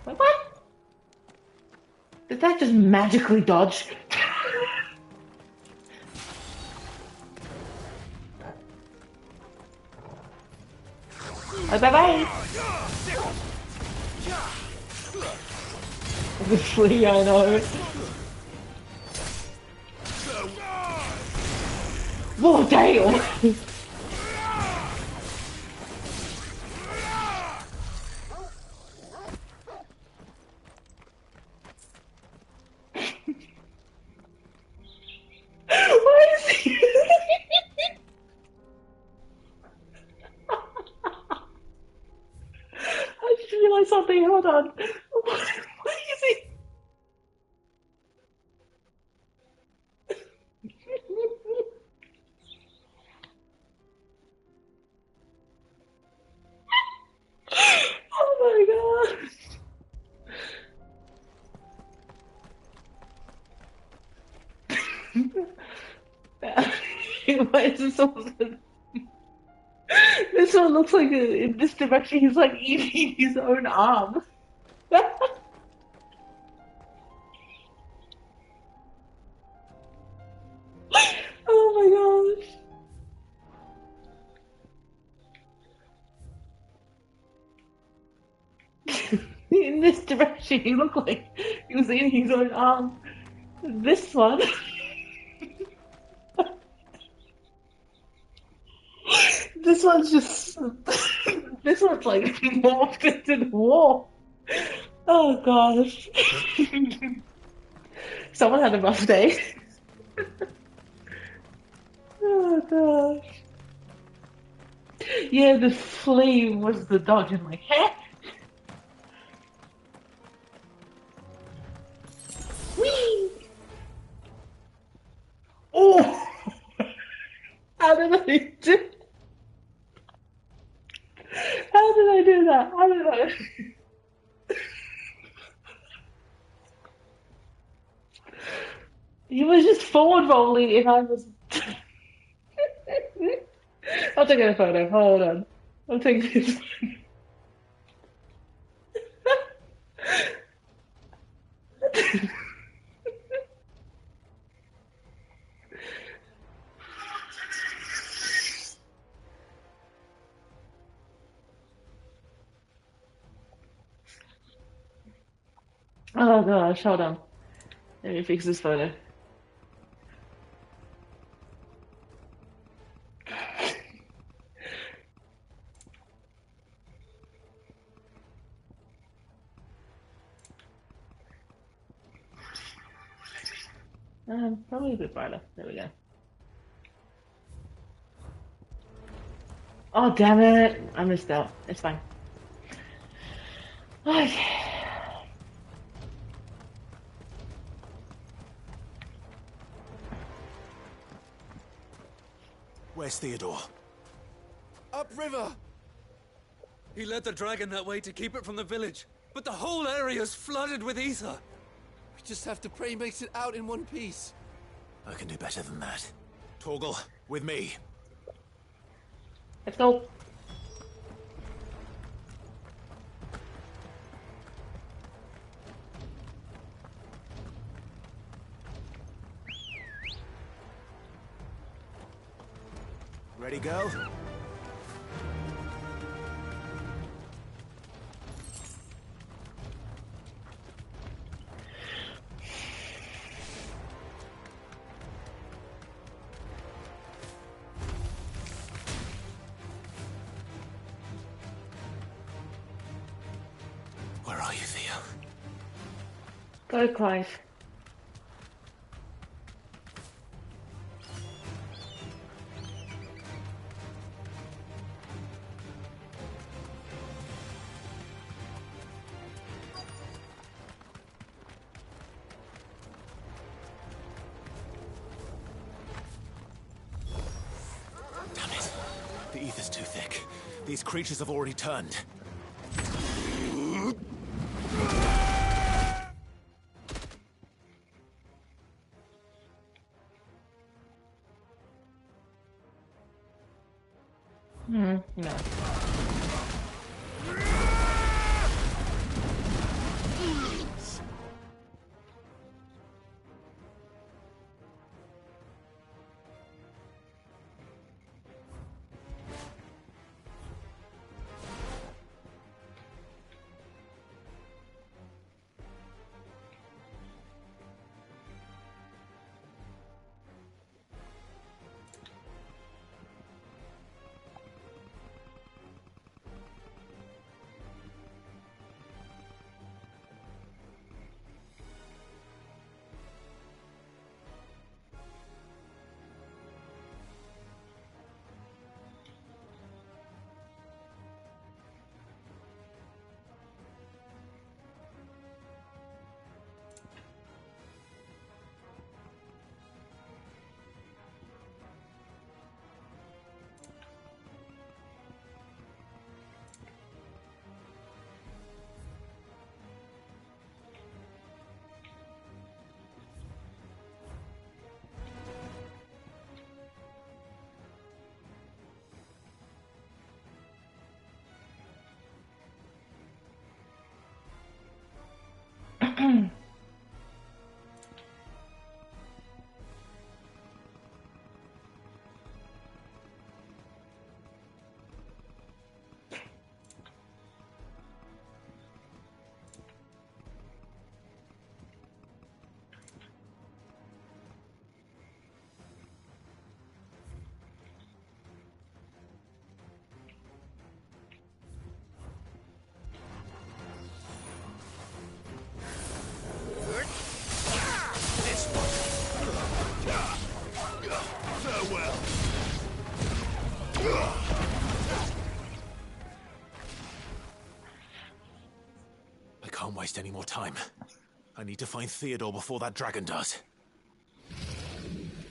Wait, what? Did that just magically dodge? Bye-bye. Obviously, I know. Oh, damn! Why is he... I just realized something, hold on. Why is he... Oh my god. Why is this all... This one looks like in this direction he's like eating his own arm. Oh my gosh. In this direction he looked like he was eating his own arm. This one... This one's just... This one's like morphed into the wall. Oh gosh. Someone had a rough day. Oh gosh. Yeah, the flea was the dodge in my head. Whee! Oh! How did I do? How did I do that? How did I? He was just forward rolling, and I was. I'm taking a photo. Hold on. I'm taking this. Oh gosh, hold on. Let me fix this photo. Probably a bit brighter. There we go. Oh damn it! I missed out. It's fine. Okay. Where's Theodore? Upriver! He led the dragon that way to keep it from the village, but the whole area's flooded with ether. We just have to pray he makes it out in one piece. I can do better than that. Torgal, with me. Let's go. Ready, girl? Where are you, Theo? Go, Clive. Damn it. The ether's too thick. These creatures have already turned. No. well. I can't waste any more time. I need to find Theodore before that dragon does.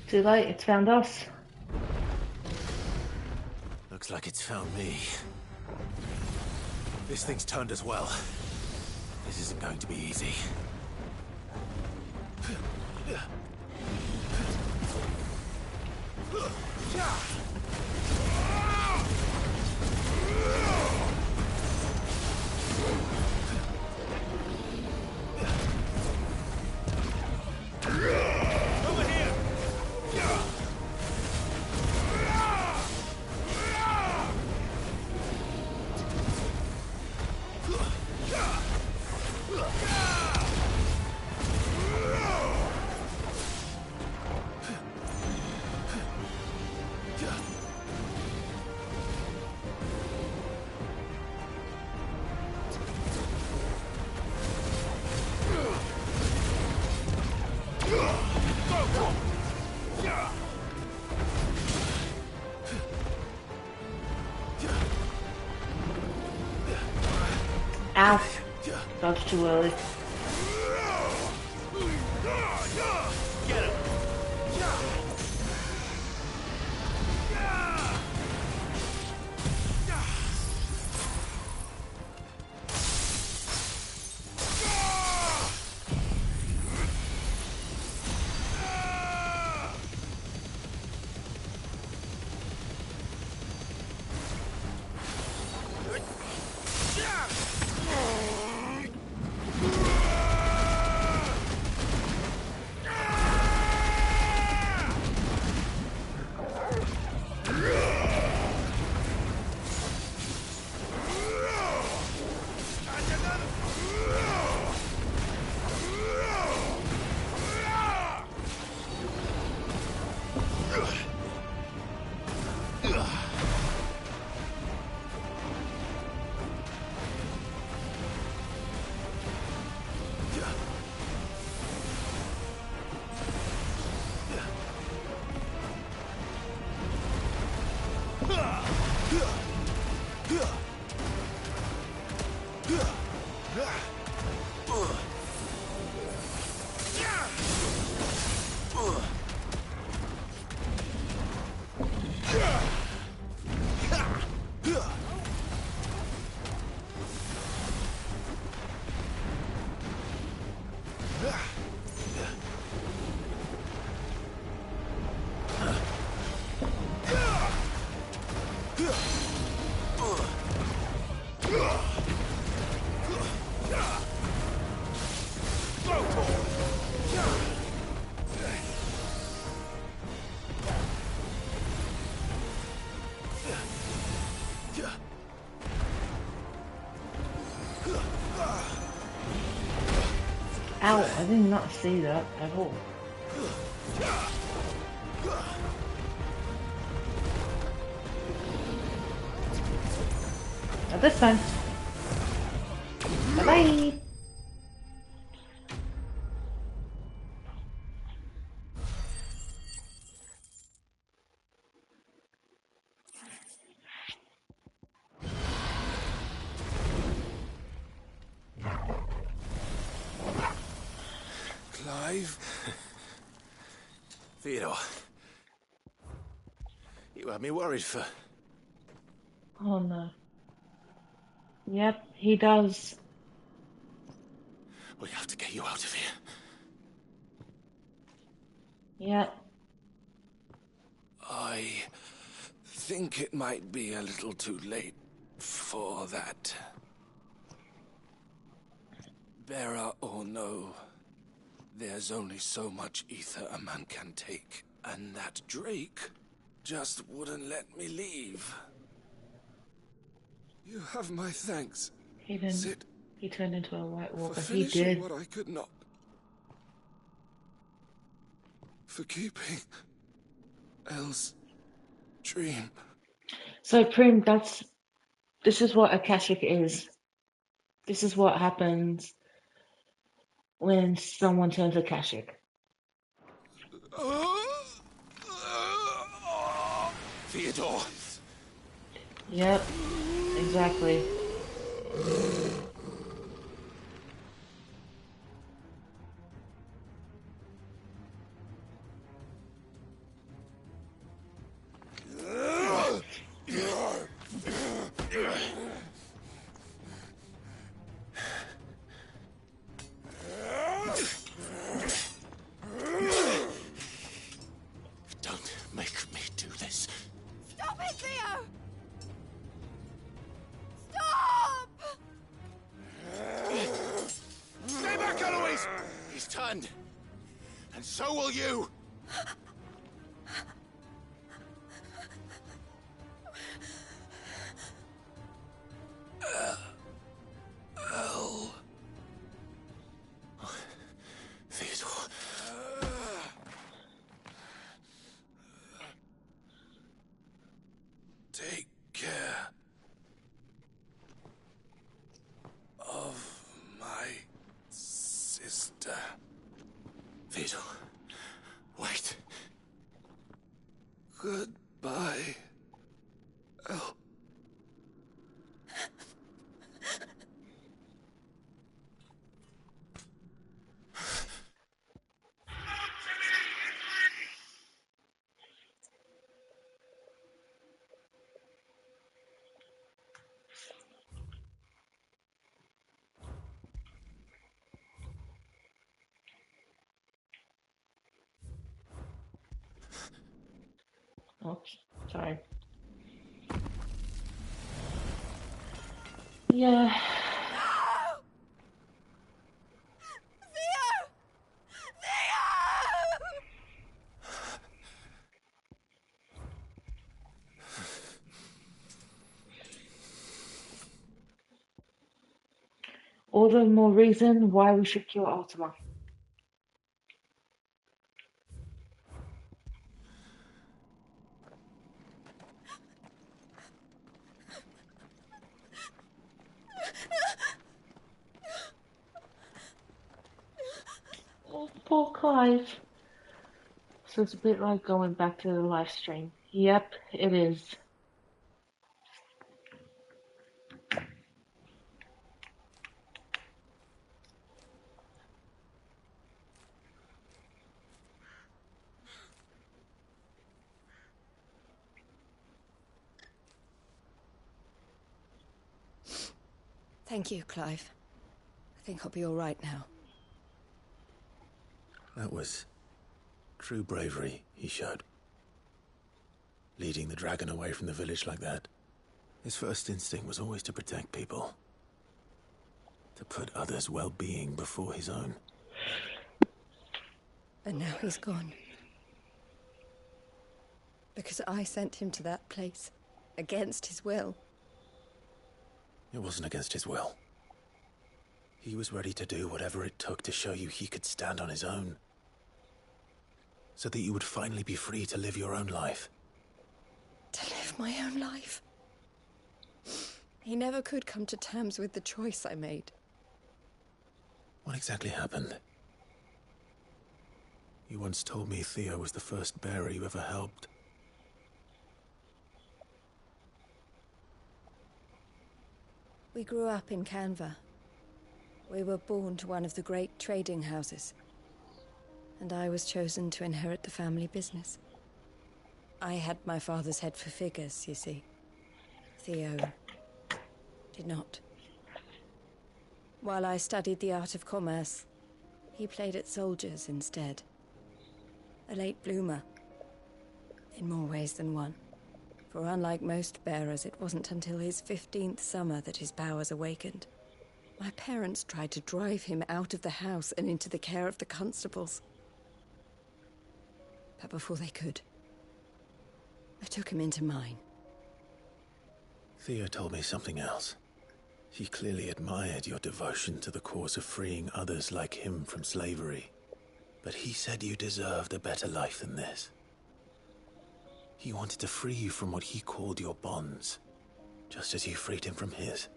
Too late, it's found us. Looks like it's found me. This thing's turned as well. This isn't going to be easy. Over here! Ow. Dodged too early. Get him! Ow, I did not see that at all. Not this time. Bye-bye. Clive? Theodore. You had me worried for... Oh no. Yep, he does. We have to get you out of here. Yep. I think it might be a little too late for that. Bearer or no, there's only so much ether a man can take, and that Drake just wouldn't let me leave. You have my thanks. He didn't. Sit He turned into a White for Walker. He finishing did. what I could not. For keeping Elle's dream. So Prim, this is what Akashic is. This is what happens when someone turns Akashic. Theodore! Yep, exactly. Don't make me do this. Stop it, Theo! Stop! Stay back, Eloise! He's turned. And so will you! Theodore. Take care of my sister. Theodore, wait. Goodbye. El. Oops, sorry. Yeah. All the more reason why we should kill Ultima. Oh, poor Clive. So it's a bit like going back to the live stream. Yep, it is. Thank you, Clive. I think I'll be all right now. That was true bravery he showed. Leading the dragon away from the village like that. His first instinct was always to protect people. To put others' well-being before his own. And now he's gone. Because I sent him to that place. Against his will. It wasn't against his will. He was ready to do whatever it took to show you he could stand on his own. So that you would finally be free to live your own life. To live my own life. He never could come to terms with the choice I made. What exactly happened? You once told me Theo was the first bearer you ever helped. We grew up in Canva. We were born to one of the great trading houses. And I was chosen to inherit the family business. I had my father's head for figures, you see. Theo did not. While I studied the art of commerce, he played at soldiers instead. A late bloomer. In more ways than one. For unlike most bearers, it wasn't until his 15th summer that his powers awakened. My parents tried to drive him out of the house and into the care of the constables. But before they could, I took him into mine. Theo told me something else. He clearly admired your devotion to the cause of freeing others like him from slavery. But he said you deserved a better life than this. He wanted to free you from what he called your bonds, just as you freed him from his.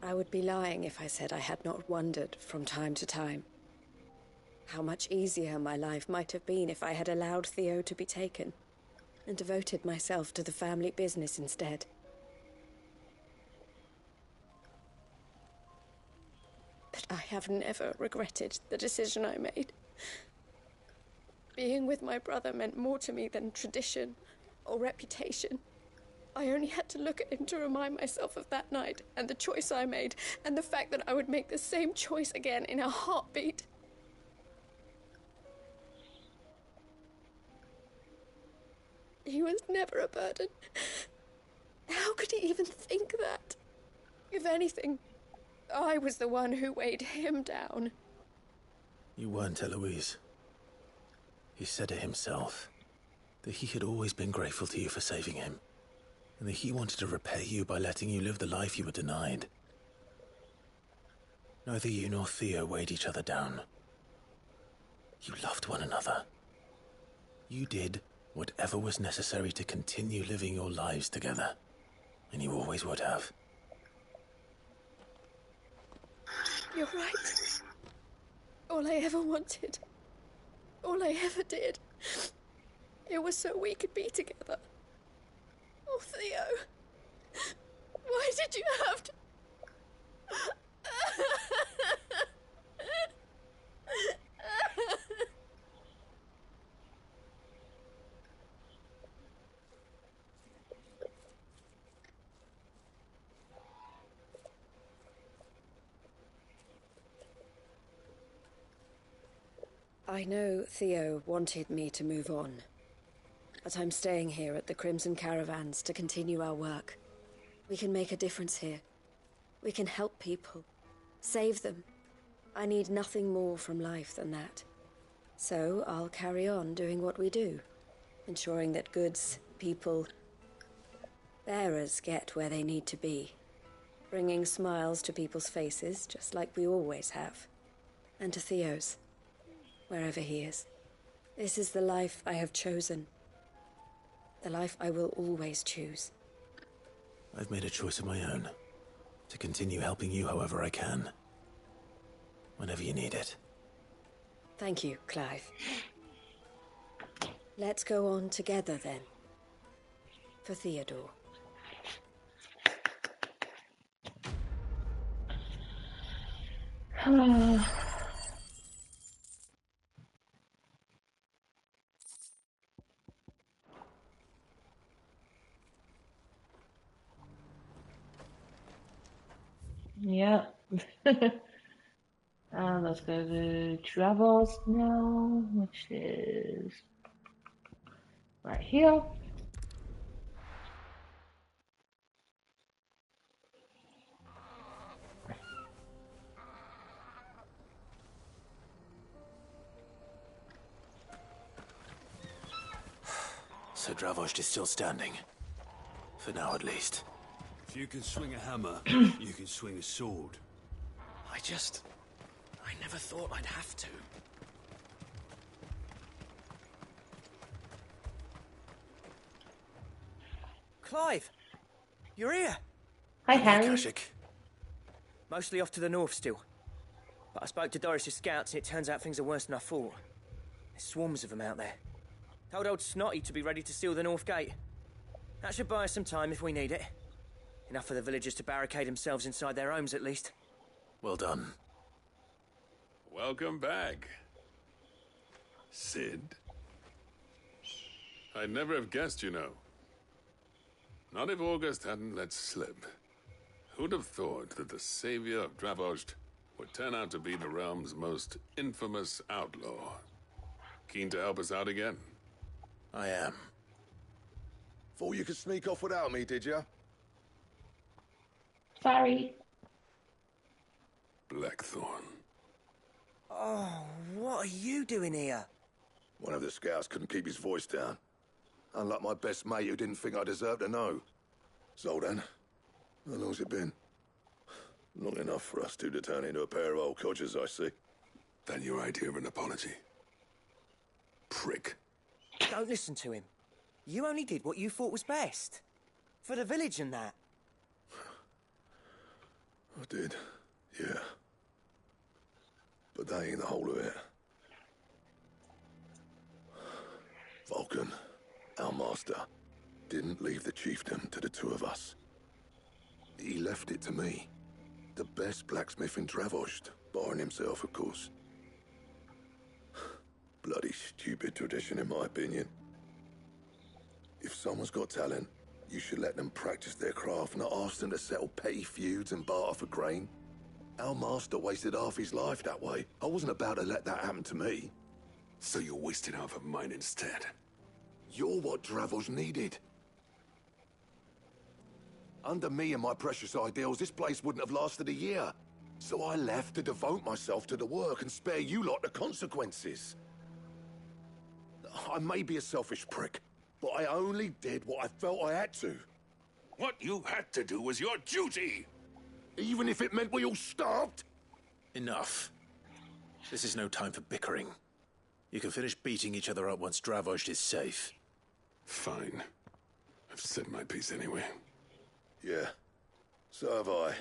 I would be lying if I said I had not wondered from time to time how much easier my life might have been if I had allowed Theo to be taken. and devoted myself to the family business instead. But I have never regretted the decision I made. Being with my brother meant more to me than tradition or reputation. I only had to look at him to remind myself of that night and the choice I made, and the fact that I would make the same choice again in a heartbeat. He was never a burden. How could he even think that? If anything, I was the one who weighed him down. You weren't, Eloise. He said it himself, that he had always been grateful to you for saving him, and that he wanted to repay you by letting you live the life you were denied. Neither you nor Theo weighed each other down. You loved one another. You did whatever was necessary to continue living your lives together, and you always would have. You're right. All I ever wanted, all I ever did, it was so we could be together. Oh, Theo, why did you have to... I know Theo wanted me to move on, but I'm staying here at the Crimson Caravans to continue our work. We can make a difference here. We can help people, save them. I need nothing more from life than that. So I'll carry on doing what we do, ensuring that goods, people, bearers get where they need to be, bringing smiles to people's faces just like we always have, and to Theo's. Wherever he is. This is the life I have chosen. The life I will always choose. I've made a choice of my own, to continue helping you however I can. Whenever you need it. Thank you, Clive. Let's go on together then. For Theodore. Yeah. Let's go to travels now, which is right here. So Dravost is still standing. For now, at least. If you can swing a hammer, you can swing a sword. I never thought I'd have to. Clive! You're here! Hi, Harry. Kashyyyk. Mostly off to the north still. But I spoke to Doris's scouts and it turns out things are worse than I thought. There's swarms of them out there. Told old Snotty to be ready to seal the north gate. That should buy us some time if we need it. Enough for the villagers to barricade themselves inside their homes, at least. Well done. Welcome back, Sid. I'd never have guessed, you know. Not if August hadn't let slip. Who'd have thought that the savior of Dravost would turn out to be the realm's most infamous outlaw? Keen to help us out again? I am. Thought you could sneak off without me, did you? Sorry. Blackthorn. Oh, what are you doing here? One of the scouts couldn't keep his voice down. Unlike my best mate who didn't think I deserved to know. So then, how long's it been? Long enough for us two to turn into a pair of old codgers, I see. Then your idea of an apology. Prick. Don't listen to him. You only did what you thought was best. For the village and that. I did, yeah. But that ain't the whole of it. Vulcan, Our master didn't leave the chiefdom to the two of us. He left it to me, the best blacksmith in Dravost, barring himself, of course. Bloody stupid tradition, in my opinion. If someone's got talent, you should let them practice their craft, not ask them to settle petty feuds and barter for grain. Our master wasted half his life that way. I wasn't about to let that happen to me. So you wasted half of mine instead. You're what Dravost needed. Under me and my precious ideals, this place wouldn't have lasted a year. So I left to devote myself to the work and spare you lot the consequences. I may be a selfish prick, but I only did what I felt I had to. What you had to do was your duty! Even if it meant we all starved? Enough. This is no time for bickering. You can finish beating each other up once Dravost is safe. Fine. I've said my piece anyway. Yeah, so have I.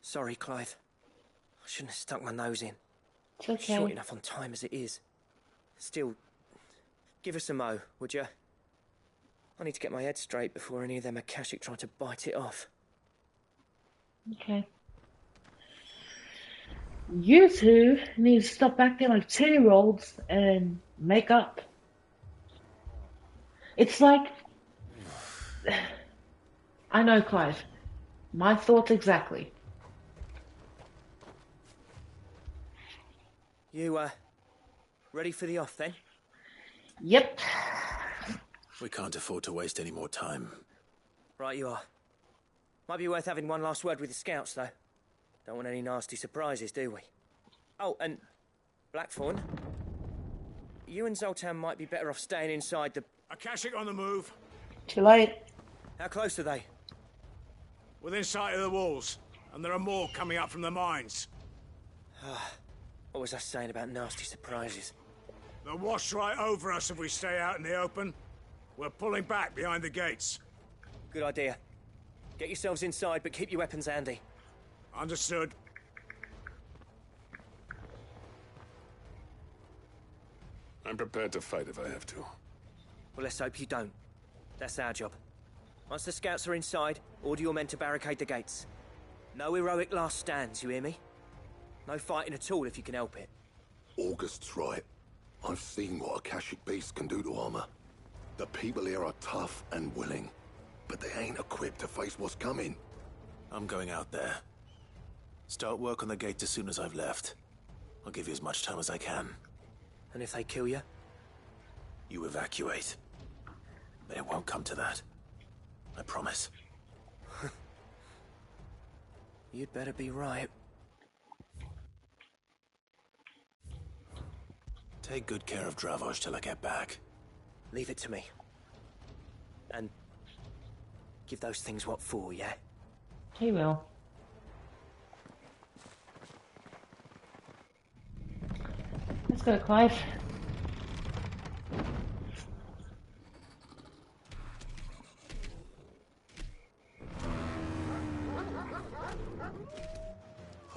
Sorry, Clive. I shouldn't have stuck my nose in. It's okay. Short enough on time as it is. Still, give us a mo, would you? I need to get my head straight before any of them Akashic try to bite it off. Okay. You two need to stop acting like 2-year-olds and make up. It's like... I know, Clive. My thoughts exactly. You, ready for the off then? Yep. We can't afford to waste any more time. Right you are. Might be worth having one last word with the scouts, though. Don't want any nasty surprises, do we? Oh, and Blackthorn, you and Zoltan might be better off staying inside the... Akashic on the move. Too late. How close are they? Within sight of the walls, and there are more coming up from the mines. What was I saying about nasty surprises? They'll wash right over us if we stay out in the open. We're pulling back behind the gates. Good idea. Get yourselves inside, but keep your weapons handy. Understood. I'm prepared to fight if I have to. Well, let's hope you don't. That's our job. Once the scouts are inside, order your men to barricade the gates. No heroic last stands, you hear me? No fighting at all if you can help it. August's right. I've seen what Akashic beasts can do to armor. The people here are tough and willing, but they ain't equipped to face what's coming. I'm going out there. Start work on the gate as soon as I've left. I'll give you as much time as I can. And if they kill you? You evacuate. But it won't come to that. I promise. You'd better be right. Take good care of Dravost till I get back. Leave it to me. And give those things what for, yeah? He will. Let's go, Clive.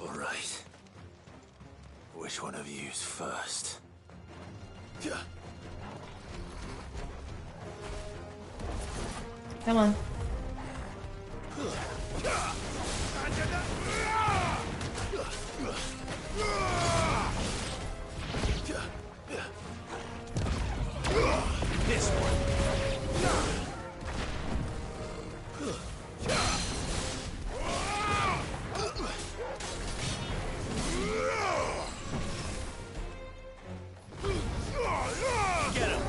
All right. Which one of you's first? Come on. This one. Get him.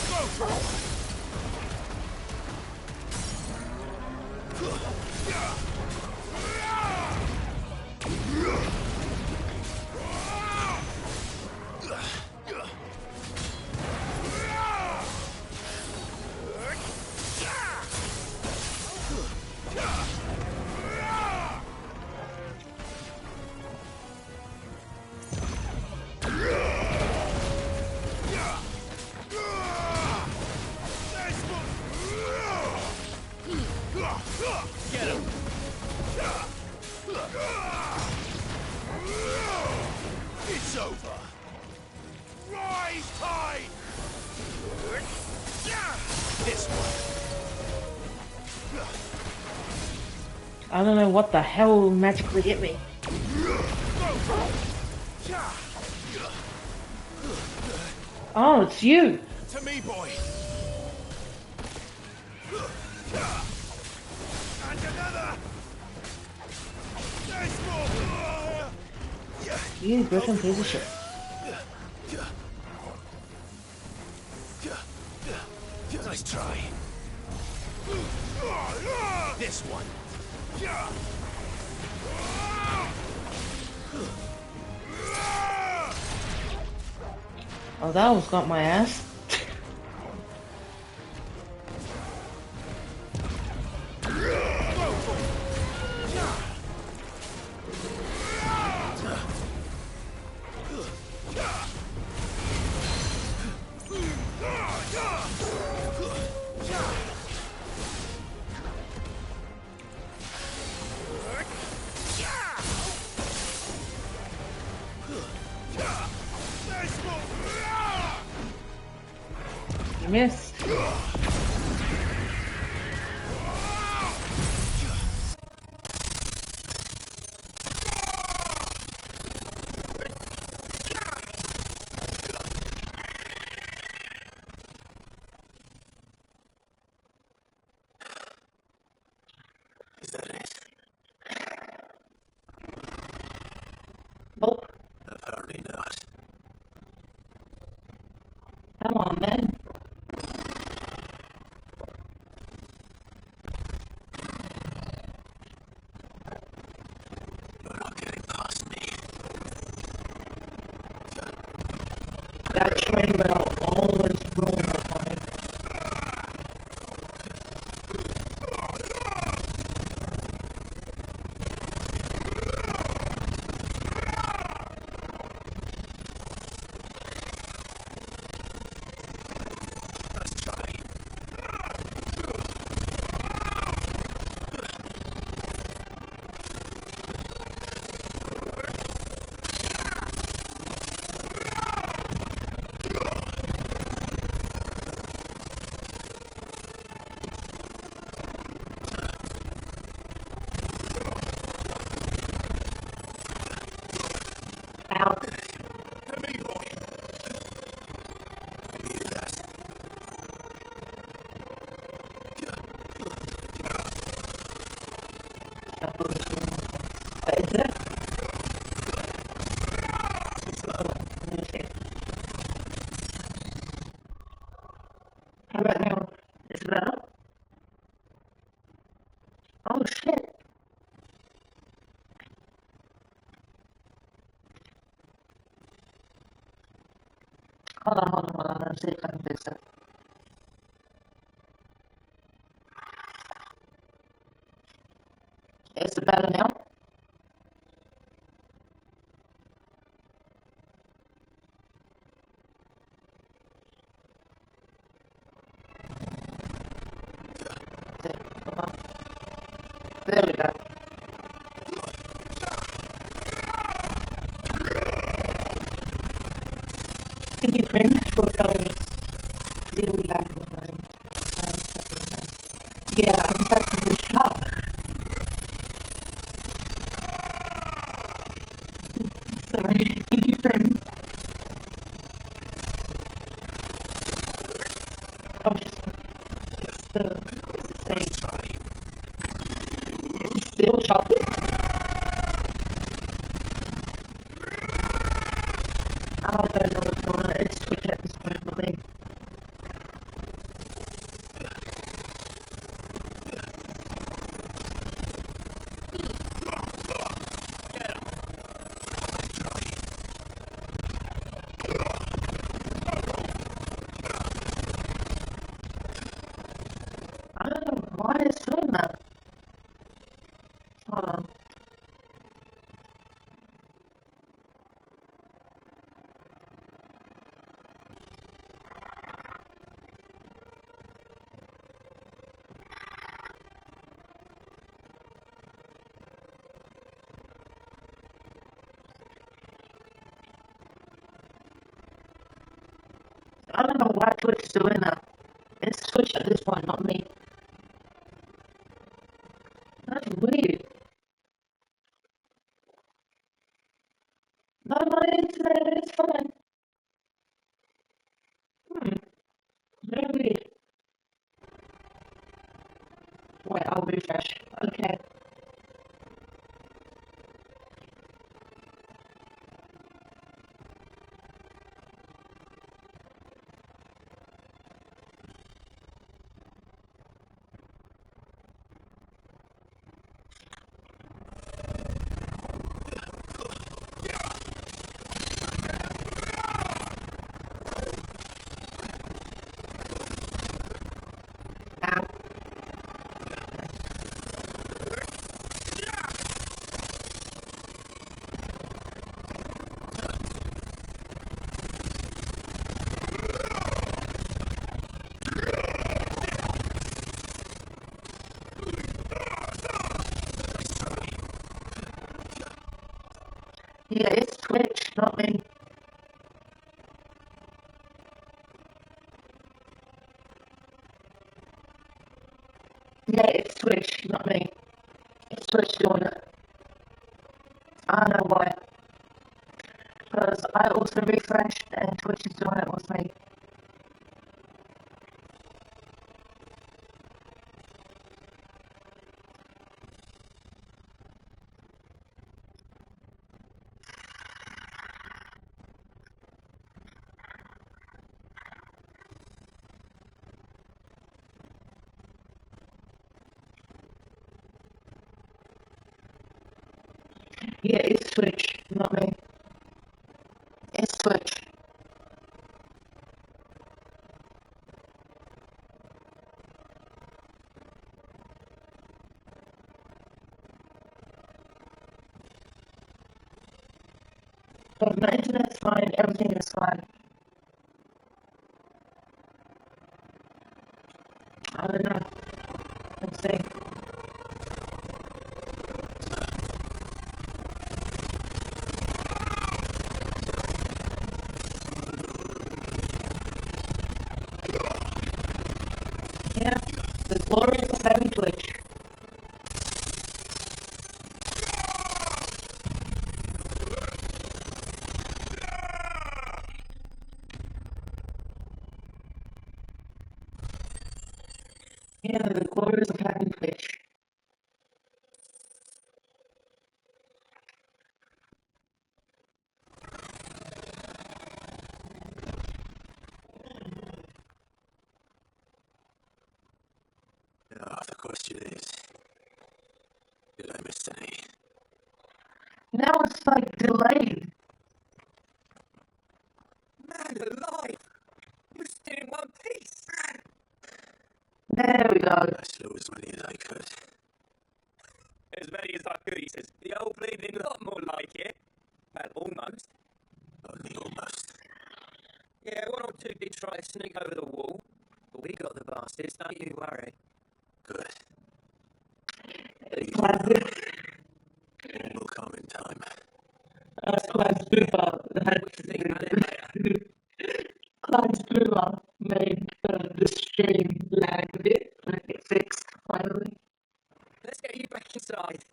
Go for it. Get him! It's over! Rise tide! This one! I don't know what the hell magically hit me. Oh, it's you! To me, boy! And another! There's more! You broken piece of shit. Nice try. This one. Oh, that almost got my ass. You missed. Is that it? Nope. Apparently not. Come on, then. You're not getting past me. That train will always roll up on it. Let's try. Ow. To me, boy! I needed that. What is it? Okay. How about now? Is it better? Oh shit. Hold on. Let's see if I can fix it. Is it better now? Okay, hold on. There we go. Thank you, friend, for telling me. Really bad for mine. Yeah, I'm back to the shop. Sorry. Thank you, friend. Oh, it's the same. It's still chocolate. I don't know what's going on. It's switch at this point, I think. I don't know why it's doing that. Hold on. I don't know why Twitch is doing that. It's Twitch at this point, not me. That's weird. No, my internet is fine. Very weird. Wait, I'll refresh. Okay. Yeah, it's Twitch, not me. Yeah, it's Twitch, not me. It's Twitch doing it. I know why. Because I also refreshed and Twitch is doing it with me. Yeah, it's Twitch, not me. It's Twitch. But my internet's fine, everything is fine. I don't know. Let's see. Yeah, the glory of having Twitch. Yeah, the glories of having Twitch. Now, the question is, did I miss any? Now it's like delayed. Man alive! You're still in one piece! There we go. I slew as many as I could. As many as I could, he says. The old bleeding lot more like it. Well, almost. Only almost. Yeah, one or two did try to sneak over the wall, but we got the bastards, don't you worry. Good. All will come in time. Clive's Booba made the stream lag a bit, and it fixed finally. Let's get you back inside.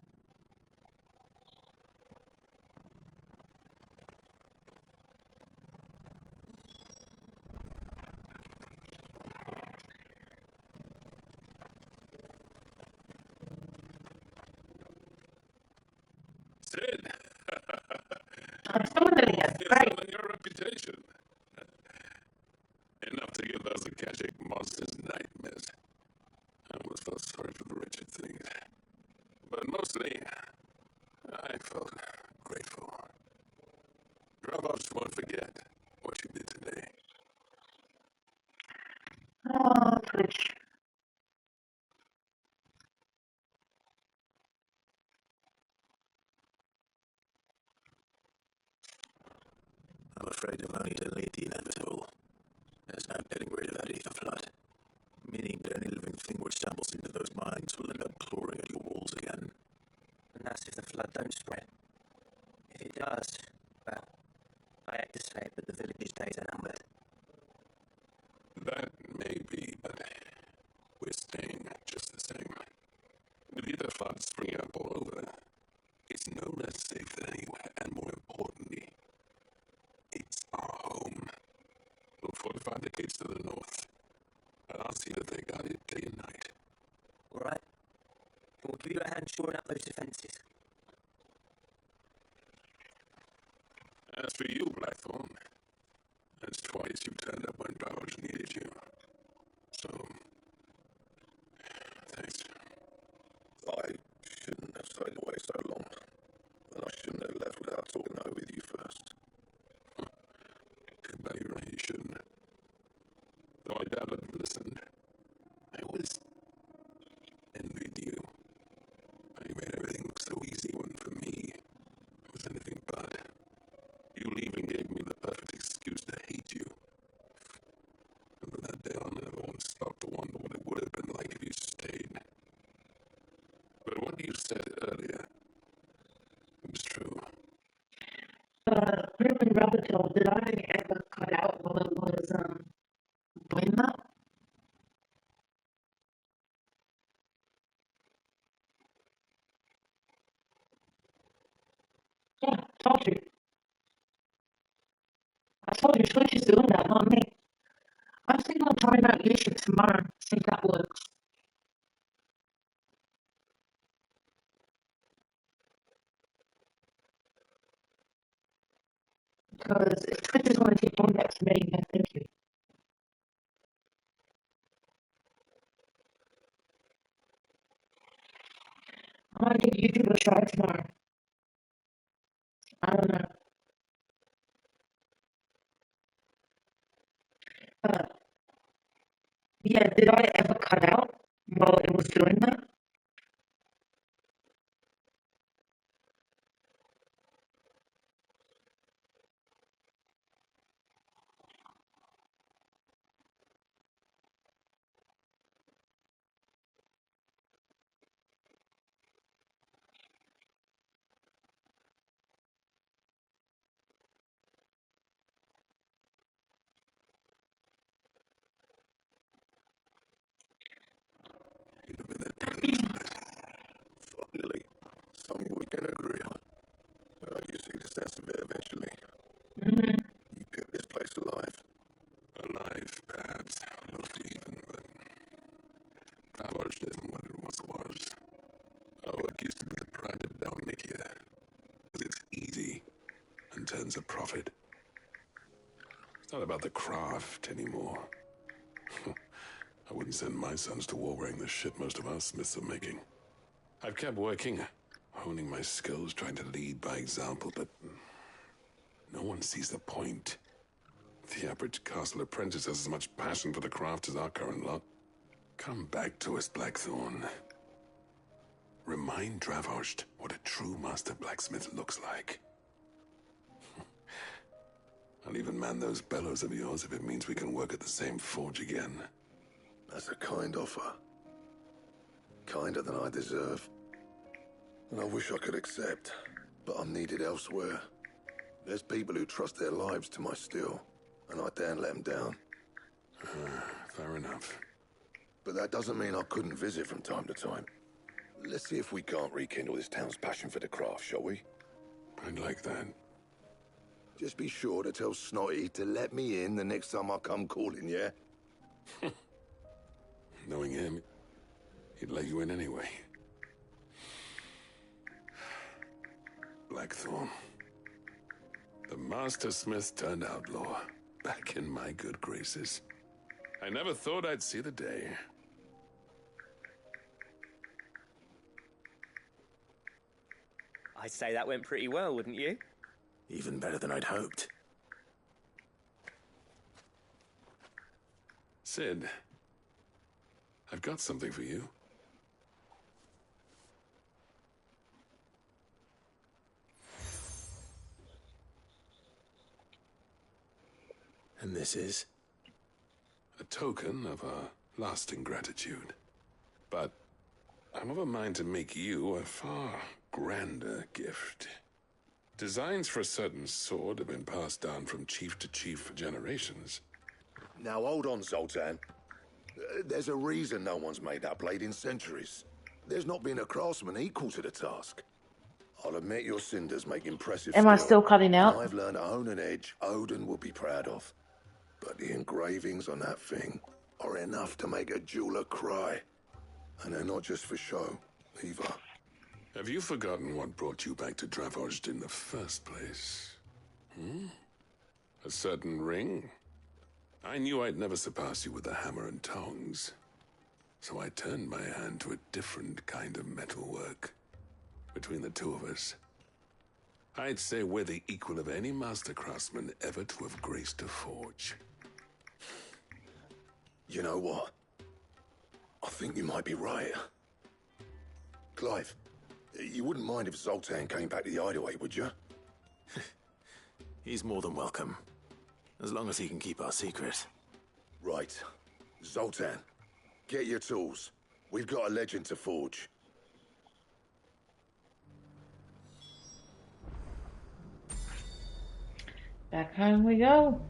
Sid! I'm summoning it. You're Great. selling your reputation. Enough to give those Akashic monsters nightmares. I always felt sorry for the wretched things. But mostly, I felt grateful. Dravos won't forget what you did today. Oh, Twitch. I'm afraid I've only delayed the inevitable. There's no getting rid of that ether flood. Meaning that any living thing which stumbles into those mines will end up clawing at your walls again. And that's if the flood don't spread. If it does, well, I hate to say it, but the village's days are numbered. springing up all over. It's no less safe than anywhere, and more importantly, it's our home. We'll fortify the gates to the north, and I'll see that they guard it day and night. All right. We'll give you a hand shoring up those defences. As for you, Blackthorn, that's twice you turned up when Bowers needed you. So, thanks. I shouldn't have stayed away so long, and I shouldn't have left without talking over with you first. Too bad you're right, you shouldn't. Though I doubt I'd have listened. I always envied you. You made everything look so easy when for me, it was anything but. You leaving gave me the perfect excuse to hate you. And from that day on, I never once stopped to wonder what it would have been like if you stayed. But what you said earlier, it was true. Griffin Rubbertool, did I ever cut out while it was doing that? Yeah, told you. I told you Twitch is doing that, not me. I'm thinking of trying out YouTube tomorrow, see if that works. Because if Twitch is going to keep doing that to me, then thank you. I might give YouTube a try tomorrow. I don't know. Yeah, did I ever cut out while it was doing that? Finally, something we can agree on. You see the sense of it eventually. You kept this place alive. Alive, perhaps. Not even, but Bowers isn't what it once was. Oh, it used to be the pride of Dalmatia. Because it's easy and turns a profit. It's not about the craft anymore. I wouldn't send my sons to war wearing the shit most of our smiths are making. I've kept working, honing my skills, trying to lead by example, but no one sees the point. The average castle apprentice has as much passion for the craft as our current lot. Come back to us, Blackthorn. Remind Dravost what a true master blacksmith looks like. I'll even man those bellows of yours if it means we can work at the same forge again. That's a kind offer. Kinder than I deserve. And I wish I could accept, but I'm needed elsewhere. There's people who trust their lives to my steel, and I daren't let them down. Fair enough. But that doesn't mean I couldn't visit from time to time. Let's see if we can't rekindle this town's passion for the craft, shall we? I'd like that. Just be sure to tell Snotty to let me in the next time I come calling, yeah? Knowing him, he'd let you in anyway. Blackthorn. The Master Smith turned outlaw, back in my good graces. I never thought I'd see the day. I'd say that went pretty well, wouldn't you? Even better than I'd hoped. Sid, I've got something for you. And this is? A token of our lasting gratitude. But I'm of a mind to make you a far grander gift. Designs for a certain sword have been passed down from chief to chief for generations. Now hold on, Zoltan. There's a reason no one's made that blade in centuries. There's not been a craftsman equal to the task. I'll admit your cinders make impressive Am I skill, still cutting and out? I've learned to hone an edge Odin will be proud of. But the engravings on that thing are enough to make a jeweler cry. And they're not just for show, either. Have you forgotten what brought you back to Dravozd in the first place? A certain ring? I knew I'd never surpass you with the hammer and tongs. So I turned my hand to a different kind of metalwork. Between the two of us, I'd say we're the equal of any master craftsman ever to have graced a forge. You know what? I think you might be right. Clive, you wouldn't mind if Zoltan came back to the hideaway, would you? He's more than welcome. As long as he can keep our secret. Right. Zoltan, get your tools. We've got a legend to forge. Back home we go.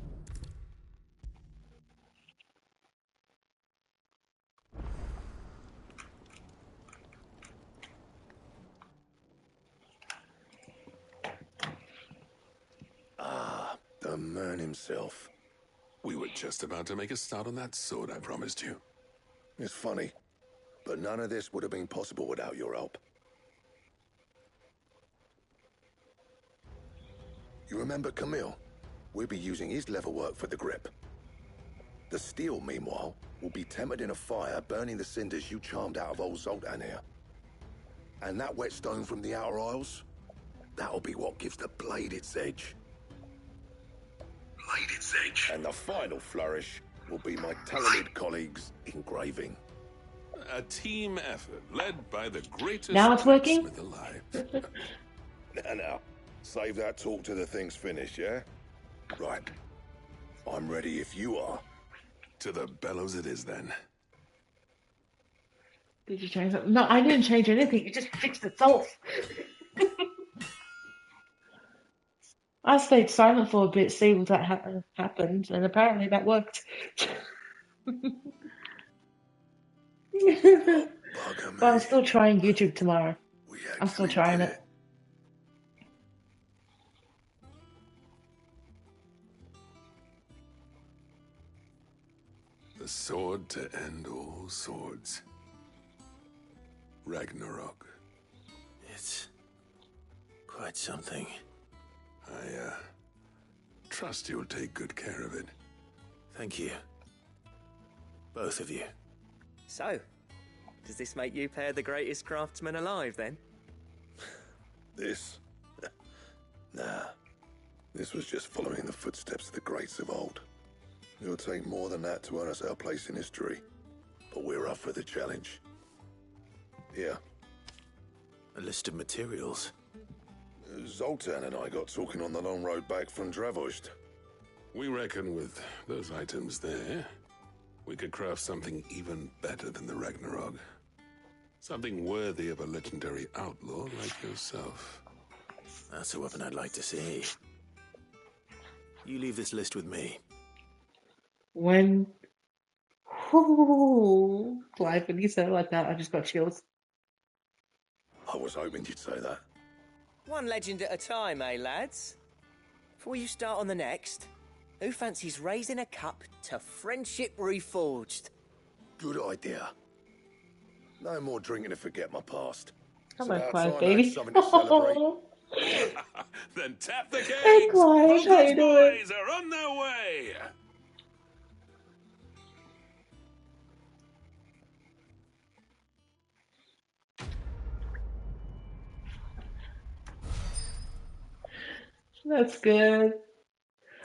Ah, the man himself. We were just about to make a start on that sword I promised you. It's funny, but none of this would have been possible without your help. You remember Camille? We'll be using his leatherwork for the grip. The steel, meanwhile, will be tempered in a fire, burning the cinders you charmed out of old Zoltan here. And that whetstone from the Outer Isles? That'll be what gives the blade its edge. Blade its edge. And the final flourish will be my talented colleagues' engraving. A team effort led by the greatest Now it's working? blacksmith alive. Now, save that talk till the thing's finished, yeah? Right. I'm ready if you are. To the bellows it is, then. Did you change something? No, I didn't change anything. It just fixed itself. I stayed silent for a bit, see what that happened, and apparently that worked. But I'm still trying YouTube tomorrow. I'm still trying it. The sword to end all swords. Ragnarok. It's quite something. I trust you'll take good care of it. Thank you. Both of you. So, does this make you pair the greatest craftsman alive, then? This? Nah. This was just following the footsteps of the greats of old. It'll take more than that to earn us our place in history. But we're up for the challenge. Here. A list of materials. Zoltan and I got talking on the long road back from Dravozd. We reckon with those items there, we could craft something even better than the Ragnarok. Something worthy of a legendary outlaw like yourself. That's a weapon I'd like to see. You leave this list with me. When Clive, when you said it like that, I just got chills. I was hoping you'd say that. One legend at a time, eh, lads? Before you start on the next, who fancies raising a cup to friendship reforged? Good idea. No more drinking to forget my past. Come So on, now Clive, time baby. had something to celebrate. Then tap the kegs! Hey, Clive, how you Bunker's doing? boys are on their way! That's good.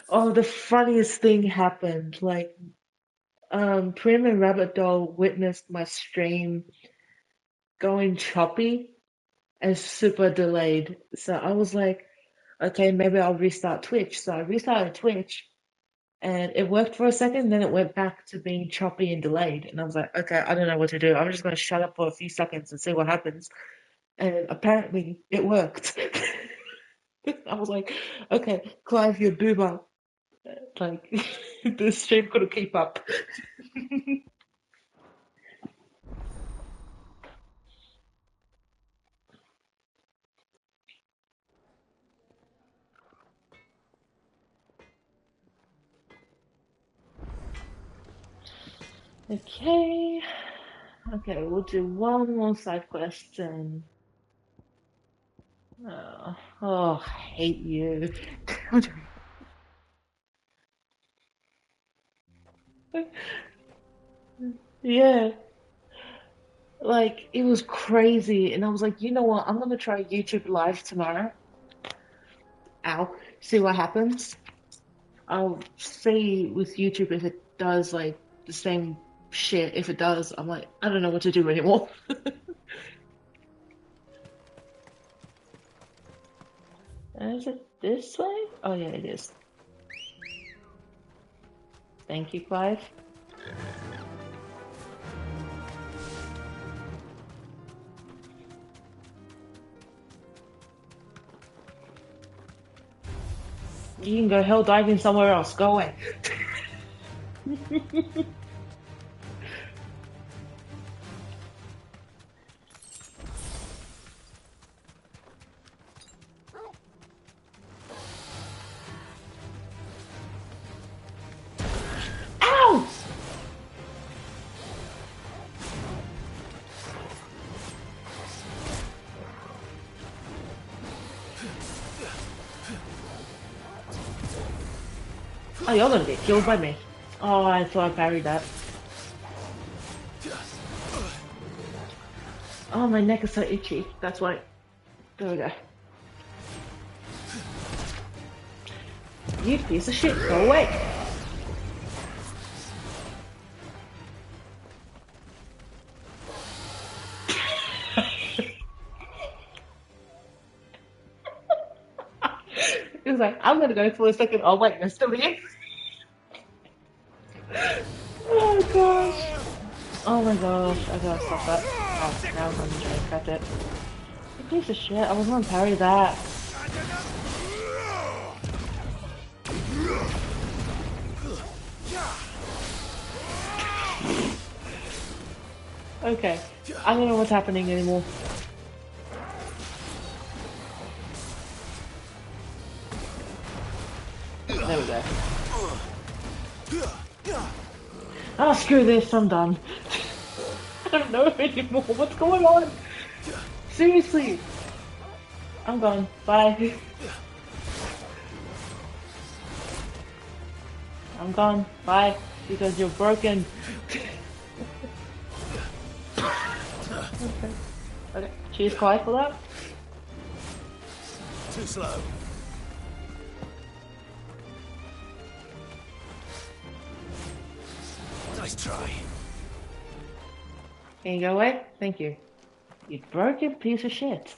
Oh, the funniest thing happened. Like, Prim and Rabbit Doll witnessed my stream going choppy and super delayed. So I was like, okay, maybe I'll restart Twitch. So I restarted Twitch and it worked for a second, then it went back to being choppy and delayed. And I was like, okay, I don't know what to do. I'm just going to shut up for a few seconds and see what happens. And apparently it worked. I was like, okay, Clive, you're Booba. Like, the stream couldn't keep up. Okay. Okay, we'll do one more side quest and... oh, I hate you. Yeah. Like, it was crazy. And I was like, you know what? I'm gonna try YouTube Live tomorrow. Ow. See what happens. I'll see with YouTube if it does, like, the same shit. If it does, I'm like, I don't know what to do anymore. Is it this way? Oh, yeah, it is. Thank you, Clive. You can go hell diving somewhere else. Go away. Ow! Oh, you're gonna get killed by me. Oh, I thought I parried that. Oh, my neck is so itchy. That's why. There we go. You piece of shit, go away. He was like, I'm gonna go for a second. Oh, wait, you're still here? Oh, gosh. Oh my gosh, I gotta stop that. Oh, now I'm trying to catch it. You piece of shit, I was gonna parry that. Okay, I don't know what's happening anymore. There we go. Oh, screw this, I'm done. I don't know anymore. What's going on? Seriously. I'm gone. Bye. I'm gone. Bye. Because you're broken. Okay. Okay. Cheers, Clive, for that. Too slow. Nice try. Can you go away? Thank you. You broken piece of shit.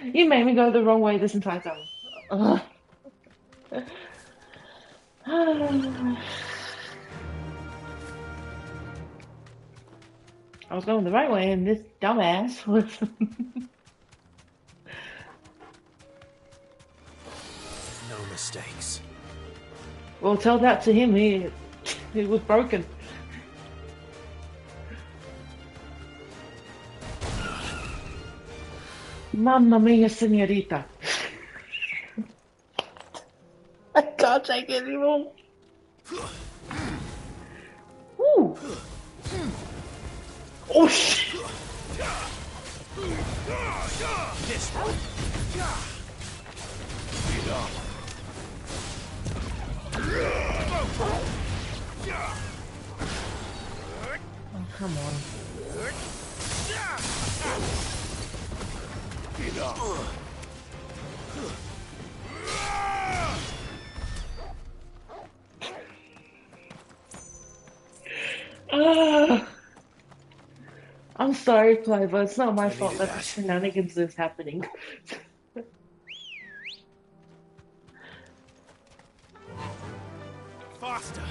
You made me go the wrong way this entire time. Ugh. I was going the right way and this dumbass was... No mistakes. Well, tell that to him. He was broken. Mamma mia, senorita. I can't take it anymore. Woo. Oh shit. This one. Oh, come on. I'm sorry, Clive, but it's not my fault that the shenanigans is happening. Faster.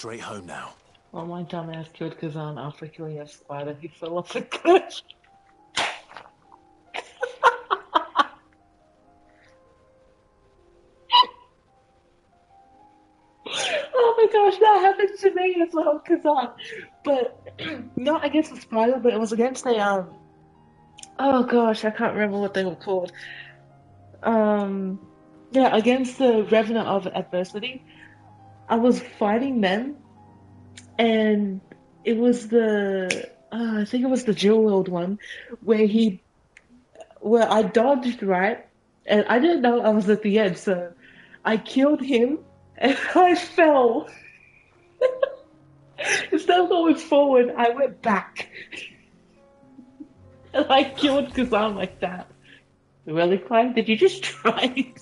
straight home now. Well, my dumbass killed Kazan after killing a spider. He fell off a cliff. Oh my gosh, that happened to me as well, Kazan. But not against a spider, but it was against a oh gosh, I can't remember what they were called. Um, yeah, against the Revenant of Adversity. I was fighting them, and it was I think it was the Jewel World one, where where I dodged, right? And I didn't know I was at the edge, so I killed him, and I fell. Instead of going forward, I went back. And I killed Kazan like that. Really, Clive? Did you just try?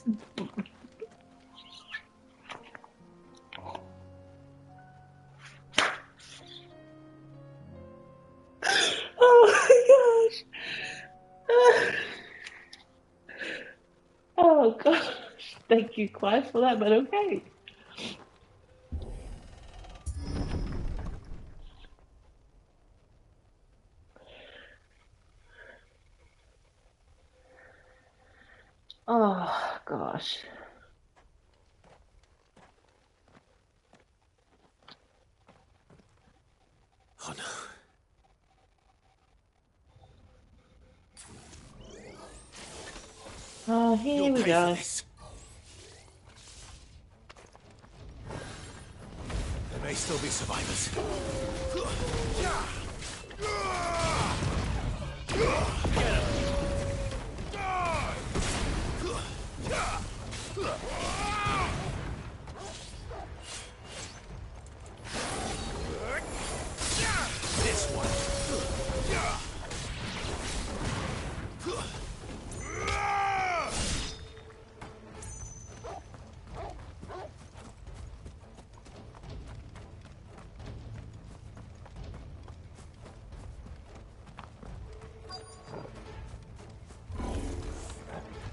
Oh my gosh. Oh gosh. Thank you, Clive, for that, but okay. Oh gosh. Oh no. Oh, here we go. There may still be survivors. Get him! This one.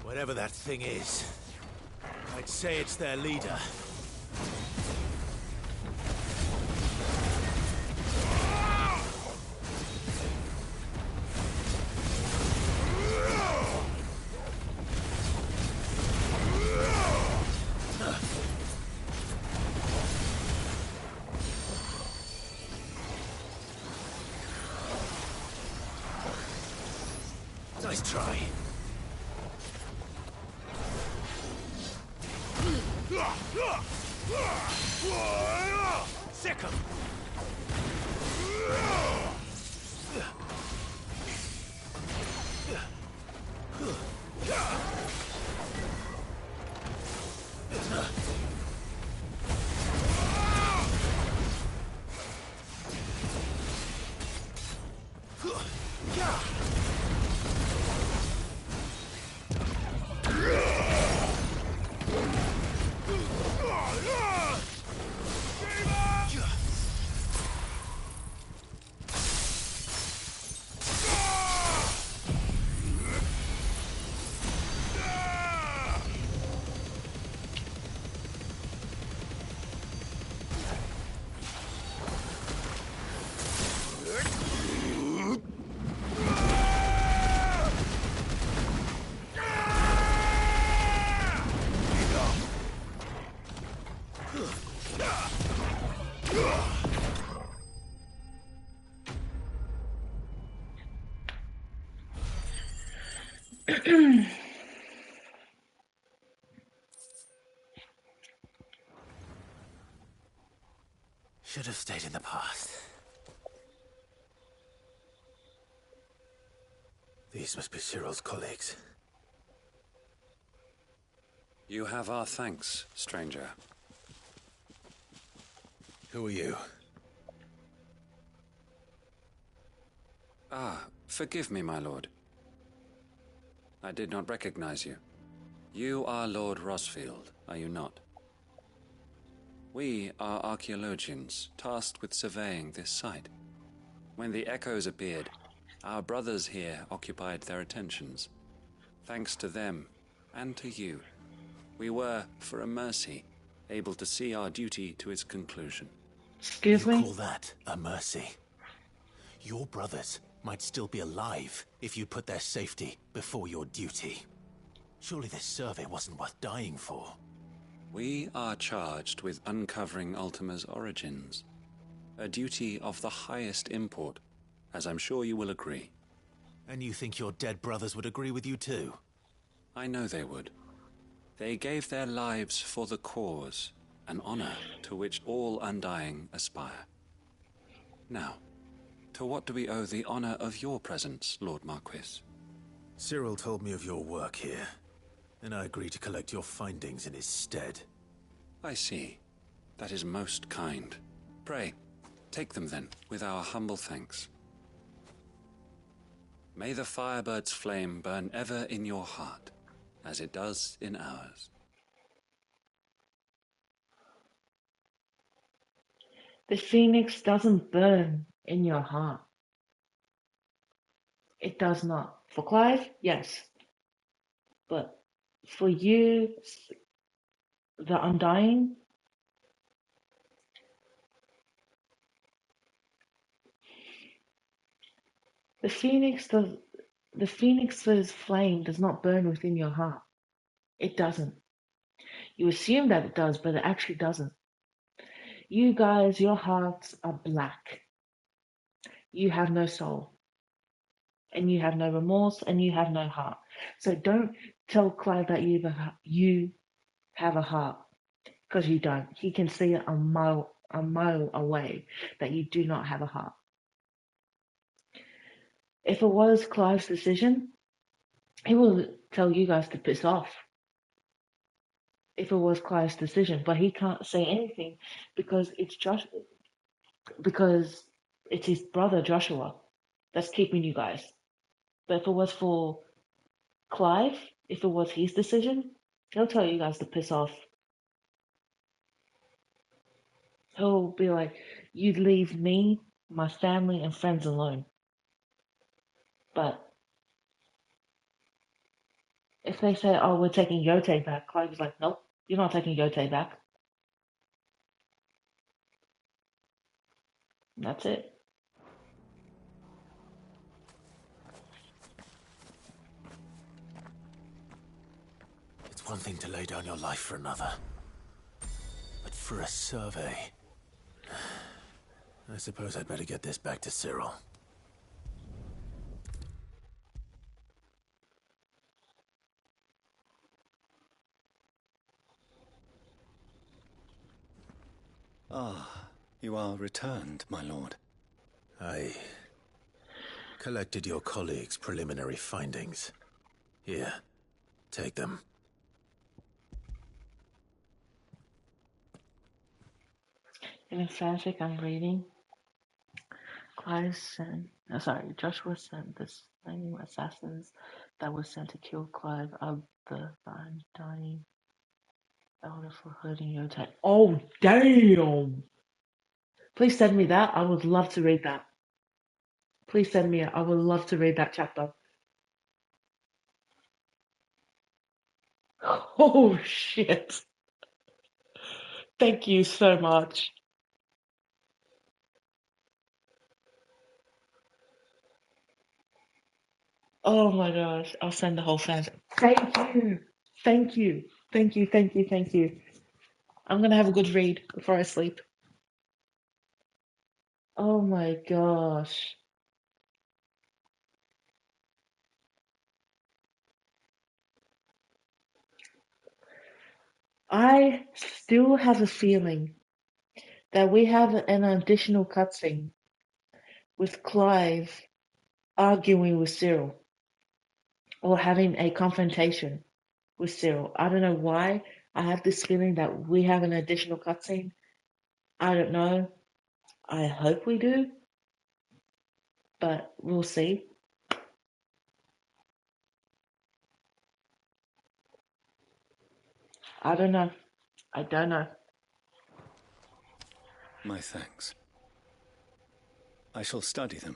Whatever that thing is, I'd say it's their leader. Nice try. Sick 'em. Should have stayed in the past. These must be Cyril's colleagues. You have our thanks, stranger. Who are you? Ah, forgive me, my lord. I did not recognize you. You are Lord Rosfield, are you not? We are archaeologians, tasked with surveying this site. When the echoes appeared, our brothers here occupied their attentions. Thanks to them, and to you, we were, for a mercy, able to see our duty to its conclusion. Excuse You me? call that a mercy? Your brothers might still be alive if you put their safety before your duty. Surely this survey wasn't worth dying for. We are charged with uncovering Ultima's origins. A duty of the highest import, as I'm sure you will agree. And you think your dead brothers would agree with you too? I know they would. They gave their lives for the cause, an honor to which all Undying aspire. Now, to what do we owe the honor of your presence, Lord Marquis? Cyril told me of your work here, and I agreed to collect your findings in his stead. I see. That is most kind. Pray, take them then, with our humble thanks. May the Firebird's flame burn ever in your heart, as it does in ours. The phoenix doesn't burn in your heart. It does not. For Clive, yes. But for you, the Undying, the phoenix's flame does not burn within your heart. It doesn't. You assume that it does, but it actually doesn't. You guys, your hearts are black. You have no soul. And you have no remorse, and you have no heart. So don't tell Clive that you have a heart, because you don't. He can see it a mile away that you do not have a heart. If it was Clive's decision, he will tell you guys to piss off. If it was Clive's decision, but he can't say anything because because it's his brother Joshua that's keeping you guys. But if it was for Clive, if it was his decision, he'll tell you guys to piss off. He'll be like, you leave me, my family, and friends alone. But if they say, oh, we're taking Yote back, Clive's like, nope, you're not taking Yote back. And that's it. It's one thing to lay down your life for another. But for a survey... I suppose I'd better get this back to Cyril. Ah, you are returned, my lord. I collected your colleagues' preliminary findings. Here, take them. In a fanfic I'm reading, Joshua sent the same assassins that were sent to kill Clive of the Undying Elder for hurting your time. Oh, damn! Please send me that. I would love to read that. Please send me it. I would love to read that chapter. Oh, shit. Thank you so much. Oh my gosh. I'll send the whole fanfic. Thank you. Thank you. Thank you. Thank you. Thank you. I'm gonna have a good read before I sleep. Oh my gosh. I still have a feeling that we have an additional cutscene with Clive arguing with Cyril or having a confrontation with Cyril. I don't know why. I have this feeling that we have an additional cutscene. I don't know. I hope we do, but we'll see. I don't know. I don't know. My thanks. I shall study them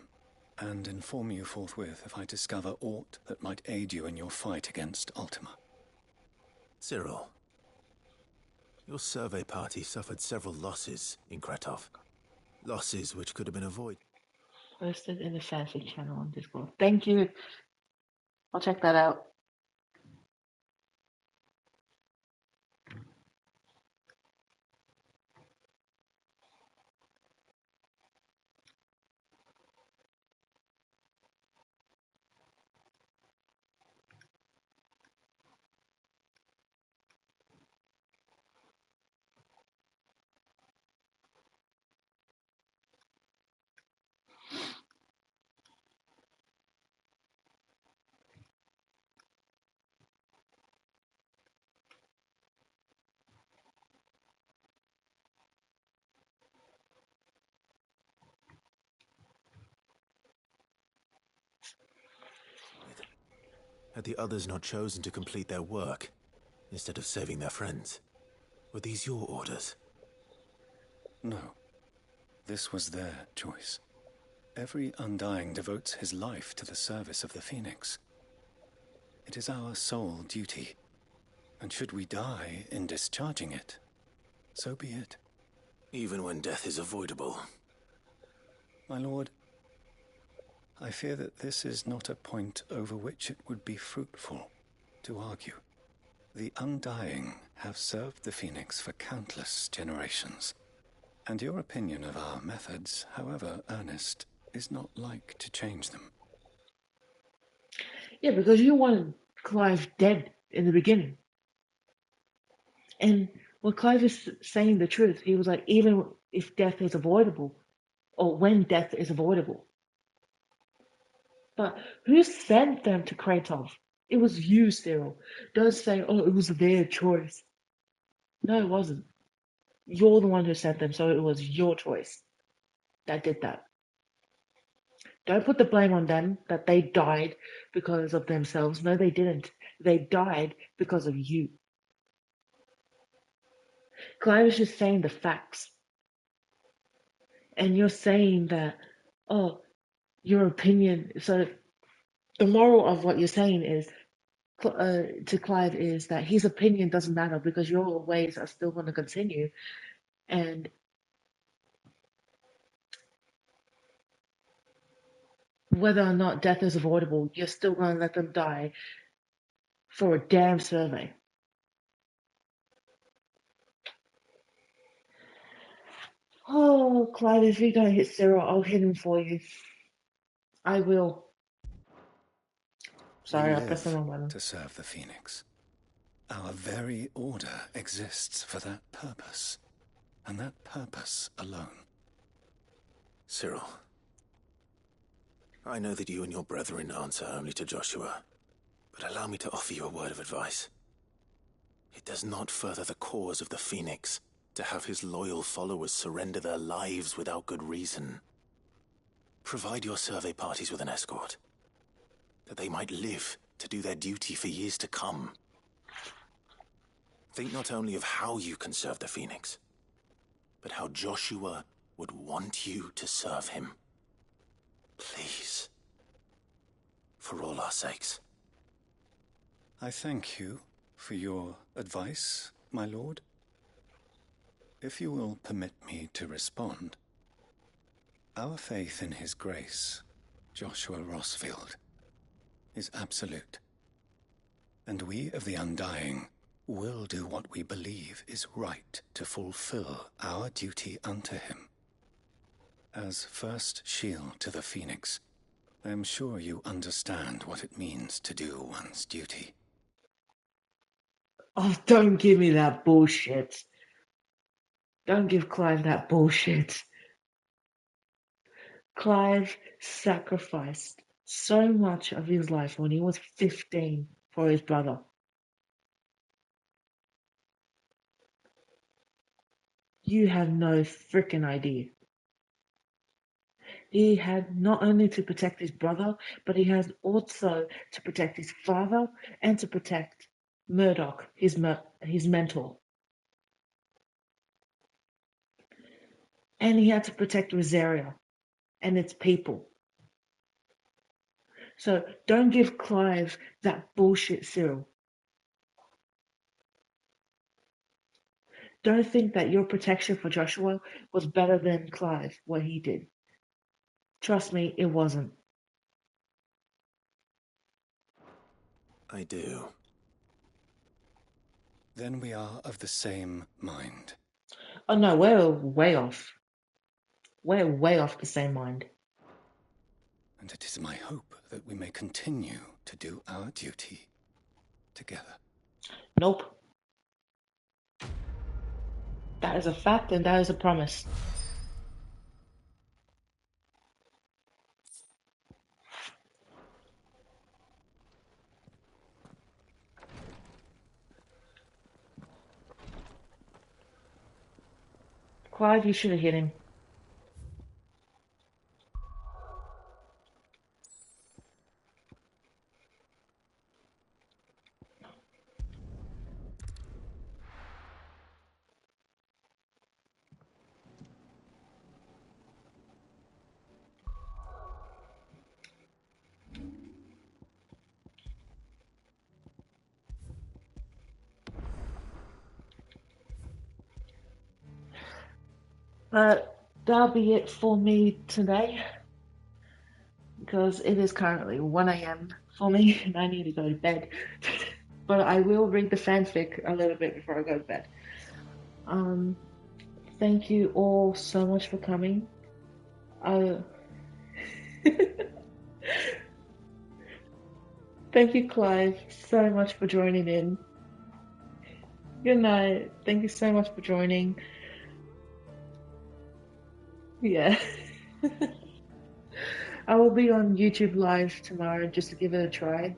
and inform you forthwith if I discover aught that might aid you in your fight against Ultima. Cyril, your survey party suffered several losses in Kratov. Losses which could have been avoided. Posted in the fanfic channel on Discord. Thank you. I'll check that out. Had the others not chosen to complete their work, instead of saving their friends? Were these your orders? No. This was their choice. Every Undying devotes his life to the service of the Phoenix. It is our sole duty, and should we die in discharging it, so be it. Even when death is avoidable. My lord, I fear that this is not a point over which it would be fruitful to argue. The Undying have served the Phoenix for countless generations, and your opinion of our methods, however earnest, is not like to change them. Yeah, because you wanted Clive dead in the beginning. And when Clive is saying the truth, he was like, even if death is avoidable, or when death is avoidable. But who sent them to Kratos? It was you, Cyril. Don't say, oh, it was their choice. No, it wasn't. You're the one who sent them, so it was your choice that did that. Don't put the blame on them that they died because of themselves. No, they didn't. They died because of you. Clive is just saying the facts. And you're saying that, oh, your opinion. So the moral of what you're saying is, to Clive, is that his opinion doesn't matter because your ways are still going to continue. And whether or not death is avoidable, you're still going to let them die for a damn survey. Oh, Clive, if you're going to hit Cyril, I'll hit him for you. I will. Sorry, We I pressed the live wrong button. to serve the Phoenix. Our very order exists for that purpose, and that purpose alone. Cyril, I know that you and your brethren answer only to Joshua, but allow me to offer you a word of advice. It does not further the cause of the Phoenix to have his loyal followers surrender their lives without good reason. Provide your survey parties with an escort, that they might live to do their duty for years to come. Think not only of how you can serve the Phoenix, but how Joshua would want you to serve him. Please. For all our sakes. I thank you for your advice, my lord. If you will permit me to respond, our faith in his grace, Joshua Rossfield, is absolute, and we of the Undying will do what we believe is right to fulfill our duty unto him. As first shield to the Phoenix, I am sure you understand what it means to do one's duty. Oh, don't give me that bullshit. Don't give Clive that bullshit. Clive sacrificed so much of his life when he was 15 for his brother. You have no freaking idea. He had not only to protect his brother, but he has also to protect his father and to protect Murdoch, his mentor. And he had to protect Rosaria and its people. So don't give Clive that bullshit, Cyril. don't think that your protection for Joshua was better than Clive, what he did. Trust me, it wasn't. I do. Then we are of the same mind. Oh no, we're way off. We're way off the same mind. And it is my hope that we may continue to do our duty together. Nope. That is a fact and that is a promise. Clive, you should have hit him. But that'll be it for me today. Because it is currently 1 a.m. for me and I need to go to bed. But I will read the fanfic a little bit before I go to bed. Thank you all so much for coming. Thank you, Clive, so much for joining in. Good night. Thank you so much for joining. Yeah. I will be on YouTube Live tomorrow just to give it a try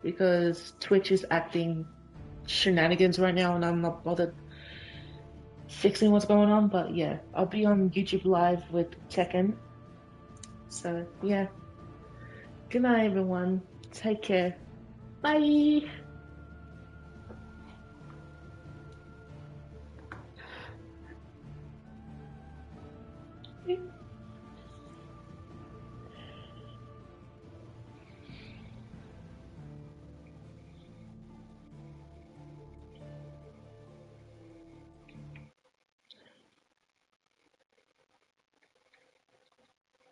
because Twitch is acting shenanigans right now and I'm not bothered fixing what's going on. But yeah, I'll be on YouTube Live with Tekken. So yeah. Good night, everyone. Take care. Bye.